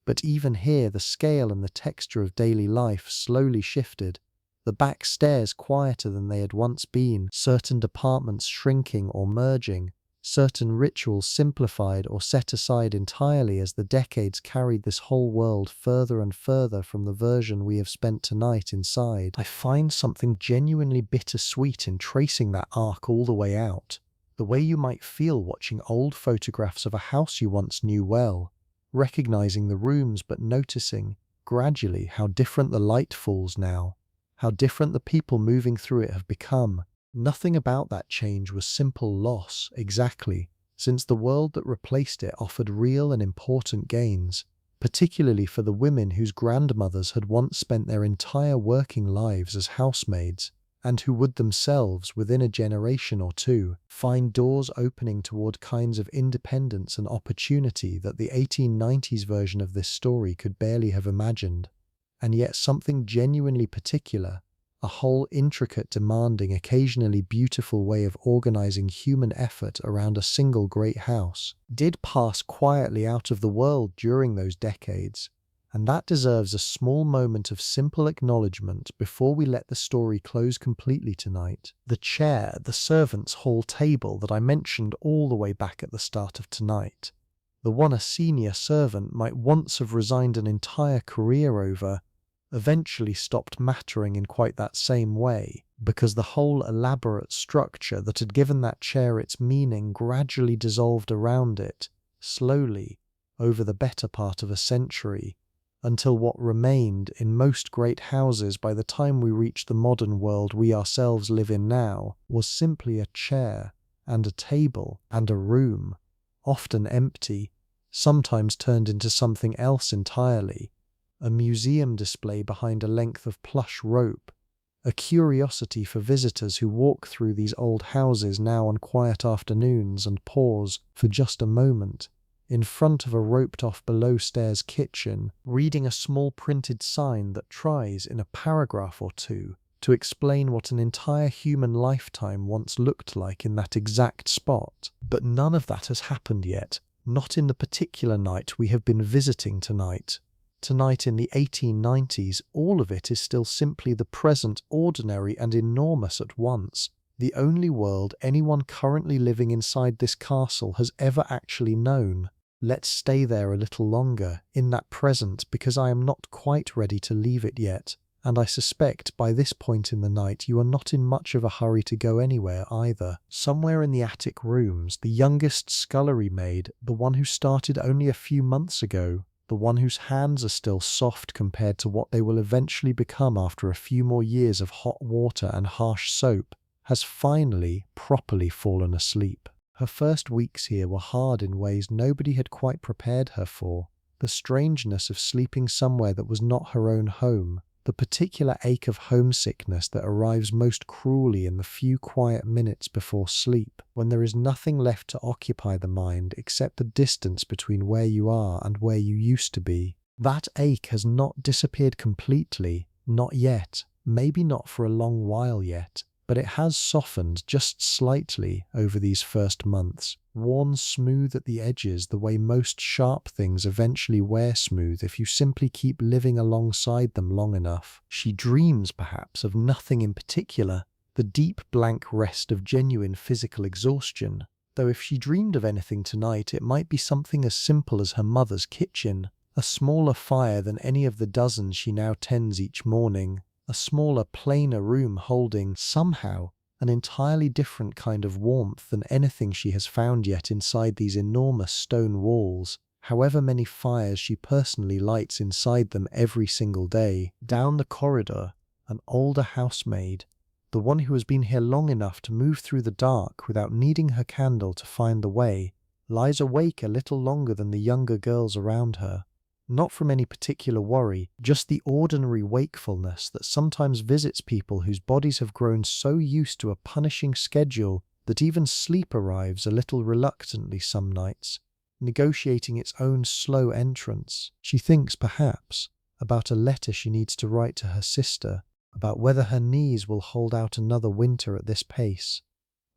But even here the scale and the texture of daily life slowly shifted, the back stairs quieter than they had once been, certain departments shrinking or merging, certain rituals simplified or set aside entirely as the decades carried this whole world further and further from the version we have spent tonight inside. I find something genuinely bittersweet in tracing that arc all the way out, the way you might feel watching old photographs of a house you once knew well, recognizing the rooms but noticing, gradually, how different the light falls now, how different the people moving through it have become. Nothing about that change was simple loss, exactly, since the world that replaced it offered real and important gains, particularly for the women whose grandmothers had once spent their entire working lives as housemaids, and who would themselves, within a generation or two, find doors opening toward kinds of independence and opportunity that the 1890s version of this story could barely have imagined. And yet something genuinely particular, a whole intricate, demanding, occasionally beautiful way of organizing human effort around a single great house, did pass quietly out of the world during those decades, and that deserves a small moment of simple acknowledgement before we let the story close completely tonight. The chair, the servants' hall table that I mentioned all the way back at the start of tonight, the one a senior servant might once have resigned an entire career over, eventually stopped mattering in quite that same way, because the whole elaborate structure that had given that chair its meaning gradually dissolved around it, slowly, over the better part of a century, until what remained in most great houses by the time we reached the modern world we ourselves live in now was simply a chair, and a table, and a room, often empty, sometimes turned into something else entirely, a museum display behind a length of plush rope, a curiosity for visitors who walk through these old houses now on quiet afternoons and pause, for just a moment, in front of a roped-off below-stairs kitchen, reading a small printed sign that tries, in a paragraph or two, to explain what an entire human lifetime once looked like in that exact spot. But none of that has happened yet, not in the particular night we have been visiting tonight. Tonight in the 1890s, all of it is still simply the present, ordinary and enormous at once, the only world anyone currently living inside this castle has ever actually known. Let's stay there a little longer, in that present, because I am not quite ready to leave it yet, and I suspect by this point in the night you are not in much of a hurry to go anywhere either. Somewhere in the attic rooms, the youngest scullery maid, the one who started only a few months ago, the one whose hands are still soft compared to what they will eventually become after a few more years of hot water and harsh soap, has finally properly fallen asleep. Her first weeks here were hard in ways nobody had quite prepared her for. The strangeness of sleeping somewhere that was not her own home, the particular ache of homesickness that arrives most cruelly in the few quiet minutes before sleep, when there is nothing left to occupy the mind except the distance between where you are and where you used to be. That ache has not disappeared completely, not yet, maybe not for a long while yet, but it has softened just slightly over these first months, worn smooth at the edges the way most sharp things eventually wear smooth if you simply keep living alongside them long enough. She dreams, perhaps, of nothing in particular, the deep blank rest of genuine physical exhaustion, though if she dreamed of anything tonight it might be something as simple as her mother's kitchen, a smaller fire than any of the dozens she now tends each morning, a smaller, plainer room holding, somehow, an entirely different kind of warmth than anything she has found yet inside these enormous stone walls, however many fires she personally lights inside them every single day. Down the corridor, an older housemaid, the one who has been here long enough to move through the dark without needing her candle to find the way, lies awake a little longer than the younger girls around her. Not from any particular worry, just the ordinary wakefulness that sometimes visits people whose bodies have grown so used to a punishing schedule that even sleep arrives a little reluctantly some nights, negotiating its own slow entrance. She thinks, perhaps, about a letter she needs to write to her sister, about whether her knees will hold out another winter at this pace,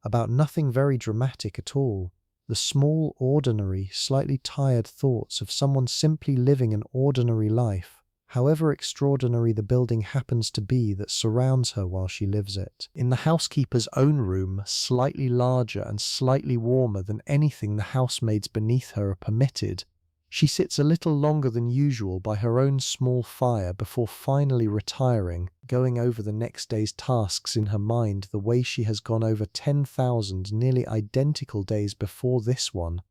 about nothing very dramatic at all. The small, ordinary, slightly tired thoughts of someone simply living an ordinary life, however extraordinary the building happens to be that surrounds her while she lives it. In the housekeeper's own room, slightly larger and slightly warmer than anything the housemaids beneath her are permitted, she sits a little longer than usual by her own small fire before finally retiring, going over the next day's tasks in her mind the way she has gone over 10,000 nearly identical days before this one,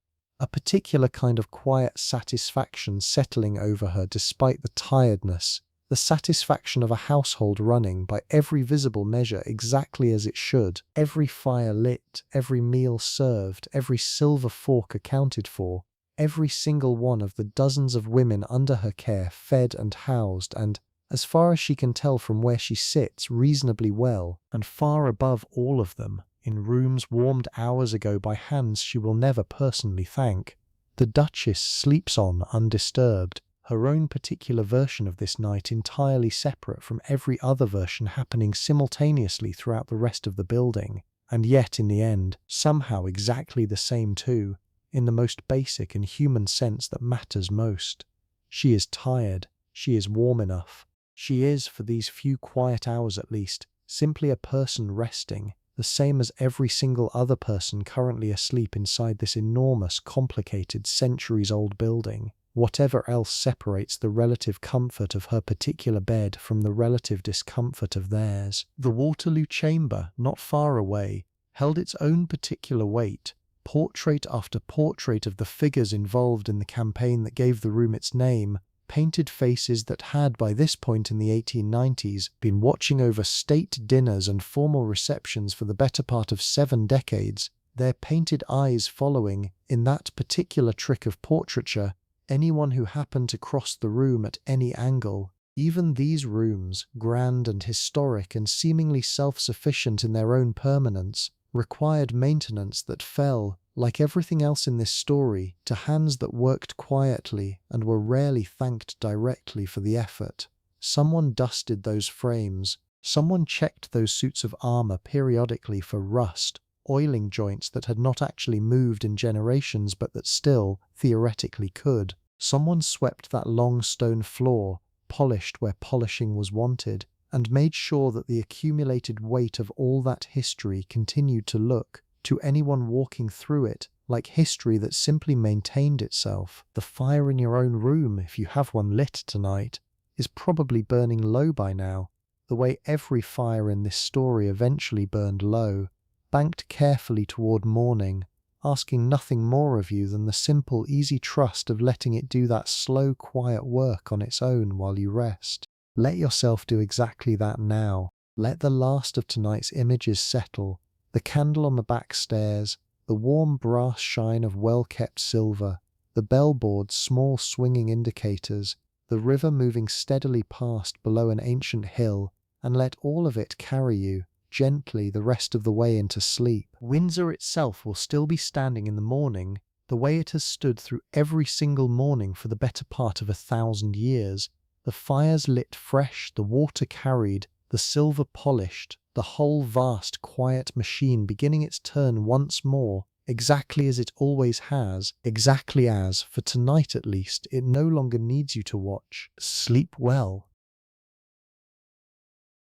a particular kind of quiet satisfaction settling over her despite the tiredness, the satisfaction of a household running by every visible measure exactly as it should, every fire lit, every meal served, every silver fork accounted for, every single one of the dozens of women under her care fed and housed and, as far as she can tell from where she sits, reasonably well, and far above all of them, in rooms warmed hours ago by hands she will never personally thank. The Duchess sleeps on undisturbed, her own particular version of this night entirely separate from every other version happening simultaneously throughout the rest of the building, and yet in the end, somehow exactly the same too, in the most basic and human sense that matters most. She is tired. She is warm enough. She is, for these few quiet hours at least, simply a person resting, the same as every single other person currently asleep inside this enormous, complicated, centuries-old building. Whatever else separates the relative comfort of her particular bed from the relative discomfort of theirs. The Waterloo chamber, not far away, held its own particular weight. Portrait after portrait of the figures involved in the campaign that gave the room its name, painted faces that had, by this point in the 1890s, been watching over state dinners and formal receptions for the better part of 7 decades, their painted eyes following, in that particular trick of portraiture, anyone who happened to cross the room at any angle. Even these rooms, grand and historic and seemingly self-sufficient in their own permanence, required maintenance that fell, like everything else in this story, to hands that worked quietly and were rarely thanked directly for the effort. Someone dusted those frames, someone checked those suits of armor periodically for rust, oiling joints that had not actually moved in generations but that still, theoretically, could. Someone swept that long stone floor, polished where polishing was wanted, and made sure that the accumulated weight of all that history continued to look, to anyone walking through it, like history that simply maintained itself. The fire in your own room, if you have one lit tonight, is probably burning low by now, the way every fire in this story eventually burned low, banked carefully toward morning, asking nothing more of you than the simple, easy trust of letting it do that slow, quiet work on its own while you rest. Let yourself do exactly that now. Let the last of tonight's images settle, the candle on the back stairs, the warm brass shine of well-kept silver, the bellboard's small swinging indicators, the river moving steadily past below an ancient hill, and let all of it carry you, gently, the rest of the way into sleep. Windsor itself will still be standing in the morning, the way it has stood through every single morning for the better part of 1,000 years, the fires lit fresh, the water carried, the silver polished, the whole vast, quiet machine beginning its turn once more, exactly as it always has, exactly as, for tonight at least, it no longer needs you to watch. Sleep well.